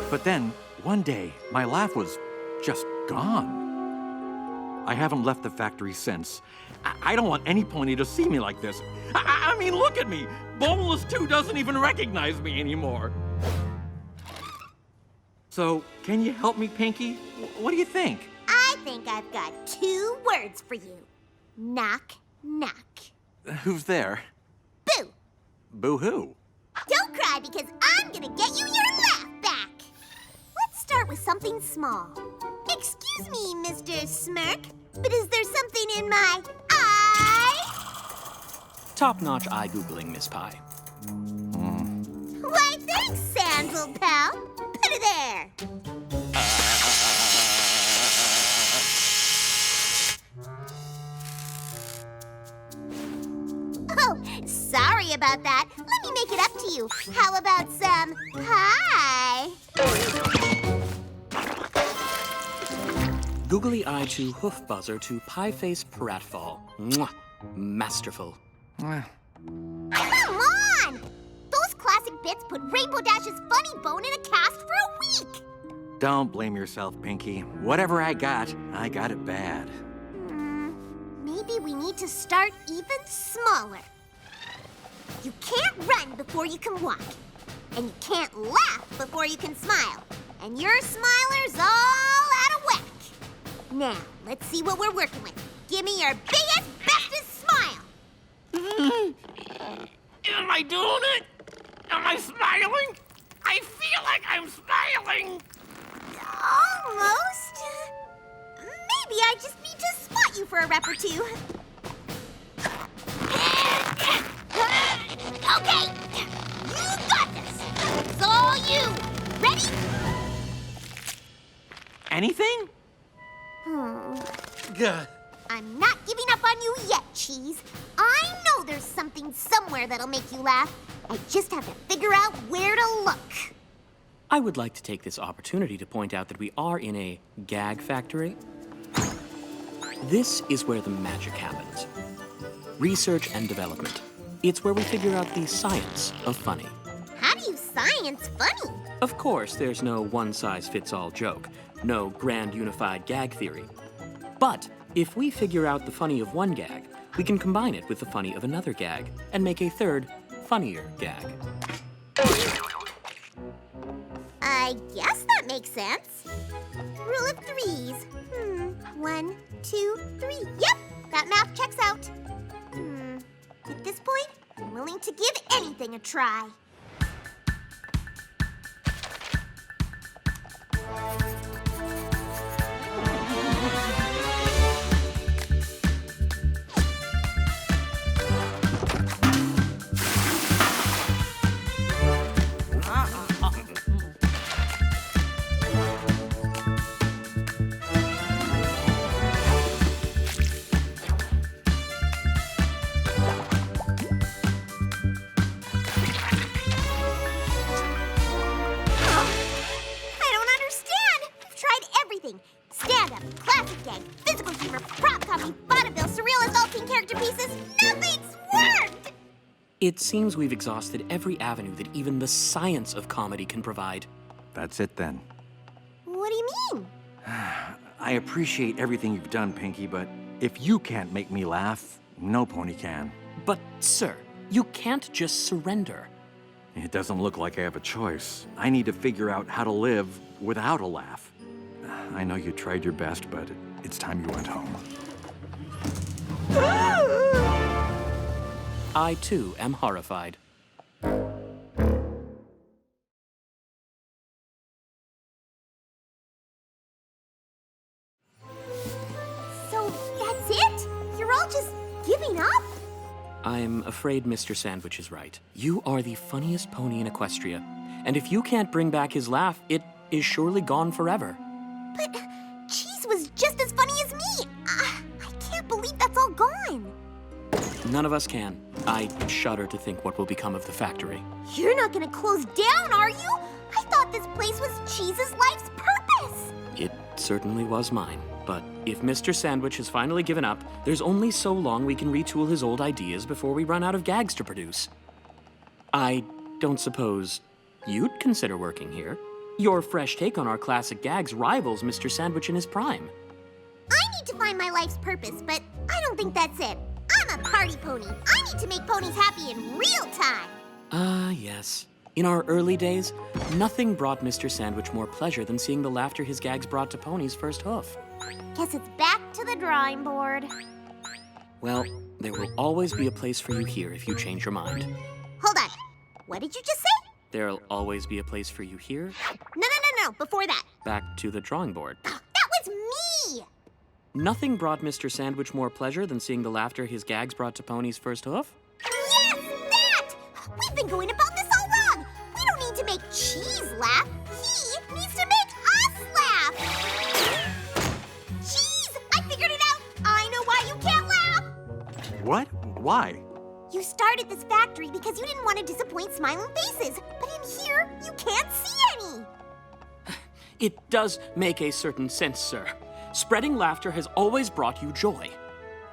But then, one day, my laugh was just gone. I haven't left the factory since. I don't want any pony to see me like this. I mean, look at me! Boneless 2 doesn't even recognize me anymore. So, can you help me, Pinky? What do you think? I think I've got 2 words for you. Knock, knock. Who's there? Boo! Boo-hoo. Don't cry because I'm gonna get you your laugh back. Let's start with something small. Excuse me, Mr. Smirk, but is there something in my eye? Top-notch eye-googling, Miss Pie. Why, thanks, Sandal pal. Put it there. Oh, sorry about that. Let me make it up to you. How about some pie? Googly eye to hoof buzzer to pie face pratfall. Mwah. Masterful. Come on! Those classic bits put Rainbow Dash's funny bone in a cast for a week. Don't blame yourself, Pinky. Whatever I got it bad. Maybe we need to start even smaller. You can't run before you can walk. And you can't laugh before you can smile. And your smiler's all out of whack. Now, let's see what we're working with. Give me your biggest, bestest smile. Am I doing it? Am I smiling? I feel like I'm smiling. Almost. Maybe I just need to spot you for a rep or two. Okay, you got this. It's all you. Ready? Anything? I'm not giving up on you yet, Cheese. I know there's something somewhere that'll make you laugh. I just have to figure out where to look. I would like to take this opportunity to point out that we are in a gag factory. This is where the magic happens. Research and development. It's where we figure out the science of funny. How do you science funny? Of course, there's no one-size-fits-all joke, no grand unified gag theory. But if we figure out the funny of one gag, we can combine it with the funny of another gag and make a third, funnier gag. I guess that makes sense. Rule of threes. 1, 2, 3. Yep, that math checks out. At this point, I'm willing to give anything a try. Stand-up, classic gag, physical humor, prop comedy, vaudeville, surreal adulting character pieces. Nothing's worked! It seems we've exhausted every avenue that even the science of comedy can provide. That's it then. What do you mean? I appreciate everything you've done, Pinky, but if you can't make me laugh, no pony can. But, sir, you can't just surrender. It doesn't look like I have a choice. I need to figure out how to live without a laugh. I know you tried your best, but it's time you went home. I, too, am horrified. So that's it? You're all just giving up? I'm afraid Mr. Sandwich is right. You are the funniest pony in Equestria. And if you can't bring back his laugh, it is surely gone forever. But Cheese was just as funny as me. I can't believe that's all gone. None of us can. I shudder to think what will become of the factory. You're not gonna close down, are you? I thought this place was Cheese's life's purpose. It certainly was mine. But if Mr. Sandwich has finally given up, there's only so long we can retool his old ideas before we run out of gags to produce. I don't suppose you'd consider working here. Your fresh take on our classic gags rivals Mr. Sandwich in his prime. I need to find my life's purpose, but I don't think that's it. I'm a party pony. I need to make ponies happy in real time. Yes. In our early days, nothing brought Mr. Sandwich more pleasure than seeing the laughter his gags brought to Pony's first hoof. Guess it's back to the drawing board. Well, there will always be a place for you here if you change your mind. Hold on. What did you just say? There'll always be a place for you here. No. Before that. Back to the drawing board. That was me! Nothing brought Mr. Sandwich more pleasure than seeing the laughter his gags brought to Pony's first hoof. Yes, that! We've been going about this all wrong. We don't need to make Cheese laugh. He needs to make us laugh. Cheese, I figured it out. I know why you can't laugh. What? Why? You started this factory because you didn't want to disappoint smiling faces. But in here, you can't see any. It does make a certain sense, sir. Spreading laughter has always brought you joy.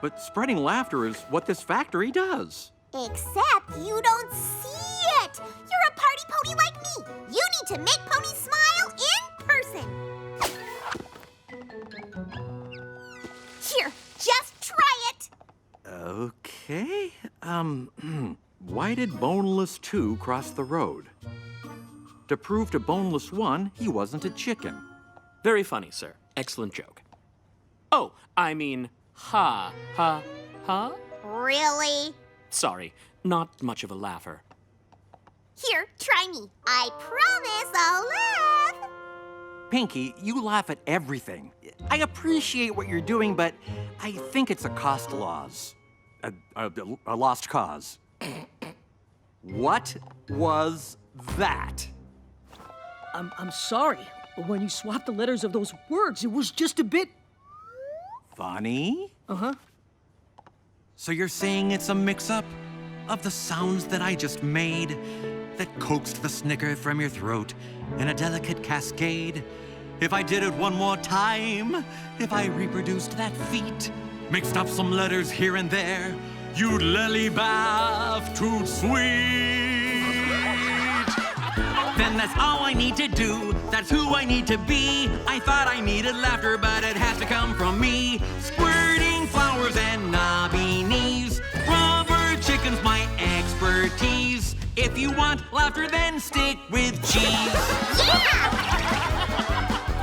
But spreading laughter is what this factory does. Except you don't see it. You're a party pony like me. You need to make ponies smile in person. Here, just try it. Okay. Why did Boneless 2 cross the road? To prove to Boneless 1 he wasn't a chicken. Very funny, sir. Excellent joke. Oh, I mean, ha. Really? Sorry, not much of a laugher. Here, try me. I promise I'll laugh. Pinky, you laugh at everything. I appreciate what you're doing, but I think it's a cost loss. A lost cause. What was that? I'm sorry, but when you swapped the letters of those words, it was just a bit... Funny? Uh-huh. So you're saying it's a mix-up of the sounds that I just made that coaxed the snicker from your throat in a delicate cascade? If I did it one more time, if I reproduced that feat, mixed up some letters here and there, you'd lily-bath too sweet. Then that's all I need to do, that's who I need to be. I thought I needed laughter, but it has to come from me. Squirting flowers and knobby knees, rubber chicken's my expertise. If you want laughter, then stick with cheese.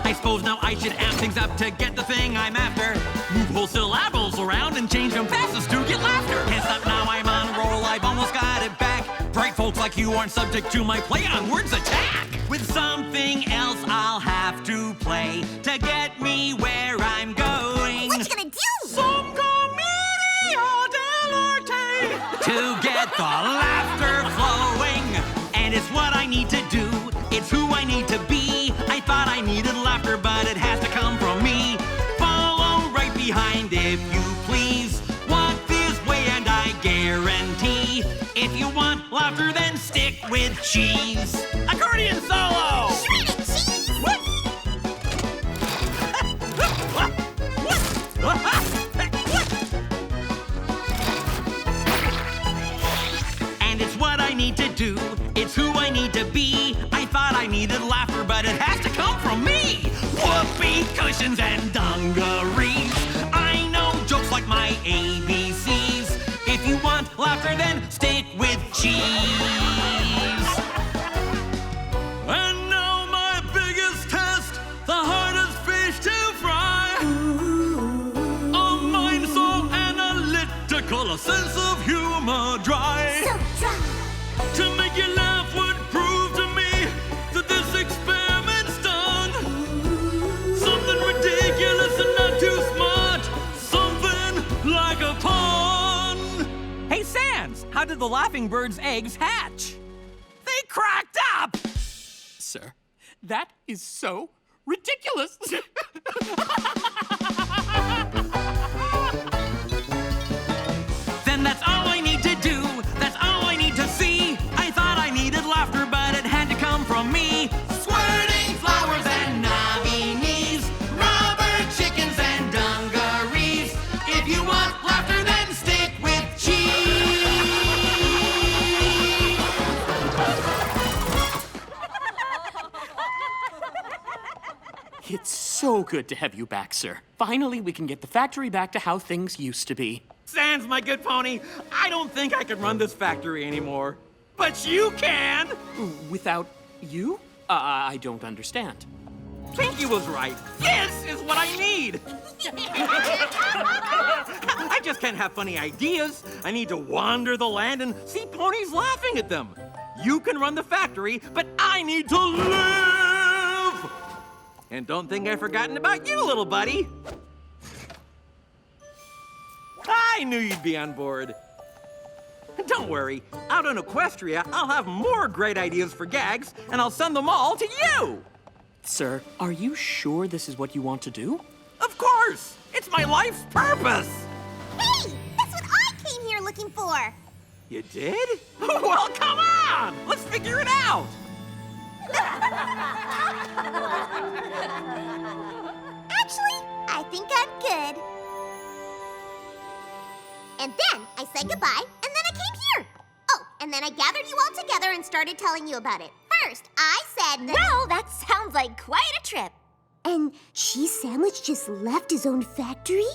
I suppose now I should amp things up to get the thing I'm after. Move whole syllables around and change them passes to get laughter. Can't stop now, I'm on a roll, I've almost got it back. Bright folks like you aren't subject to my play on words attack. With something else I'll have to play to get me where I'm going. What you gonna do? Some commedia dell'arte. To get the laughter flowing. And it's what I need to do. It's who I need to be. I thought I needed laughter, but it has to come from me. Follow right behind, if you please. Walk this way and I guarantee. If you want laughter, then stick with cheese. Accordion solo! Shredded cheese! And it's what I need to do. It's who I need to be. I thought I needed laughter, but it has to come from me. Whoopee cushions and dungarees. I know jokes like my ABCs. If you want laughter, then stick with cheese. And now my biggest test, the hardest fish to fry. A mind so analytical, a sense of humor dry. So dry. To make you laugh would prove to me that this experiment's done. Something ridiculous and not too smart. Something like a pun. Hey, Sans, how did the laughing bird's eggs hatch? They cracked up! Sir, that is so ridiculous. Then that's all I need to do. That's all I need to see. I thought I needed laughter, but it had to come from me. Squirting flowers and knobby knees, rubber chickens and dungarees. If you want laughter, then stick with cheese. It's so good to have you back, sir. Finally, we can get the factory back to how things used to be. Sans, my good pony, I don't think I can run this factory anymore. But you can! Without you? I don't understand. Pinky was right. This is what I need. I just can't have funny ideas. I need to wander the land and see ponies laughing at them. You can run the factory, but I need to live! And don't think I've forgotten about you, little buddy. I knew you'd be on board. Don't worry, out in Equestria, I'll have more great ideas for gags, and I'll send them all to you! Sir, are you sure this is what you want to do? Of course! It's my life's purpose! Hey! That's what I came here looking for! You did? Well, come on! Let's figure it out! Actually, I think I'm good. And then I said goodbye, and then I came here. Oh, and then I gathered you all together and started telling you about it. First, I said that... Well, that sounds like quite a trip. And Cheese Sandwich just left his own factory?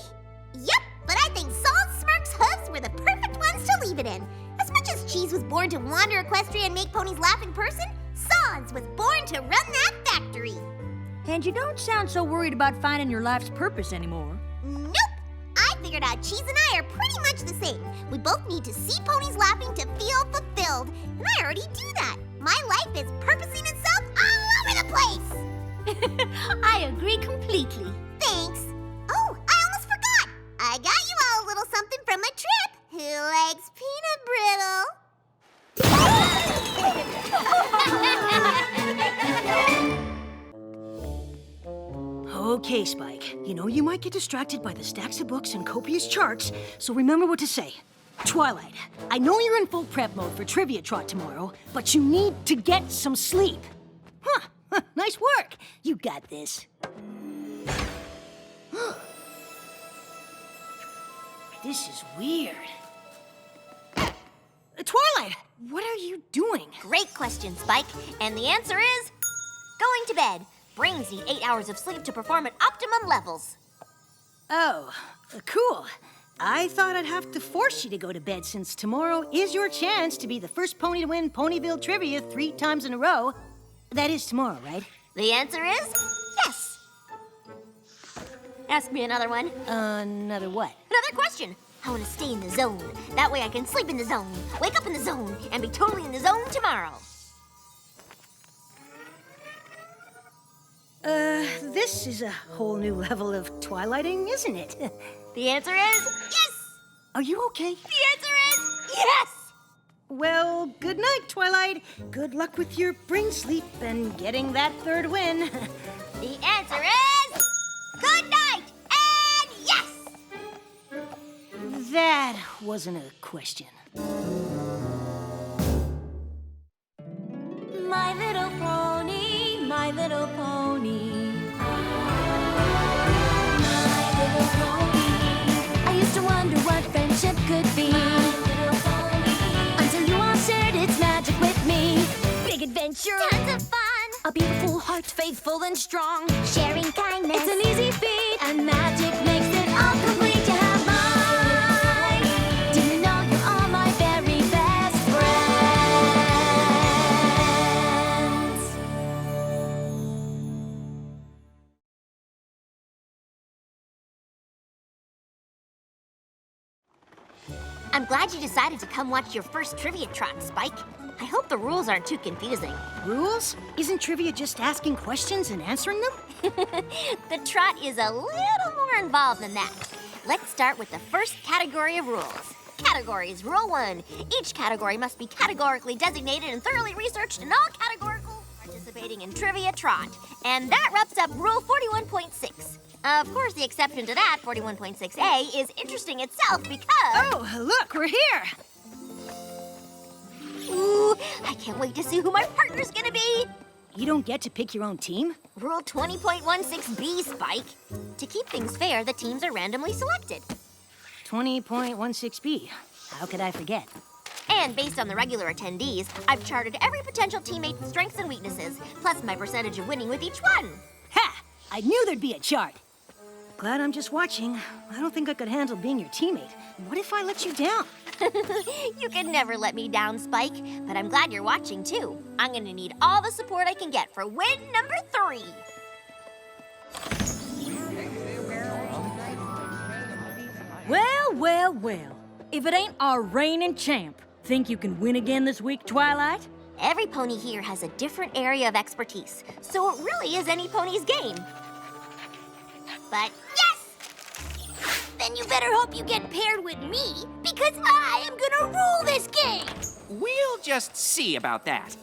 Yep, but I think Salt Smirk's hooves were the perfect ones to leave it in. As much as Cheese was born to wander Equestria and make ponies laugh in person, Sans was born to run that factory. And you don't sound so worried about finding your life's purpose anymore. Nope! I figured out Cheese and I are pretty much the same. We both need to see ponies laughing to feel fulfilled. And I already do that. My life is purposing itself all over the place. I agree completely. Thanks. Oh, I almost forgot. I got you all a little something from my trip. Who likes peanut brittle? Okay, Spike. You know you might get distracted by the stacks of books and copious charts, so remember what to say. Twilight, I know you're in full prep mode for Trivia Trot tomorrow, but you need to get some sleep. Huh, nice work. You got this. This is weird. Twilight, what are you doing? Great question, Spike. And the answer is going to bed. Brains need 8 hours of sleep to perform at optimum levels. Oh, cool. I thought I'd have to force you to go to bed since tomorrow is your chance to be the first pony to win Ponyville Trivia 3 times in a row. That is tomorrow, right? The answer is yes. Ask me another one. Another what? Another question. I want to stay in the zone. That way I can sleep in the zone, wake up in the zone, and be totally in the zone tomorrow. This is a whole new level of twilighting, isn't it? The answer is yes! Are you okay? The answer is yes! Well, good night, Twilight. Good luck with your brain sleep and getting that 3rd win. The answer is good night and yes! That wasn't a question. My little pony, my little pony. My little pony. I used to wonder what friendship could be. Until you all shared its magic with me. Big adventure, tons of fun. A beautiful heart, faithful and strong. Sharing kindness, it's an easy feat. And magic makes it all complete. You have mine. Do you know you're all my very best friends? I'm glad you decided to come watch your first Trivia Trot, Spike. I hope the rules aren't too confusing. Rules? Isn't trivia just asking questions and answering them? The trot is a little more involved than that. Let's start with the first category of rules. Categories. Rule 1. Each category must be categorically designated and thoroughly researched in all categorical participating in Trivia Trot. And that wraps up Rule 41.6. Of course, the exception to that, 41.6a, is interesting itself because... Oh, look, we're here! Ooh, I can't wait to see who my partner's gonna be! You don't get to pick your own team? Rule 20.16b, Spike. To keep things fair, the teams are randomly selected. 20.16b. How could I forget? And based on the regular attendees, I've charted every potential teammate's strengths and weaknesses, plus my percentage of winning with each one. Ha! I knew there'd be a chart. Glad I'm just watching. I don't think I could handle being your teammate. What if I let you down? You can never let me down, Spike, but I'm glad you're watching, too. I'm gonna need all the support I can get for win number 3. Well, well, well. If it ain't our reigning champ, think you can win again this week, Twilight? Every pony here has a different area of expertise, so it really is any pony's game. But yes! Then you better hope you get paired with me, because I am gonna rule this game! We'll just see about that.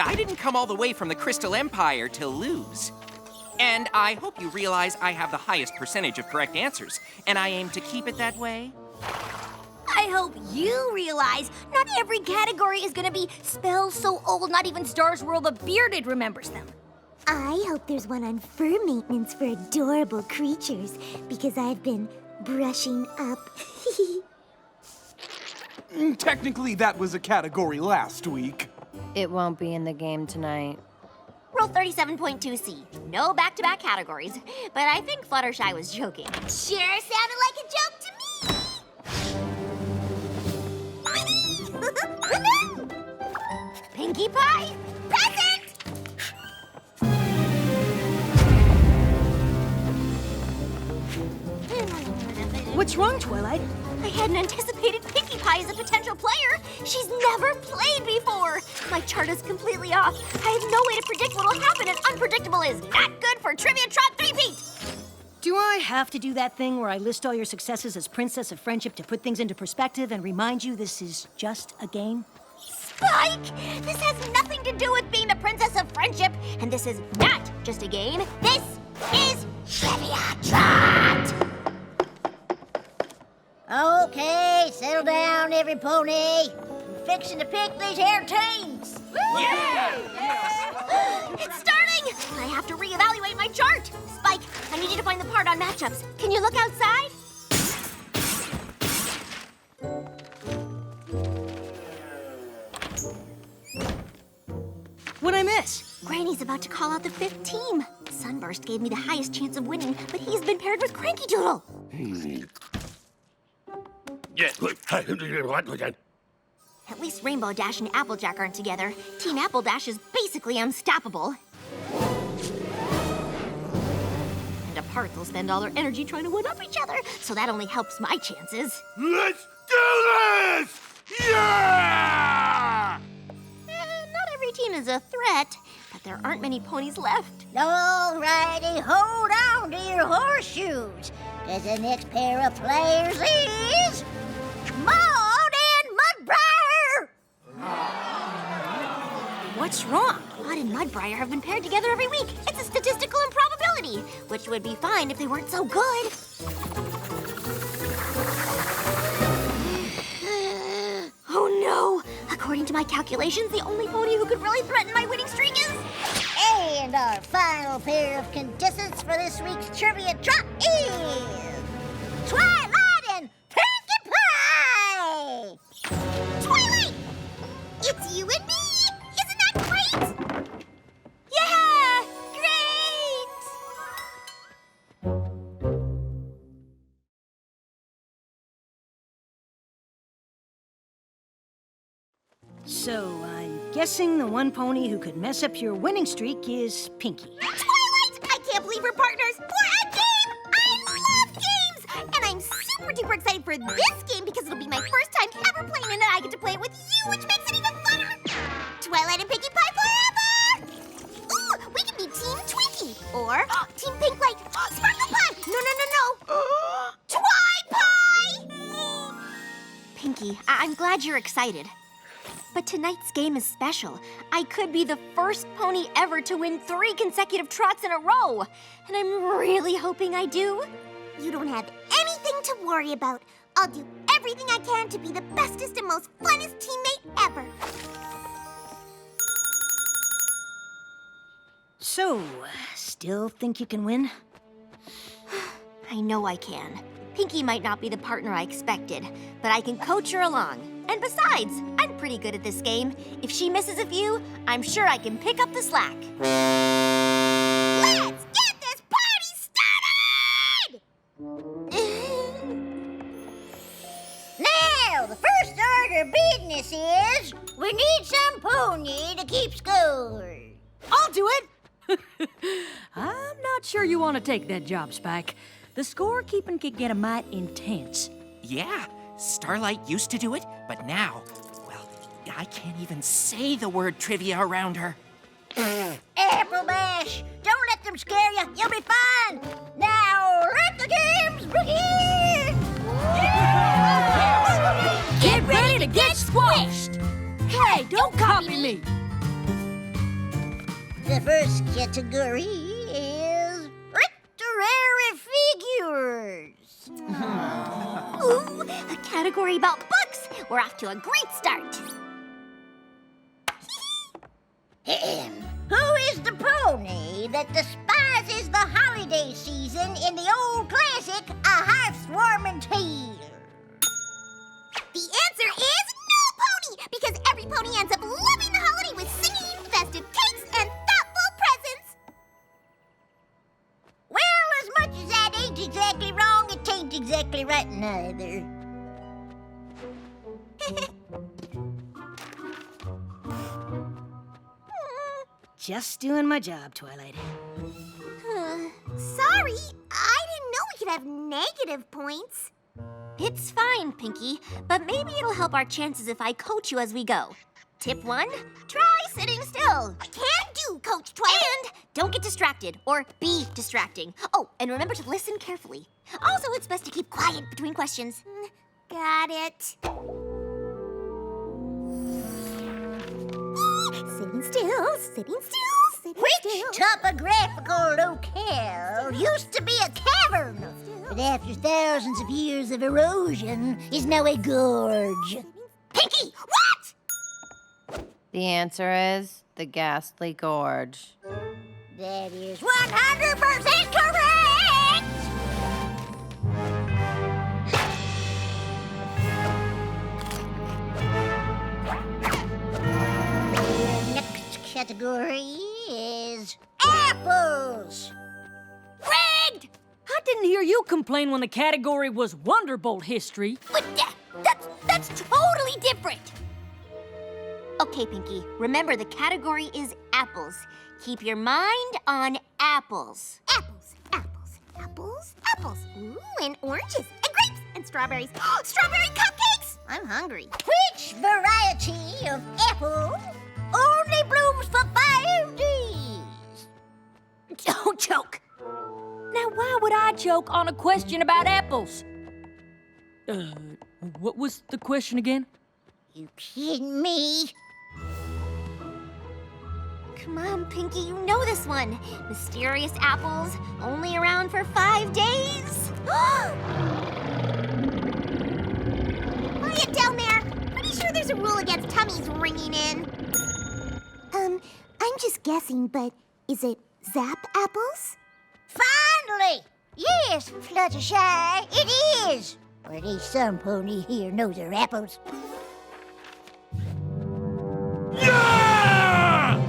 I didn't come all the way from the Crystal Empire to lose. And I hope you realize I have the highest percentage of correct answers, and I aim to keep it that way. I hope you realize not every category is gonna be spells so old not even Stars World the Bearded remembers them. I hope there's one on fur maintenance for adorable creatures, because I've been brushing up. Technically, that was a category last week. It won't be in the game tonight. Rule 37.2c, no back-to-back categories, but I think Fluttershy was joking. Sure sounded like a joke to me! Pinkie Pie, present! What's wrong, Twilight? I hadn't anticipated Pinkie Pie as a potential player. She's never played before. My chart is completely off. I have no way to predict what'll happen, and unpredictable is not good for Trivia Trot 3-peat. Do I have to do that thing where I list all your successes as Princess of Friendship to put things into perspective and remind you this is just a game? Spike! This has nothing to do with being the Princess of Friendship, and this is not just a game. This is Trivia Trot! Okay, settle down, Everypony. I'm fixing to pick these hair teams. Yeah! It's starting! I have to reevaluate my chart. Spike, I need you to find the part on matchups. Can you look outside? What'd I miss? Granny's about to call out the 5th team. Sunburst gave me the highest chance of winning, but he's been paired with Cranky Doodle. At least Rainbow Dash and Applejack aren't together. Team Apple Dash is basically unstoppable. And apart, they'll spend all their energy trying to one-up each other, so that only helps my chances. Let's do this! Yeah! Not every team is a threat, but there aren't many ponies left. All righty, hold on to your horseshoes, because the next pair of players is Maud and Mudbriar! What's wrong? Maud and Mudbriar have been paired together every week. It's a statistical improbability, which would be fine if they weren't so good. Oh no! According to my calculations, the only pony who could really threaten my winning streak is... And our final pair of contestants for this week's Trivia Trot is Twilight and Pinkie Pie! Twilight! It's you and me! Isn't that great? Yeah! Great! So, I'm guessing the one pony who could mess up your winning streak is Pinkie. Twilight! I can't believe we're partners for a game! I love games! And I'm super duper excited for this game because it'll be my first time ever playing it, and I get to play it with you, which makes it even funner! Twilight and Pinkie Pie forever! Ooh, we can be Team Twinkie! Or Team Pink like Sparkle Pie! No! Twi-Pie! Pinkie, I'm glad you're excited. But tonight's game is special. I could be the first pony ever to win 3 consecutive trots in a row. And I'm really hoping I do. You don't have anything to worry about. I'll do everything I can to be the bestest and most funnest teammate ever. So, still think you can win? I know I can. Pinkie might not be the partner I expected, but I can coach her along. And besides, I'm pretty good at this game. If she misses a few, I'm sure I can pick up the slack. Let's get this party started! Now, the first order of business is we need some pony to keep score. I'll do it! I'm not sure you want to take that job, Spike. the scorekeeping can get a mite intense. Yeah, Starlight used to do it, but now, well, I can't even say the word trivia around her. Apple Mash! Don't let them scare you. You'll be fine. Now, let the games begin! Get ready to get squashed! Hey, don't copy me! The first category is literary figures. Ooh, a category about books. We're off to a great start. Who is the pony that despises the holiday season in the old classic, A Hearthwarming Tale? The answer is no pony, because every pony ends up loving the holiday with singing, festive cakes, and thoughtful presents. Well, as much as that ain't exactly wrong, it ain't exactly right neither. Just doing my job, Twilight. Sorry, I didn't know we could have negative points. It's fine, Pinky, but maybe it'll help our chances if I coach you as we go. Tip 1, try sitting still. Can do, Coach Twilight. And don't get distracted or be distracting. Oh, and remember to listen carefully. Also, it's best to keep quiet between questions. Got it. Sitting still, sitting still, sitting Which still. topographical locale used to be a cavern, but after thousands of years of erosion is now a gorge? Pinky, what? The answer is the Ghastly Gorge. That is 100% correct! The next category is apples. Rigged! I didn't hear you complain when the category was Wonderbolt history. But that's totally different. Okay, Pinky, remember the category is apples. Keep your mind on apples. Apples, apples, apples, apples. Ooh, and oranges, and grapes, and strawberries. Strawberry cupcakes! I'm hungry. Which variety of apple only blooms for 5 days? Don't choke. Now, why would I choke on a question about apples? What was the question again? You kidding me? Come on, Pinky, you know this one. Mysterious apples, only around for 5 days. Quiet down there. Pretty sure there's a rule against tummies ringing in. I'm just guessing, but is it Zap apples? Finally! Yes, Fluttershy, it is! Or at least some pony here knows their apples. Yeah!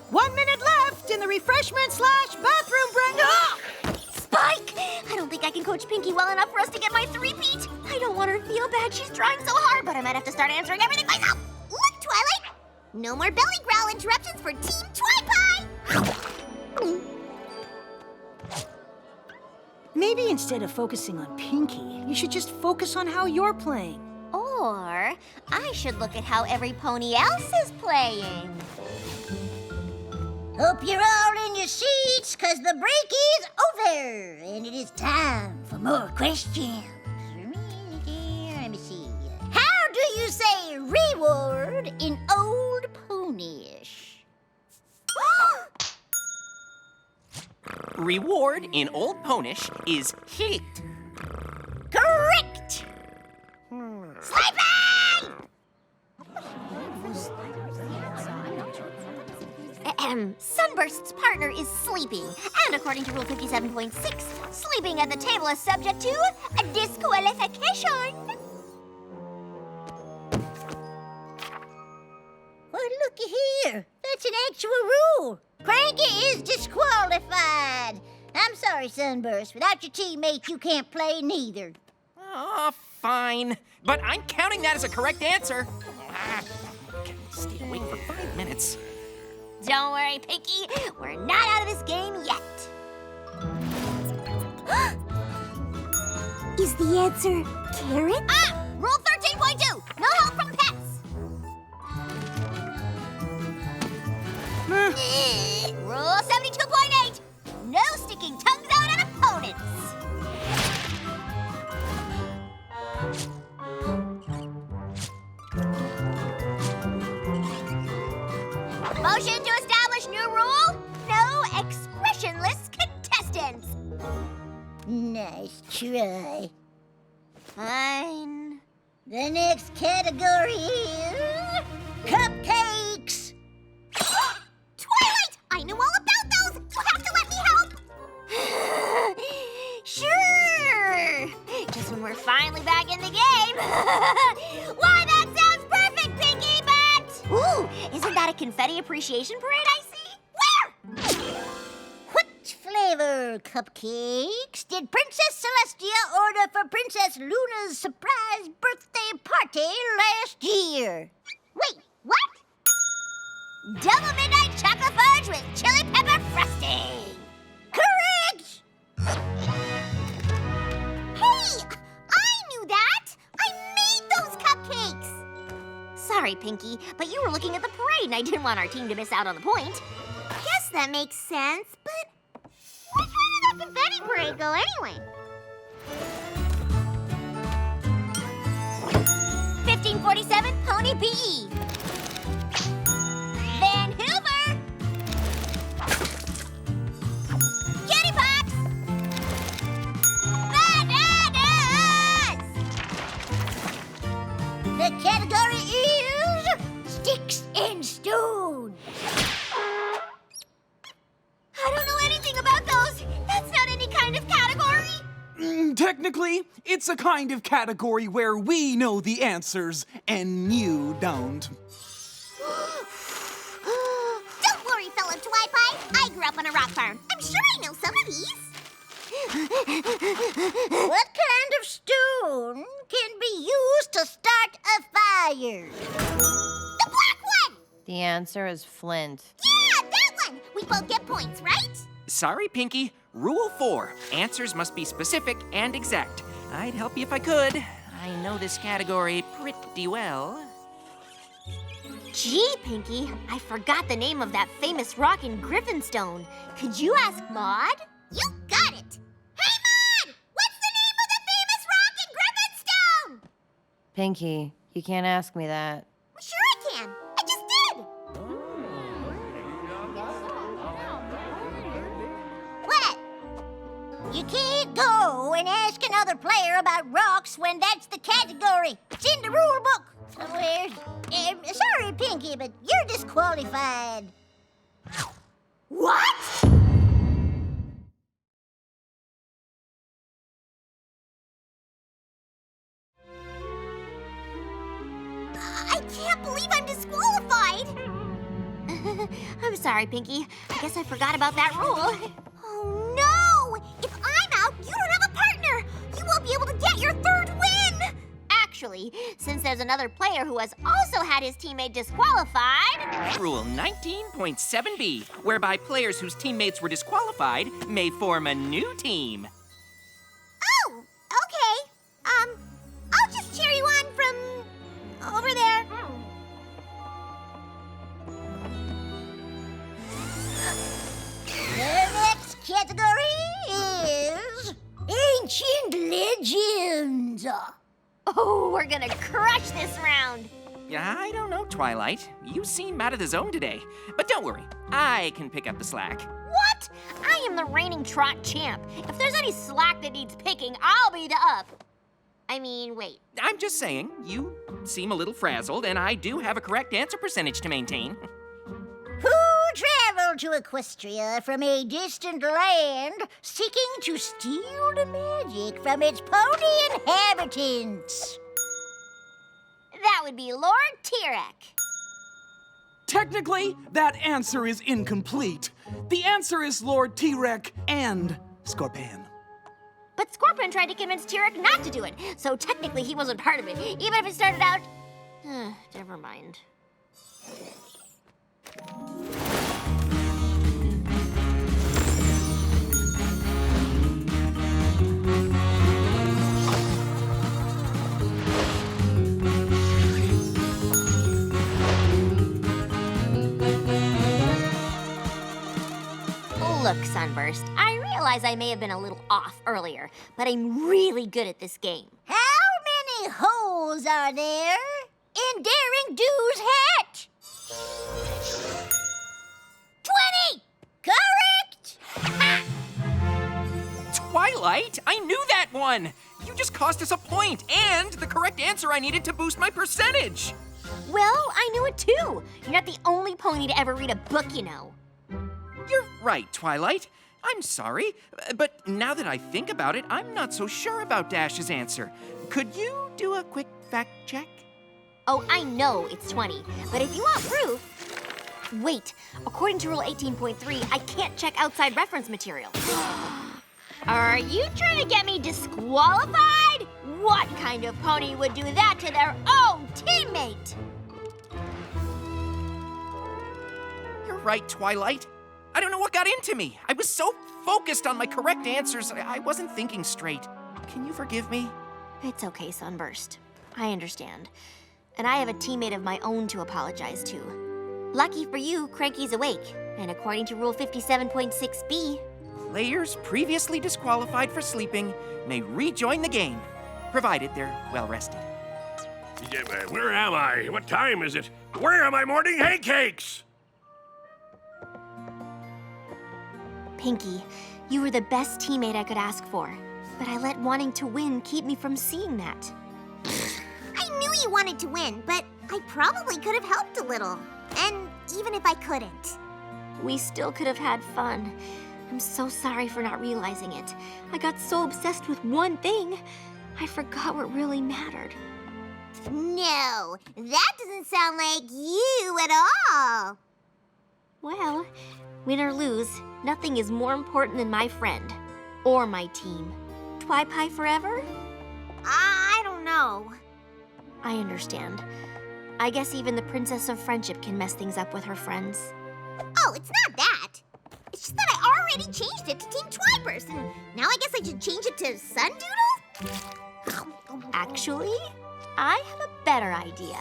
1 minute left in the refreshment/bathroom break. Spike! I don't think I can coach Pinky well enough for us to get my three-peat. I don't want her to feel bad. She's trying so hard, but I might have to start answering everything myself. Look, Twilight! No more belly growl interruptions for Team Twi-Pie! Maybe instead of focusing on Pinky, you should just focus on how you're playing. Or I should look at how every pony else is playing. Hope you're all in your seats, cause the break is over, and it is time for more questions. Let me see. How do you say reward in Old Ponyish? Reward in Old Ponish is hit. Correct! Sleeping! Sunburst's partner is sleeping, and according to Rule 57.6, sleeping at the table is subject to a disqualification. Well, looky here. That's an actual rule. Cranky is disqualified. I'm sorry, Sunburst. Without your teammate, you can't play neither. Aw, fine. But I'm counting that as a correct answer. stayed awake for 5 minutes. Don't worry, Pinky. We're not out of this game yet. Is the answer carrot? Ah! Rule 13.2. No help from pets. Rule 72.8. No sticking tongues out at opponents. Motion to establish new rule. No expressionless contestants. Nice try. Fine. The next category is cupcakes. Twilight! I know all about those! You have to let me help! Sure! Just when we're finally back in the game. Why, that sounds perfect, Pinky, but... Ooh, isn't that a confetti appreciation parade I see? Where? What flavor cupcakes did Princess Celestia order for Princess Luna's surprise birthday party last year? Wait, what? Double midnight chocolate fudge with chili pepper frosting. Correct! Hey, I knew that. I made those cupcakes. Sorry, Pinky, but you were looking at the parade and I didn't want our team to miss out on the point. Guess that makes sense, but which way did that confetti parade go anyway? 1547 Pony PE. Van Hoover. Kitty Pops. Bananas. The category is sticks and stones. I don't know anything about those. That's not any kind of category. Technically, it's a kind of category where we know the answers and you don't. Don't worry, fellow Twi-Pie. I grew up on a rock farm. I'm sure I know some of these. What kind of stone can be used to start a fire? The black one! The answer is flint. Yeah, that one! We both get points, right? Sorry, Pinky. Rule 4. Answers must be specific and exact. I'd help you if I could. I know this category pretty well. Gee, Pinky, I forgot the name of that famous rock in Griffinstone. Could you ask Maud? You got it! Hey, Maud! What's the name of the famous rock in Griffinstone? Pinky, you can't ask me that. Sure I can. I just did. What? You can't go and ask another player about rocks when that's the category. It's in the rule book somewhere. Sorry, Pinky, but you're disqualified. What? I can't believe I'm disqualified. I'm sorry, Pinky. I guess I forgot about that rule. Oh, no! If I'm out, you don't have a partner! You won't be able to get your third win! Actually, since there's another player who has also had his teammate disqualified... Rule 19.7b, whereby players whose teammates were disqualified may form a new team. Oh, okay. I'll just cheer you on from over there. The next category is Ancient Legends. Oh, we're gonna crush this round. I don't know, Twilight. You seem out of the zone today. But don't worry, I can pick up the slack. What? I am the reigning Trot champ. If there's any slack that needs picking, I'll be the up. I mean, wait. I'm just saying, you seem a little frazzled, and I do have a correct answer percentage to maintain. Who traveled to Equestria from a distant land, seeking to steal the magic from its pony inhabitants? That would be Lord Tirek. Technically, that answer is incomplete. The answer is Lord Tirek and Scorpion. But Scorpion tried to convince Tirek not to do it, so technically he wasn't part of it, even if it started out... Never mind. Look, Sunburst, I realize I may have been a little off earlier, but I'm really good at this game. How many holes are there in Daring Do's hat? 20! Correct! Twilight, I knew that one! You just cost us a point, and the correct answer I needed to boost my percentage! Well, I knew it too. You're not the only pony to ever read a book, you know. You're right, Twilight. I'm sorry, but now that I think about it, I'm not so sure about Dash's answer. Could you do a quick fact check? Oh, I know it's 20, but if you want proof... Wait, according to Rule 18.3, I can't check outside reference material. Are you trying to get me disqualified? What kind of pony would do that to their own teammate? You're right, Twilight. I don't know what got into me. I was so focused on my correct answers, I wasn't thinking straight. Can you forgive me? It's okay, Sunburst. I understand. And I have a teammate of my own to apologize to. Lucky for you, Cranky's awake. And according to Rule 57.6b, players previously disqualified for sleeping may rejoin the game, provided they're well rested. Yeah, where am I? What time is it? Where are my morning hay cakes? Pinky, you were the best teammate I could ask for. But I let wanting to win keep me from seeing that. I knew you wanted to win, but I probably could have helped a little. And even if I couldn't. We still could have had fun. I'm so sorry for not realizing it. I got so obsessed with one thing, I forgot what really mattered. No, that doesn't sound like you at all. Well, win or lose, nothing is more important than my friend. Or my team. Twi-Pie forever? I don't know. I understand. I guess even the Princess of Friendship can mess things up with her friends. Oh, it's not that. It's just that I already changed it to Team Twiburst, and now I guess I should change it to Sundoodle? Actually, I have a better idea.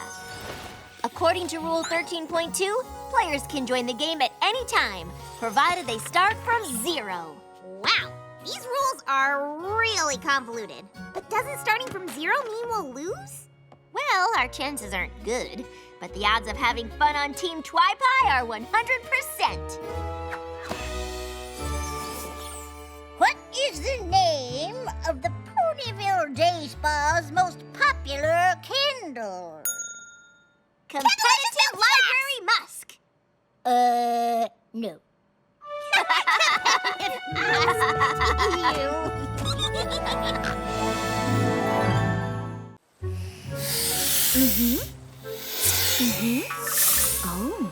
According to Rule 13.2, players can join the game at any time, provided they start from 0. Wow, these rules are really convoluted. But doesn't starting from 0 mean we'll lose? Well, our chances aren't good, but the odds of having fun on Team Twi-Pie are 100%. What is the name of the Ponyville Day Spa's most popular candle? Competitive Library Musk. No. Oh.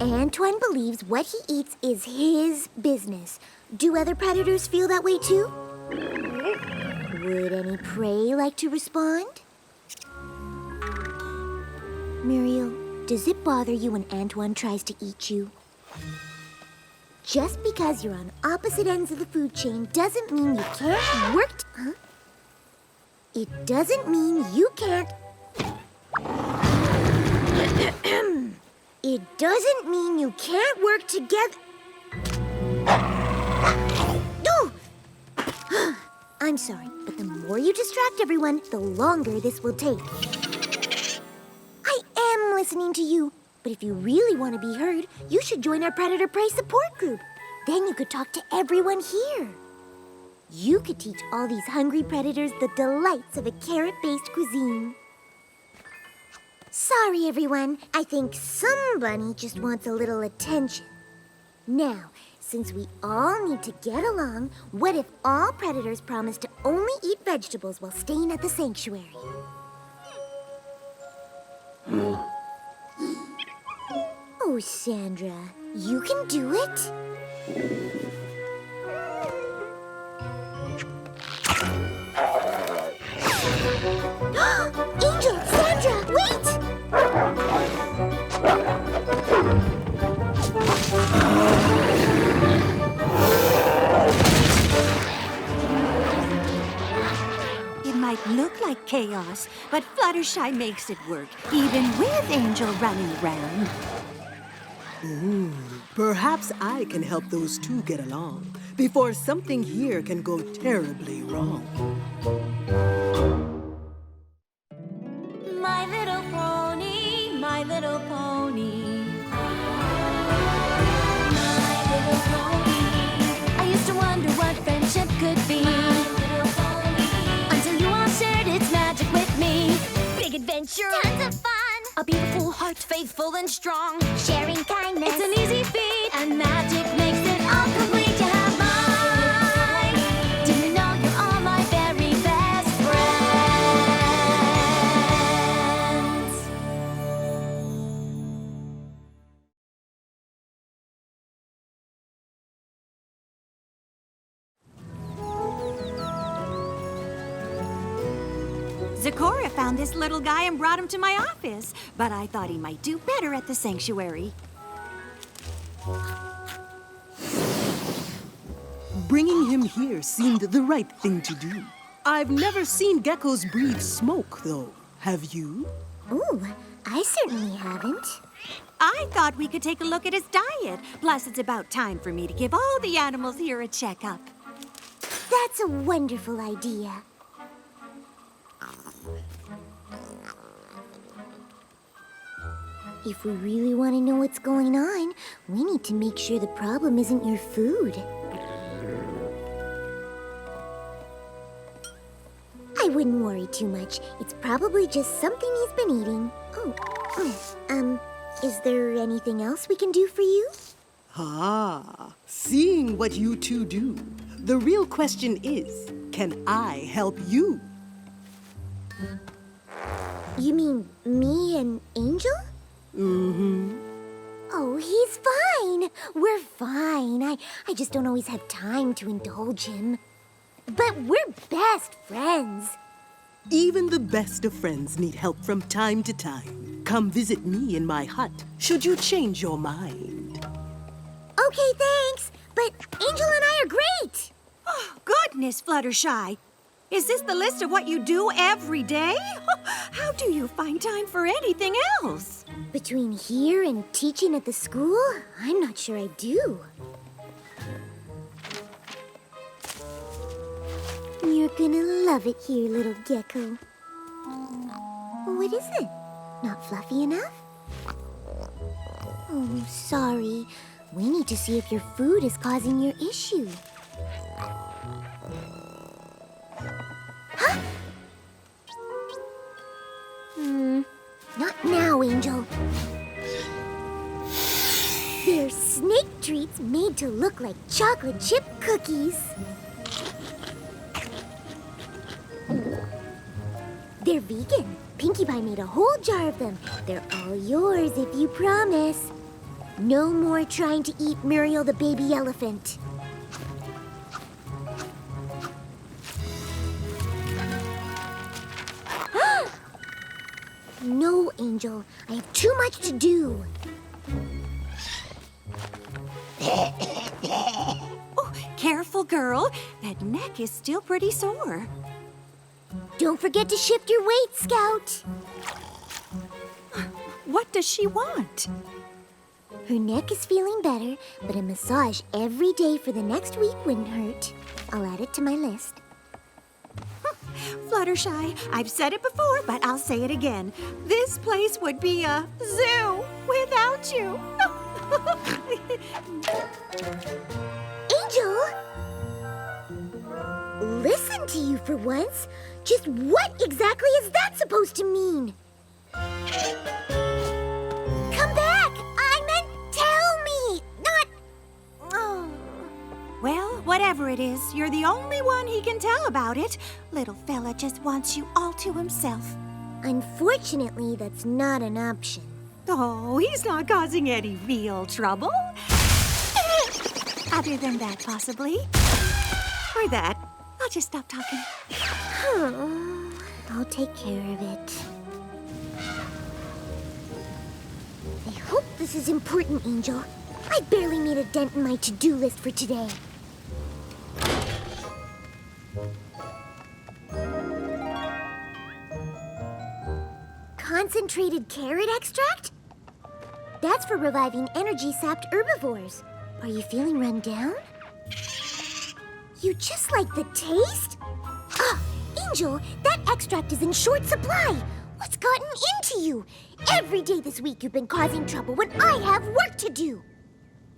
Antoine believes what he eats is his business. Do other predators feel that way too? Would any prey like to respond? Muriel, does it bother you when Antoine tries to eat you? Just because you're on opposite ends of the food chain doesn't mean you can't work huh? It doesn't mean you can't... It doesn't mean you can't work together... No! I'm sorry, but the more you distract everyone, the longer this will take. I am listening to you, but if you really want to be heard, you should join our Predator Prey support group. Then you could talk to everyone here. You could teach all these hungry predators the delights of a carrot-based cuisine. Sorry, everyone. I think somebody just wants a little attention. Now, since we all need to get along, what if all predators promise to only eat vegetables while staying at the sanctuary? Oh, Sandra, you can do it. Angel, Sandra, wait! chaos, but Fluttershy makes it work, even with Angel running around. Ooh, perhaps I can help those two get along before something here can go terribly wrong. My little pony, my little pony. My little pony. I used to wonder what friendship could be. My little pony. Until you all shared its magic with me. Big adventure. Tons of fun. A beautiful heart, faithful and strong. Sharing kindness. It's an easy feat, and magic makes it all complete. You have mine. Didn't you know you're all my very best friends? Zecora found this little guy and brought him to my office, but I thought he might do better at the sanctuary. Bringing him here seemed the right thing to do. I've never seen geckos breathe smoke, though. Have you? Ooh, I certainly haven't. I thought we could take a look at his diet. Plus, it's about time for me to give all the animals here a checkup. That's a wonderful idea. If we really want to know what's going on, we need to make sure the problem isn't your food. I wouldn't worry too much. It's probably just something he's been eating. Is there anything else we can do for you? Ah, seeing what you two do, the real question is, can I help you? You mean me and Angel? Mm-hmm. Oh, he's fine. We're fine. I just don't always have time to indulge him. But we're best friends. Even the best of friends need help from time to time. Come visit me in my hut, should you change your mind. Okay, thanks. But Angel and I are great. Oh, goodness, Fluttershy. Is this the list of what you do every day? How do you find time for anything else? Between here and teaching at the school, I'm not sure I do. You're gonna love it here, little gecko. What is it? Not fluffy enough? Oh, sorry. We need to see if your food is causing your issue. Huh? Not now, Angel. They're snake treats made to look like chocolate chip cookies. They're vegan. Pinkie Pie made a whole jar of them. They're all yours if you promise. No more trying to eat Muriel the baby elephant. No, Angel. I have too much to do. Oh, careful, girl. That neck is still pretty sore. Don't forget to shift your weight, Scout. What does she want? Her neck is feeling better, but a massage every day for the next week wouldn't hurt. I'll add it to my list. Fluttershy, I've said it before, but I'll say it again. This place would be a zoo without you. Angel! Listen to you for once. Just what exactly is that supposed to mean? Come back! I meant tell me, not... Oh. Well, whatever it is, you're the only one he can tell about it. Little fella just wants you all to himself. Unfortunately, that's not an option. Oh, he's not causing any real trouble. Other than that, possibly. Or that. I'll just stop talking. I'll take care of it. I hope this is important, Angel. I barely made a dent in my to-do list for today. Concentrated carrot extract? That's for reviving energy-sapped herbivores. Are you feeling run down? You just like the taste? Ah, Angel, that extract is in short supply. What's gotten into you? Every day this week you've been causing trouble when I have work to do.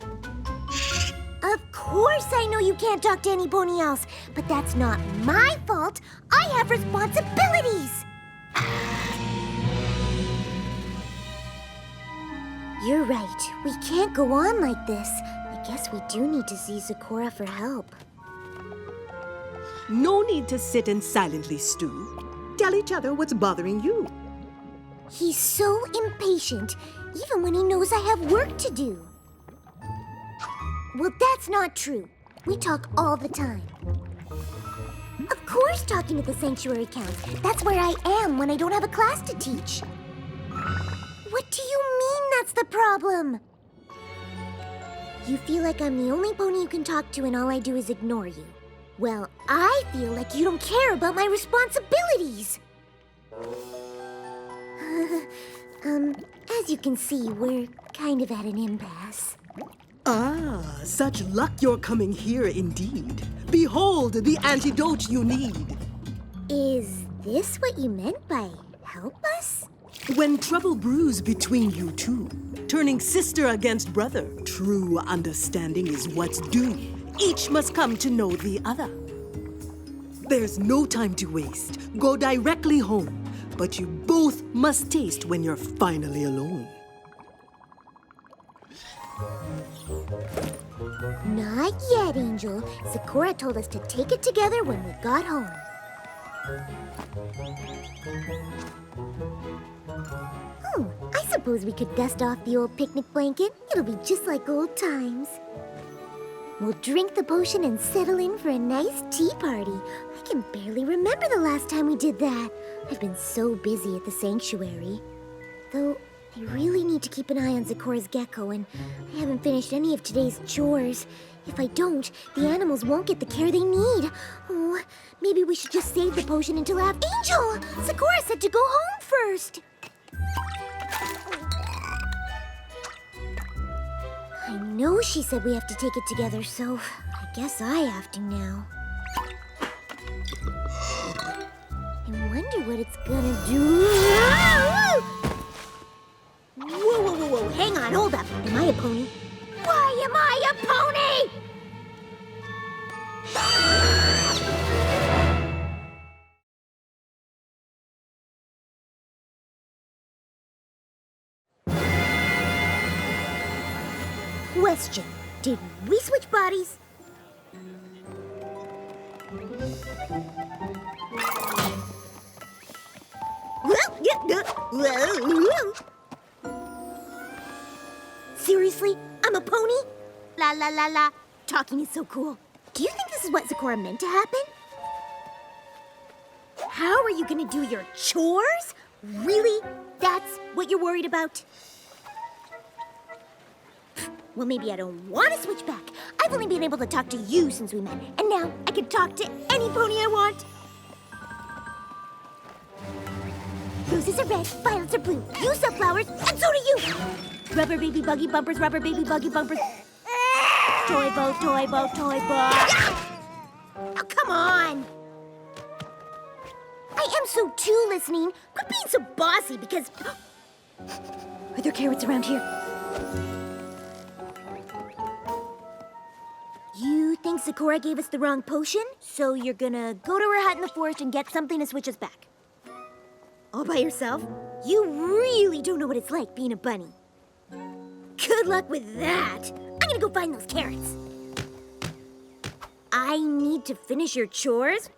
Of course I know you can't talk to any pony else, but that's not my fault. I have responsibilities. You're right. We can't go on like this. I guess we do need to see Sakura for help. No need to sit and silently stew. Tell each other what's bothering you. He's so impatient, even when he knows I have work to do. Well, that's not true. We talk all the time. Of course talking at the sanctuary counts. That's where I am when I don't have a class to teach. What do you mean that's the problem? You feel like I'm the only pony you can talk to and all I do is ignore you. Well, I feel like you don't care about my responsibilities. As you can see, we're kind of at an impasse. Ah, such luck you're coming here indeed. Behold the antidote you need. Is this what you meant by help us? When trouble brews between you two, turning sister against brother, true understanding is what's due. Each must come to know the other. There's no time to waste. Go directly home. But you both must taste when you're finally alone. Not yet, Angel. Sakura told us to take it together when we got home. Oh, I suppose we could dust off the old picnic blanket. It'll be just like old times. We'll drink the potion and settle in for a nice tea party. I can barely remember the last time we did that. I've been so busy at the sanctuary. Though, I really need to keep an eye on Sakura's gecko, and I haven't finished any of today's chores. If I don't, the animals won't get the care they need. Oh, maybe we should just save the potion until after— Angel! Sakura said to go home first! I know she said we have to take it together, so I guess I have to now. I wonder what it's gonna do. Whoa, whoa, whoa, whoa, hang on, hold up. Am I a pony? Why am I a pony? Question, did we switch bodies? Seriously? I'm a pony? La la la la. Talking is so cool. Do you think this is what Sakura meant to happen? How are you gonna do your chores? Really? That's what you're worried about? Well, maybe I don't want to switch back. I've only been able to talk to you since we met, and now I can talk to any pony I want. Roses are red, violets are blue. You sell flowers, and so do you. Rubber baby buggy bumpers, rubber baby buggy bumpers. Toy boat, toy boat, toy boat. Oh, come on. I am so too listening. Quit being so bossy because... Are there carrots around here? You think Sakura gave us the wrong potion? So you're gonna go to her hut in the forest and get something to switch us back? All by yourself? You really don't know what it's like being a bunny. Good luck with that. I'm gonna go find those carrots. I need to finish your chores?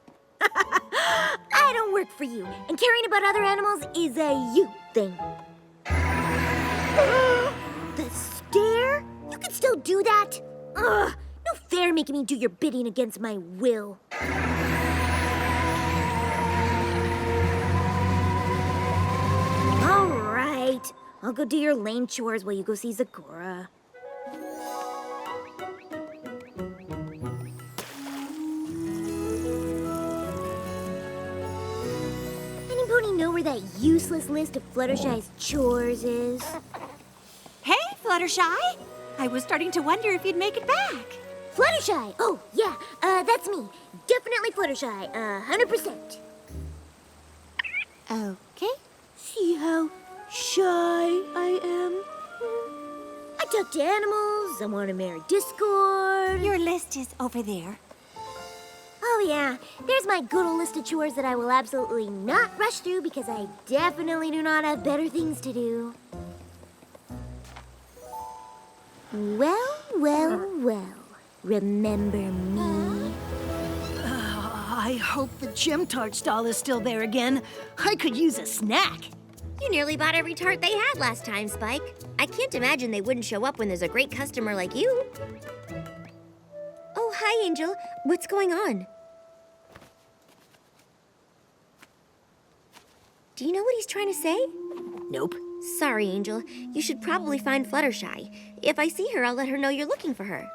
I don't work for you, and caring about other animals is a you thing. The stare? You can still do that? Ugh, no fair making me do your bidding against my will. All right, I'll go do your lame chores while you go see Sakura. Anybody know where where that useless list of Fluttershy's chores is? Hey, Fluttershy! I was starting to wonder if you'd make it back. Fluttershy! Oh, yeah, that's me. Definitely Fluttershy, 100%. Okay, see how shy I am? I talk to animals, I want to marry Discord. Your list is over there. Oh yeah, there's my good old list of chores that I will absolutely not rush through because I definitely do not have better things to do. Well, remember me? I hope the gym tart stall is still there again. I could use a snack. You nearly bought every tart they had last time, Spike. I can't imagine they wouldn't show up when there's a great customer like you. Oh, hi, Angel. What's going on? Do you know what he's trying to say? Nope. Sorry, Angel. You should probably find Fluttershy. If I see her, I'll let her know you're looking for her.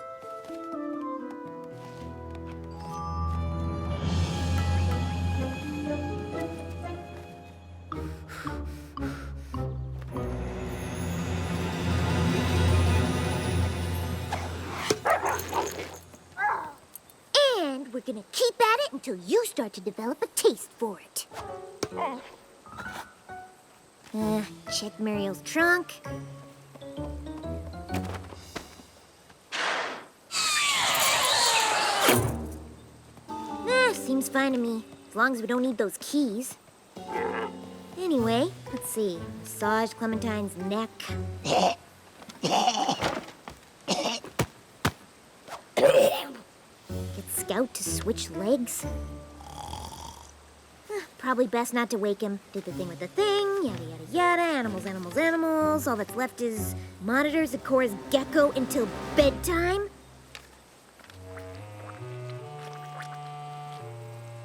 And we're gonna keep at it until you start to develop a taste for it. Check Muriel's trunk. Seems fine to me, as long as we don't need those keys. Anyway, let's see. Massage Clementine's neck. Get Scout to switch legs. Probably best not to wake him. Did the thing with the thing, yada yada yada, animals. All that's left is monitor Zecora's gecko until bedtime.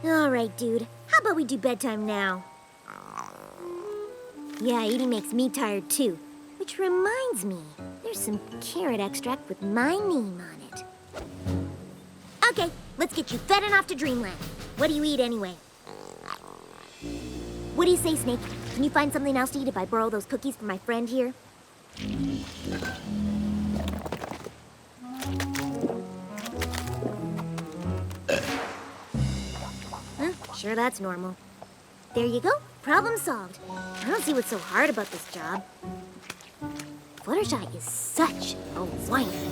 Alright, dude. How about we do bedtime now? Yeah, eating makes me tired too. Which reminds me, there's some carrot extract with my name on it. Okay, let's get you fed and off to Dreamland. What do you eat anyway? What do you say, Snake? Can you find something else to eat if I borrow those cookies from my friend here? Sure, that's normal. There you go. Problem solved. I don't see what's so hard about this job. Fluttershy is such a whiner.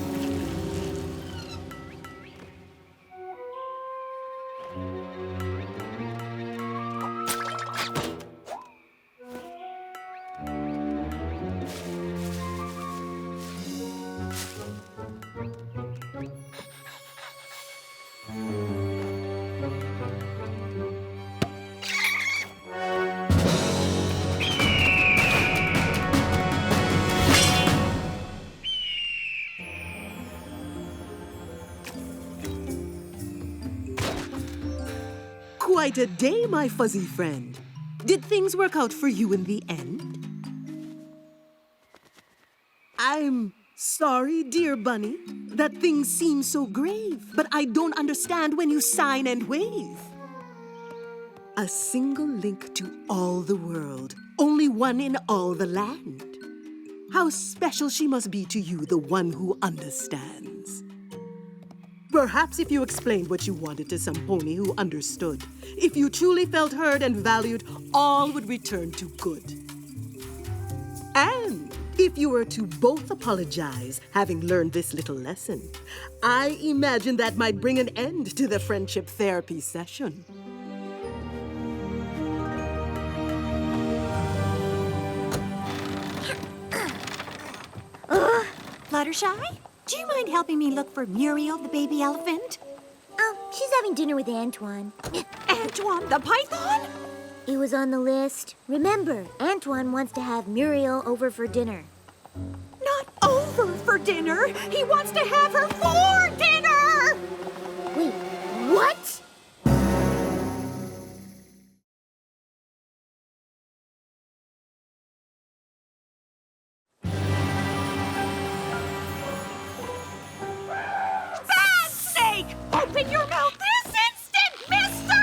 Quite a day, my fuzzy friend. Did things work out for you in the end? I'm sorry, dear bunny, that things seem so grave, but I don't understand when you sign and wave. A single link to all the world, only one in all the land. How special she must be to you, the one who understands. Perhaps if you explained what you wanted to some pony who understood, if you truly felt heard and valued, all would return to good. And if you were to both apologize, having learned this little lesson, I imagine that might bring an end to the friendship therapy session. Fluttershy, do you mind helping me look for Muriel, the baby elephant? Oh, she's having dinner with Antoine. Antoine, the python? It was on the list. Remember, Antoine wants to have Muriel over for dinner. Not over for dinner. He wants to have her for dinner! Wait, what? Bad Snake! Open your mouth this instant, mister!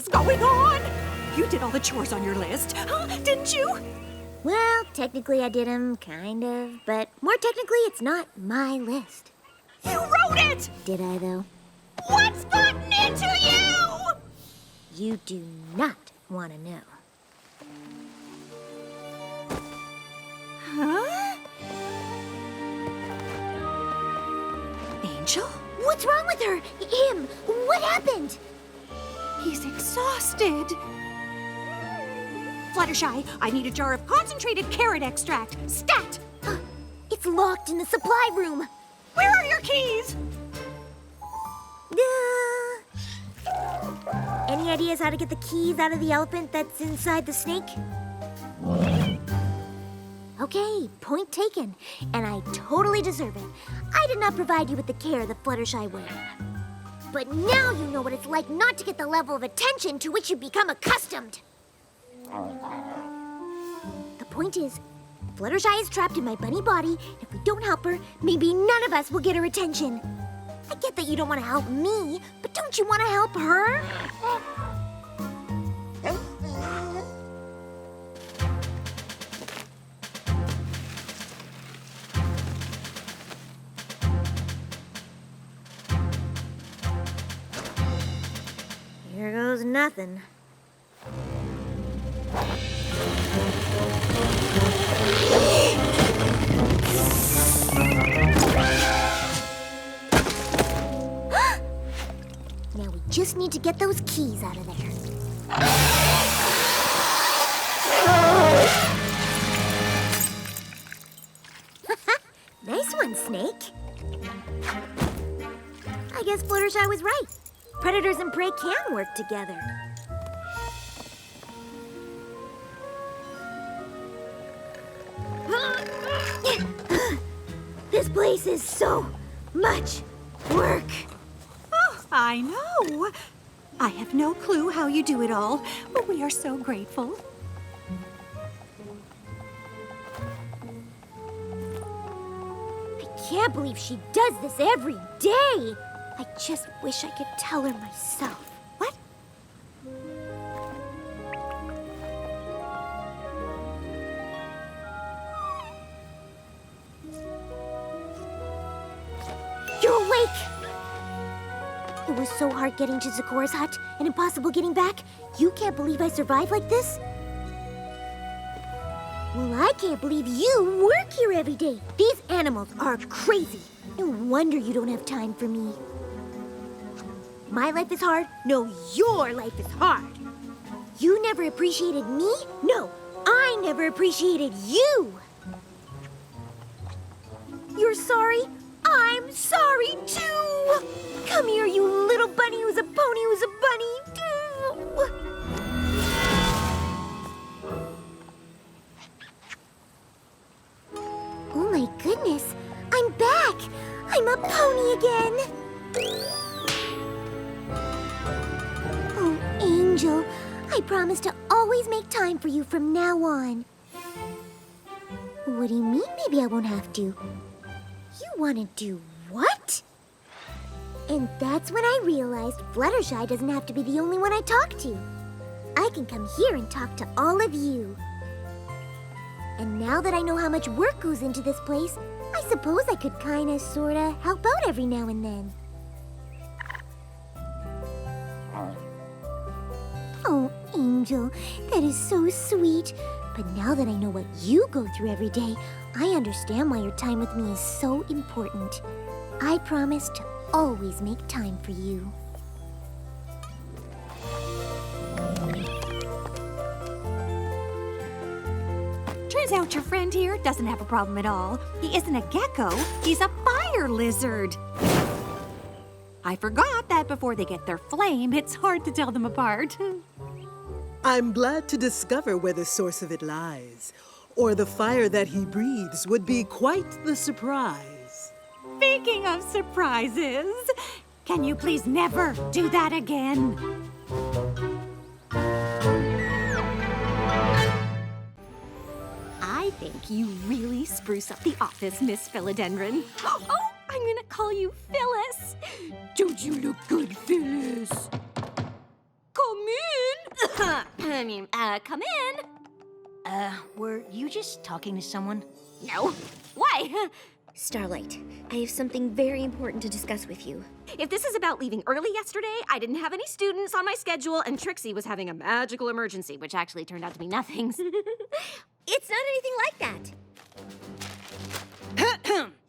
hell's going on? You did all the chores on your list, huh? Didn't you? Well, technically I did them, kind of. But more technically, it's not my list. You wrote it! Did I, though? What's gotten into you? You do not want to know. Huh? Angel? What's wrong with her? Him? What happened? He's exhausted. Fluttershy, I need a jar of concentrated carrot extract. Stat! It's locked in the supply room. Where are your keys? Any ideas how to get the keys out of the elephant that's inside the snake? Okay, point taken. And I totally deserve it. I did not provide you with the care that Fluttershy would. But now you know what it's like not to get the level of attention to which you become accustomed. The point is, Fluttershy is trapped in my bunny body, and if we don't help her, maybe none of us will get her attention. I get that you don't want to help me, but don't you want to help her? Here goes nothing. Now we just need to get those keys out of there. Nice one, Snake. I guess Fluttershy was right. Predators and prey can work together. This place is so much work. Oh, I know. I have no clue how you do it all, but we are so grateful. I can't believe she does this every day. I just wish I could tell her myself. What? You're awake! It was so hard getting to Zecora's hut and impossible getting back. You can't believe I survived like this? Well, I can't believe you work here every day. These animals are crazy. No wonder you don't have time for me. My life is hard? No, your life is hard. You never appreciated me? No, I never appreciated you. You're sorry? I'm sorry too. Come here, you little bunny who's a pony who's a bunny. Oh my goodness, I'm back. I'm a pony again. Oh, Angel, I promise to always make time for you from now on. What do you mean maybe I won't have to? You want to do what? And that's when I realized Fluttershy doesn't have to be the only one I talk to. I can come here and talk to all of you. And now that I know how much work goes into this place, I suppose I could kinda, sorta help out every now and then. Oh, Angel, that is so sweet. But now that I know what you go through every day, I understand why your time with me is so important. I promise to always make time for you. Turns out your friend here doesn't have a problem at all. He isn't a gecko, he's a fire lizard. I forgot that before they get their flame, it's hard to tell them apart. I'm glad to discover where the source of it lies, or the fire that he breathes would be quite the surprise. Speaking of surprises, can you please never do that again? I think you really spruce up the office, Miss Philodendron. Oh, I'm gonna call you Phyllis. Don't you look good, Phyllis? Come Come in. Were you just talking to someone? No. Why? Starlight, I have something very important to discuss with you. If this is about leaving early yesterday, I didn't have any students on my schedule, and Trixie was having a magical emergency, which actually turned out to be nothing. It's not anything like that.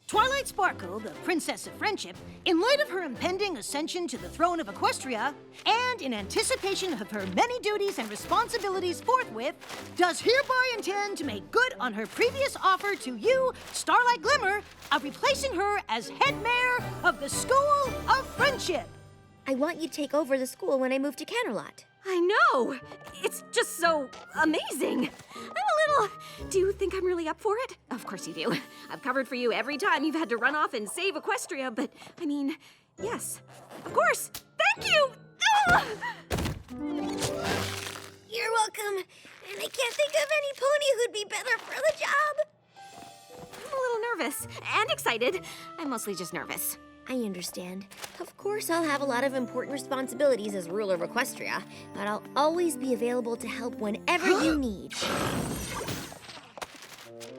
Twilight Sparkle, the Princess of Friendship, in light of her impending ascension to the throne of Equestria, and in anticipation of her many duties and responsibilities forthwith, does hereby intend to make good on her previous offer to you, Starlight Glimmer, of replacing her as headmare of the School of Friendship. I want you to take over the school when I move to Canterlot. I know! It's just so amazing. I'm a little... Do you think I'm really up for it? Of course you do. I've covered for you every time you've had to run off and save Equestria, but, I mean, yes. Of course! Thank you! Ugh! You're welcome. And I can't think of any pony who'd be better for the job. I'm a little nervous and excited. I'm mostly just nervous. I understand. Of course, I'll have a lot of important responsibilities as ruler of Equestria, but I'll always be available to help whenever you need.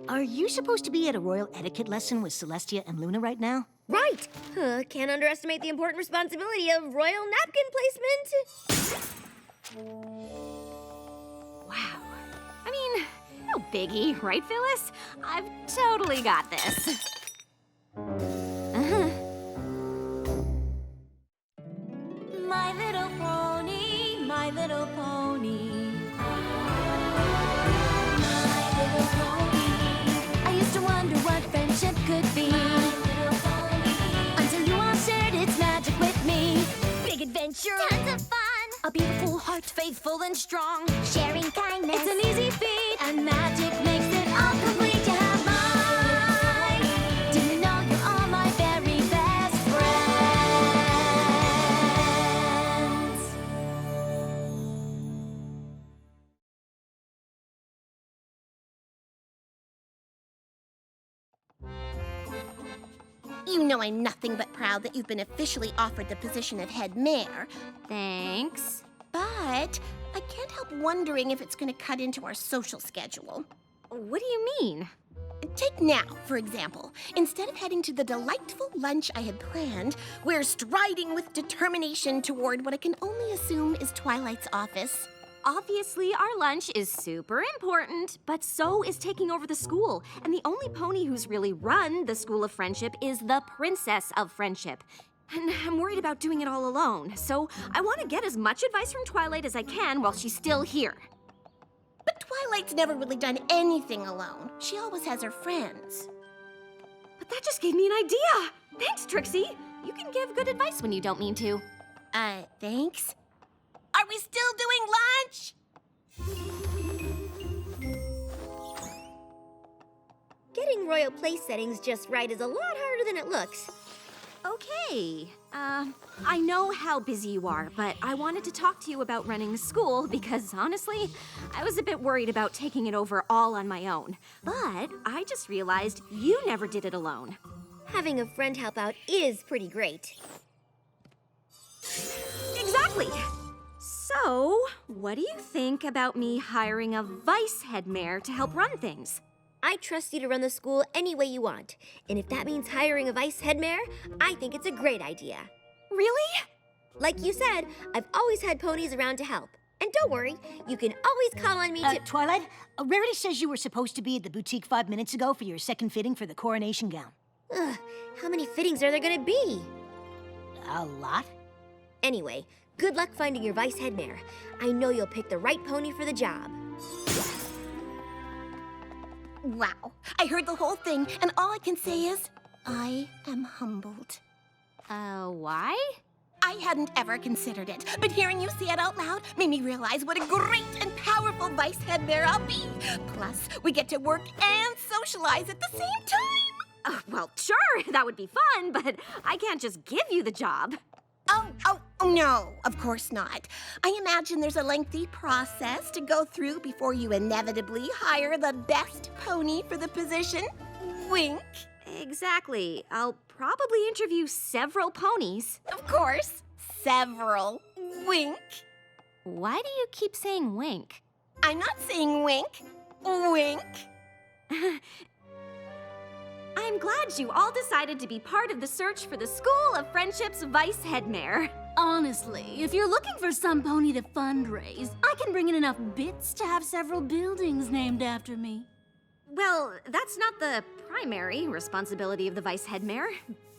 Are you supposed to be at a royal etiquette lesson with Celestia and Luna right now? Right! Can't underestimate the important responsibility of royal napkin placement. Wow. I mean, no biggie, right, Phyllis? I've totally got this. My little pony, my little pony. My little pony. I used to wonder what friendship could be. Until you all shared its magic with me. Big adventure. Tons of fun. A beautiful heart, faithful and strong. Sharing kindness. It's an easy feat, and magic makes it all complete. You have mine. Do you know you're all my very best You know I'm nothing but proud that you've been officially offered the position of head mare. Thanks. But I can't help wondering if it's going to cut into our social schedule. What do you mean? Take now, for example. Instead of heading to the delightful lunch I had planned, we're striding with determination toward what I can only assume is Twilight's office. Obviously, our lunch is super important, but so is taking over the school. And the only pony who's really run the School of Friendship is the Princess of Friendship. And I'm worried about doing it all alone, so I want to get as much advice from Twilight as I can while she's still here. But Twilight's never really done anything alone. She always has her friends. But that just gave me an idea! Thanks, Trixie! You can give good advice when you don't mean to. Thanks? Are we still doing lunch? Getting royal place settings just right is a lot harder than it looks. Okay. I know how busy you are, but I wanted to talk to you about running the school because, honestly, I was a bit worried about taking it over all on my own. But I just realized you never did it alone. Having a friend help out is pretty great. Exactly. So, what do you think about me hiring a vice headmare to help run things? I trust you to run the school any way you want. And if that means hiring a vice headmare, I think it's a great idea. Really? Like you said, I've always had ponies around to help. And don't worry, you can always call on me to— Twilight, Rarity says you were supposed to be at the boutique 5 minutes ago for your second fitting for the coronation gown. Ugh, how many fittings are there gonna be? A lot. Anyway, good luck finding your vice headmare. I know you'll pick the right pony for the job. Wow, I heard the whole thing, and all I can say is, I am humbled. Why? I hadn't ever considered it, but hearing you say it out loud made me realize what a great and powerful vice headmare I'll be. Plus, we get to work and socialize at the same time. Well, sure, that would be fun, but I can't just give you the job. Oh, no, of course not. I imagine there's a lengthy process to go through before you inevitably hire the best pony for the position. Wink. Exactly. I'll probably interview several ponies. Of course. Several. Wink. Why do you keep saying wink? I'm not saying wink. Wink. I'm glad you all decided to be part of the search for the School of Friendship's Vice Headmare. Honestly, if you're looking for some pony to fundraise, I can bring in enough bits to have several buildings named after me. Well, that's not the primary responsibility of the Vice Headmare,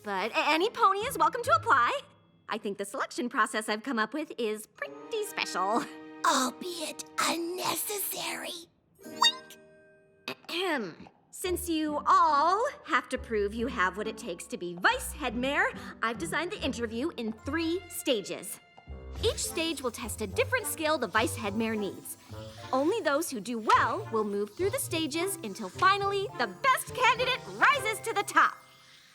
but any pony is welcome to apply. I think the selection process I've come up with is pretty special. Albeit unnecessary. Wink. Since you all have to prove you have what it takes to be Vice Headmare, I've designed the interview in 3 stages. Each stage will test a different skill the Vice Headmare needs. Only those who do well will move through the stages until finally the best candidate rises to the top.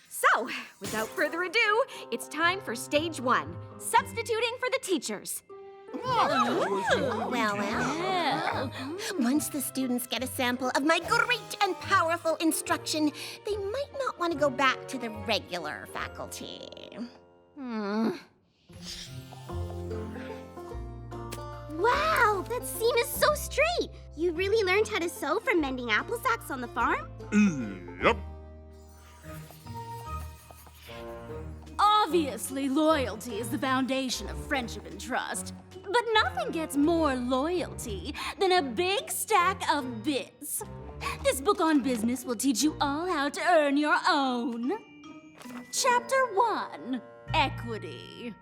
So, without further ado, it's time for stage 1, substituting for the teachers. Well. Once the students get a sample of my great and powerful instruction, they might not want to go back to the regular faculty. Wow, that seam is so straight. You really learned how to sew from mending apple sacks on the farm? Yep. Obviously, loyalty is the foundation of friendship and trust. But nothing gets more loyalty than a big stack of bits. This book on business will teach you all how to earn your own. Chapter 1, Equity.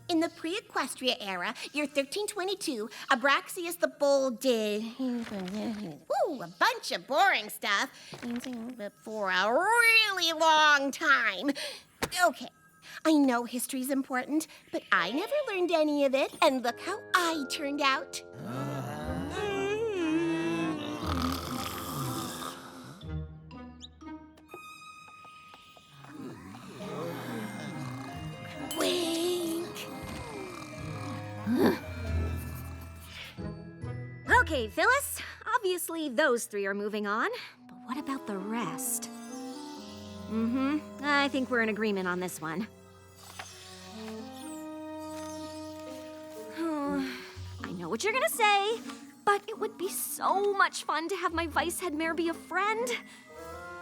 In the pre-Equestria era, year 1322, Abraxius the Bold did a bunch of boring stuff for a really long time. Okay, I know history's important, but I never learned any of it, and look how I turned out. Okay, Phyllis, obviously those 3 are moving on, but what about the rest? I think we're in agreement on this one. I know what you're gonna say, but it would be so much fun to have my Vice Headmare be a friend.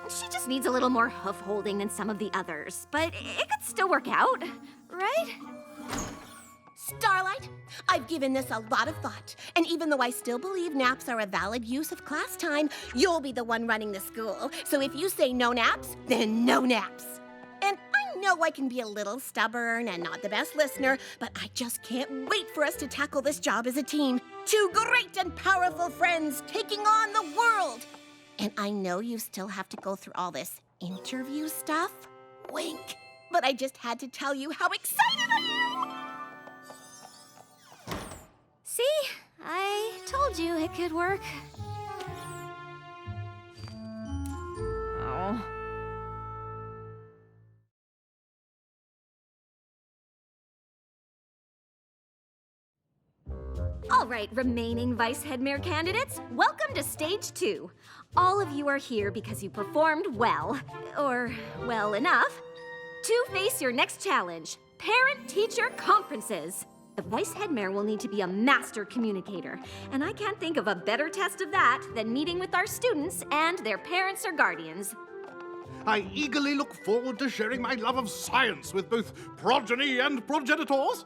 She just needs a little more hoof-holding than some of the others, but it could still work out, right? Starlight, I've given this a lot of thought, and even though I still believe naps are a valid use of class time, you'll be the one running the school. So if you say no naps, then no naps. And I know I can be a little stubborn and not the best listener, but I just can't wait for us to tackle this job as a team. 2 great and powerful friends taking on the world. And I know you still have to go through all this interview stuff. Wink. But I just had to tell you how excited I am. See? I told you it could work. Oh. All right, remaining Vice Headmare candidates, welcome to Stage 2. All of you are here because you performed well, or well enough, to face your next challenge, Parent-Teacher Conferences. The Vice Headmare will need to be a master communicator, and I can't think of a better test of that than meeting with our students and their parents or guardians. I eagerly look forward to sharing my love of science with both progeny and progenitors.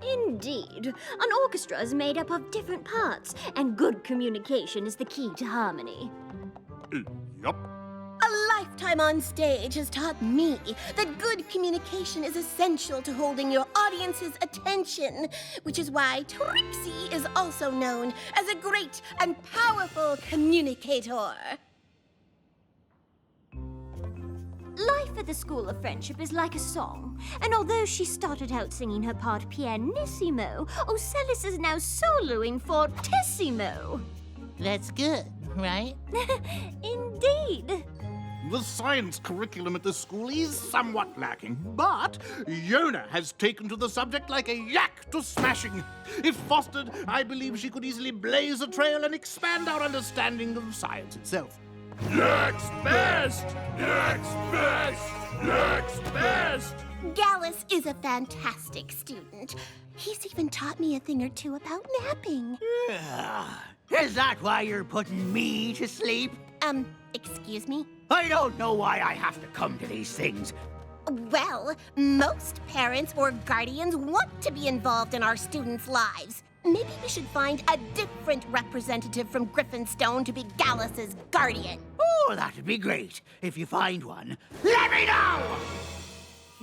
Indeed. An orchestra is made up of different parts, and good communication is the key to harmony. Yup. A lifetime on stage has taught me that good communication is essential to holding your audience's attention, which is why Trixie is also known as a great and powerful communicator. Life at the School of Friendship is like a song, and although she started out singing her part pianissimo, Ocellus is now soloing fortissimo. That's good, right? Indeed. The science curriculum at the school is somewhat lacking, but Yona has taken to the subject like a yak to smashing. If fostered, I believe she could easily blaze a trail and expand our understanding of science itself. Next best! Next best! Next best! Gallus is a fantastic student. He's even taught me a thing or two about napping. Is that why you're putting me to sleep? Excuse me? I don't know why I have to come to these things. Well, most parents or guardians want to be involved in our students' lives. Maybe we should find a different representative from Griffinstone to be Gallus's guardian. Oh, that'd be great. If you find one, let me know!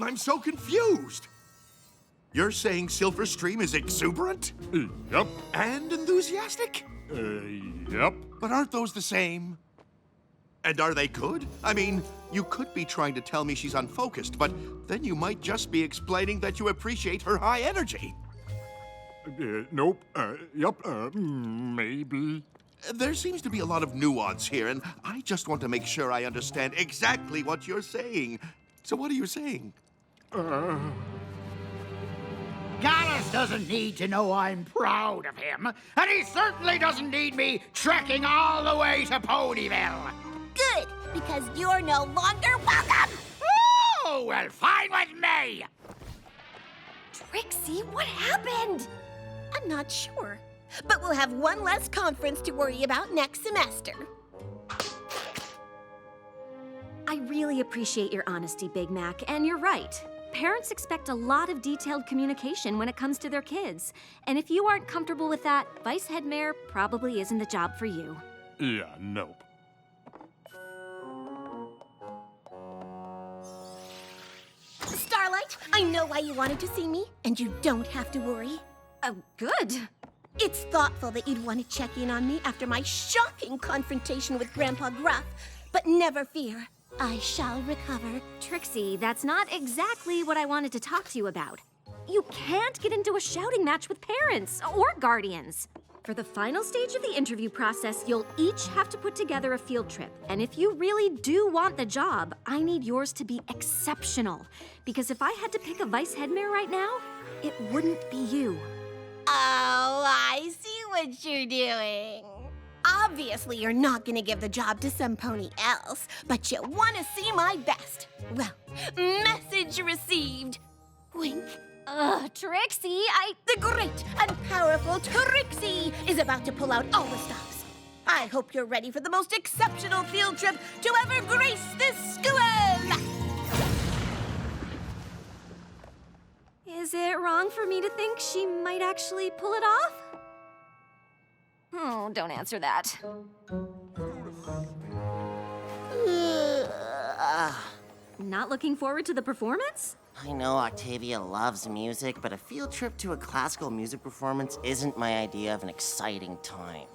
I'm so confused. You're saying Silver Stream is exuberant? Yup. And enthusiastic? Yup. But aren't those the same? And are they good? I mean, you could be trying to tell me she's unfocused, but then you might just be explaining that you appreciate her high energy. Nope. Maybe. There seems to be a lot of nuance here, and I just want to make sure I understand exactly what you're saying. So what are you saying? Gallus doesn't need to know I'm proud of him, and he certainly doesn't need me trekking all the way to Ponyville. Good, because you're no longer welcome! Oh, well, fine with me! Trixie, what happened? I'm not sure, but we'll have one less conference to worry about next semester. I really appreciate your honesty, Big Mac, and you're right. Parents expect a lot of detailed communication when it comes to their kids. And if you aren't comfortable with that, Vice Headmare probably isn't the job for you. Yeah, nope. Starlight, I know why you wanted to see me, and you don't have to worry. Oh, good. It's thoughtful that you'd want to check in on me after my shocking confrontation with Grandpa Gruff, but never fear, I shall recover. Trixie, that's not exactly what I wanted to talk to you about. You can't get into a shouting match with parents or guardians. For the final stage of the interview process, you'll each have to put together a field trip. And if you really do want the job, I need yours to be exceptional. Because if I had to pick a Vice Headmare right now, it wouldn't be you. Oh, I see what you're doing. Obviously, you're not gonna give the job to some pony else, but you want to see my best. Well, message received. Wink. Trixie, The great and powerful Trixie is about to pull out all the stops. I hope you're ready for the most exceptional field trip to ever grace this school! Is it wrong for me to think she might actually pull it off? Oh, don't answer that. Not looking forward to the performance? I know Octavia loves music, but a field trip to a classical music performance isn't my idea of an exciting time.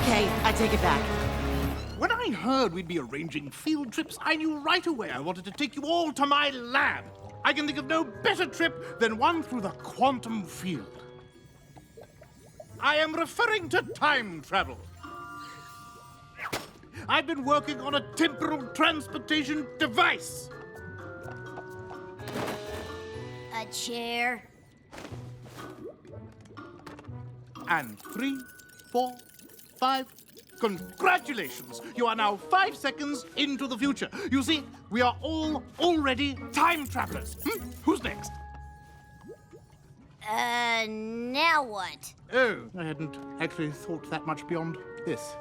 Okay, I take it back. When I heard we'd be arranging field trips, I knew right away I wanted to take you all to my lab. I can think of no better trip than one through the quantum field. I am referring to time travel. I've been working on a temporal transportation device. A chair. And 3, 4, 5. Congratulations! You are now 5 seconds into the future. You see, we are all already time travelers. Who's next? Now what? Oh, I hadn't actually thought that much beyond this.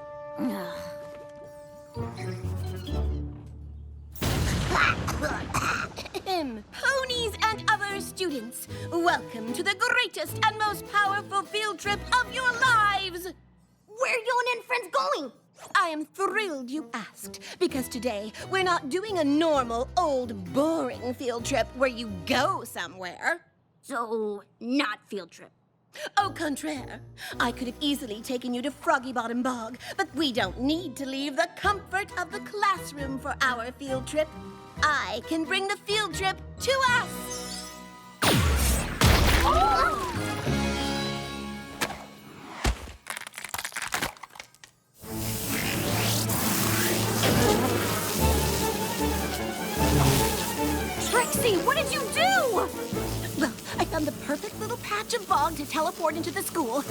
Ponies and other students, welcome to the greatest and most powerful field trip of your lives! Where are you and friends going? I am thrilled you asked, because today we're not doing a normal, old, boring field trip where you go somewhere. So, not field trip. Au contraire, I could have easily taken you to Froggy Bottom Bog, but we don't need to leave the comfort of the classroom for our field trip. I can bring the field trip to us. Trixie, what did you do? Well, I found the perfect little patch of bog to teleport into the school.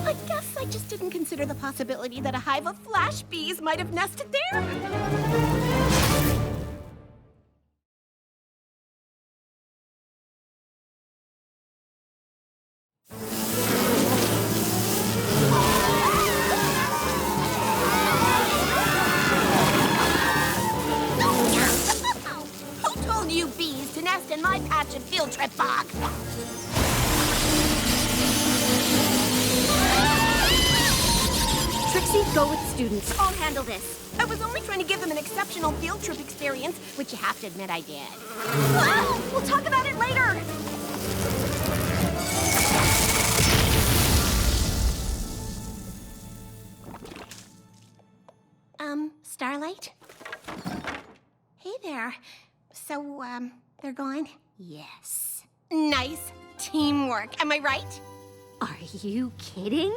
I guess I just didn't consider the possibility that a hive of flash bees might have nested there. Who told you bees to nest in my patch of field trip bog? Trixie, go with the students. I'll handle this. I was only trying to give them an exceptional field trip experience, which you have to admit I did. Ah, we'll talk about it later. Starlight? Hey there. So, they're gone? Yes. Nice teamwork, am I right? Are you kidding?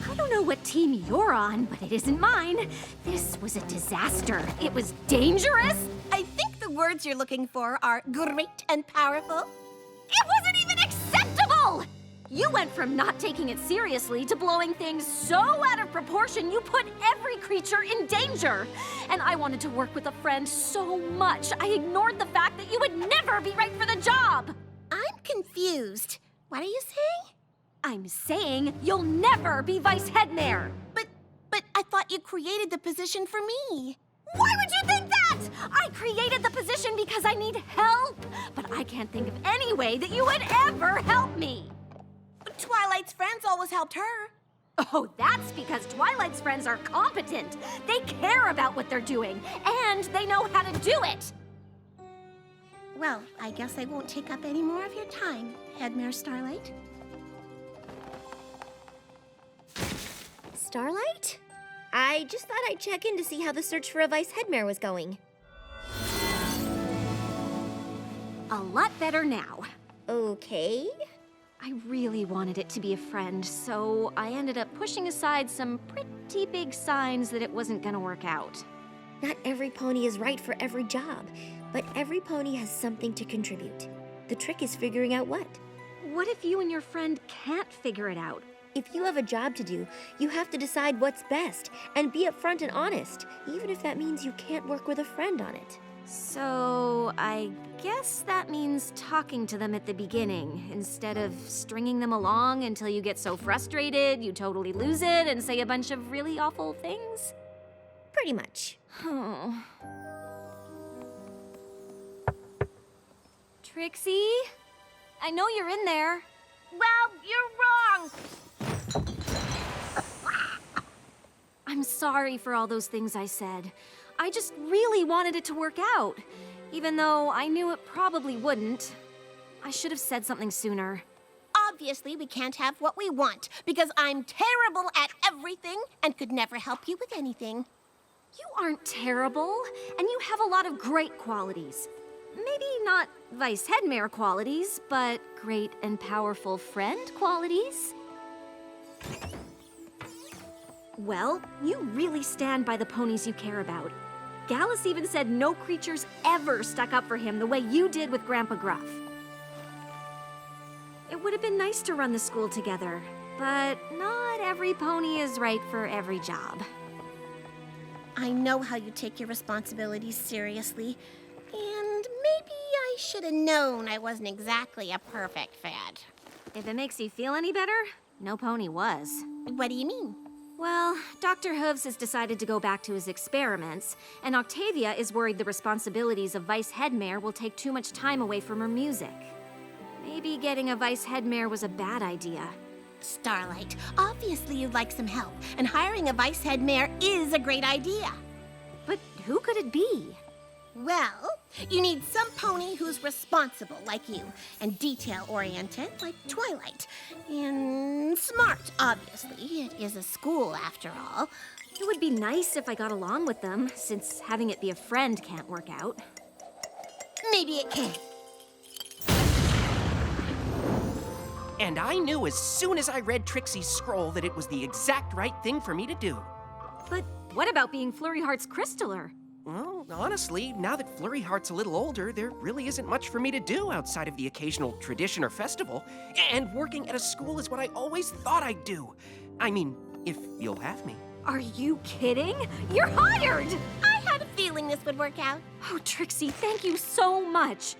I don't know what team you're on, but it isn't mine. This was a disaster. It was dangerous. I think the words you're looking for are great and powerful. It wasn't even acceptable! You went from not taking it seriously to blowing things so out of proportion you put every creature in danger. And I wanted to work with a friend so much, I ignored the fact that you would never be right for the job. I'm confused. What are you saying? I'm saying you'll never be vice headmare. But I thought you created the position for me. Why would you think that? I created the position because I need help. But I can't think of any way that you would ever help me. Twilight's friends always helped her. Oh, that's because Twilight's friends are competent. They care about what they're doing, and they know how to do it. Well, I guess I won't take up any more of your time, Headmare Starlight. Starlight? I just thought I'd check in to see how the search for a vice headmare was going. A lot better now. Okay. I really wanted it to be a friend, so I ended up pushing aside some pretty big signs that it wasn't gonna work out. Not every pony is right for every job, but every pony has something to contribute. The trick is figuring out what. What if you and your friend can't figure it out? If you have a job to do, you have to decide what's best and be upfront and honest, even if that means you can't work with a friend on it. So, I guess that means talking to them at the beginning, instead of stringing them along until you get so frustrated you totally lose it and say a bunch of really awful things? Pretty much. Oh. Trixie? I know you're in there. Well, you're wrong. I'm sorry for all those things I said. I just really wanted it to work out, even though I knew it probably wouldn't. I should have said something sooner. Obviously, we can't have what we want, because I'm terrible at everything and could never help you with anything. You aren't terrible, and you have a lot of great qualities. Maybe not vice headmare qualities, but great and powerful friend qualities. Well, you really stand by the ponies you care about. Gallus even said no creatures ever stuck up for him the way you did with Grandpa Gruff. It would have been nice to run the school together, but not every pony is right for every job. I know how you take your responsibilities seriously, and maybe I should have known I wasn't exactly a perfect fit. If it makes you feel any better, no pony was. What do you mean? Well, Dr. Hooves has decided to go back to his experiments, and Octavia is worried the responsibilities of vice headmare will take too much time away from her music. Maybe getting a vice headmare was a bad idea. Starlight, obviously you'd like some help, and hiring a vice headmare is a great idea. But who could it be? Well, you need some pony who's responsible like you, and detail-oriented like Twilight, and smart, obviously. It is a school, after all. It would be nice if I got along with them, since having it be a friend can't work out. Maybe it can. And I knew as soon as I read Trixie's scroll that it was the exact right thing for me to do. But what about being Flurry Heart's Crystaller? Well, honestly, now that Flurry Heart's a little older, there really isn't much for me to do outside of the occasional tradition or festival. And working at a school is what I always thought I'd do. I mean, if you'll have me. Are you kidding? You're hired! I had a feeling this would work out. Oh, Trixie, thank you so much.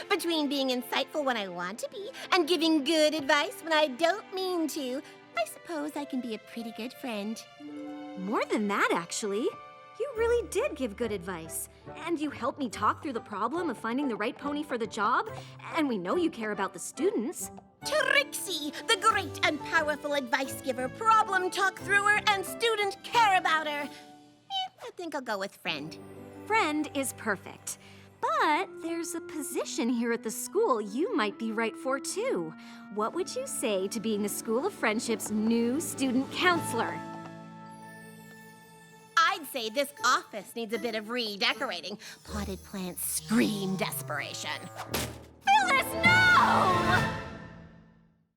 Between being insightful when I want to be and giving good advice when I don't mean to, I suppose I can be a pretty good friend. More than that, actually. You really did give good advice. And you helped me talk through the problem of finding the right pony for the job. And we know you care about the students. Trixie, the great and powerful advice giver, problem talk thrower, and student care about her. I think I'll go with friend. Friend is perfect. But there's a position here at the school you might be right for, too. What would you say to being the School of Friendship's new student counselor? I'd say this office needs a bit of redecorating. Potted plants scream desperation. Phyllis, no!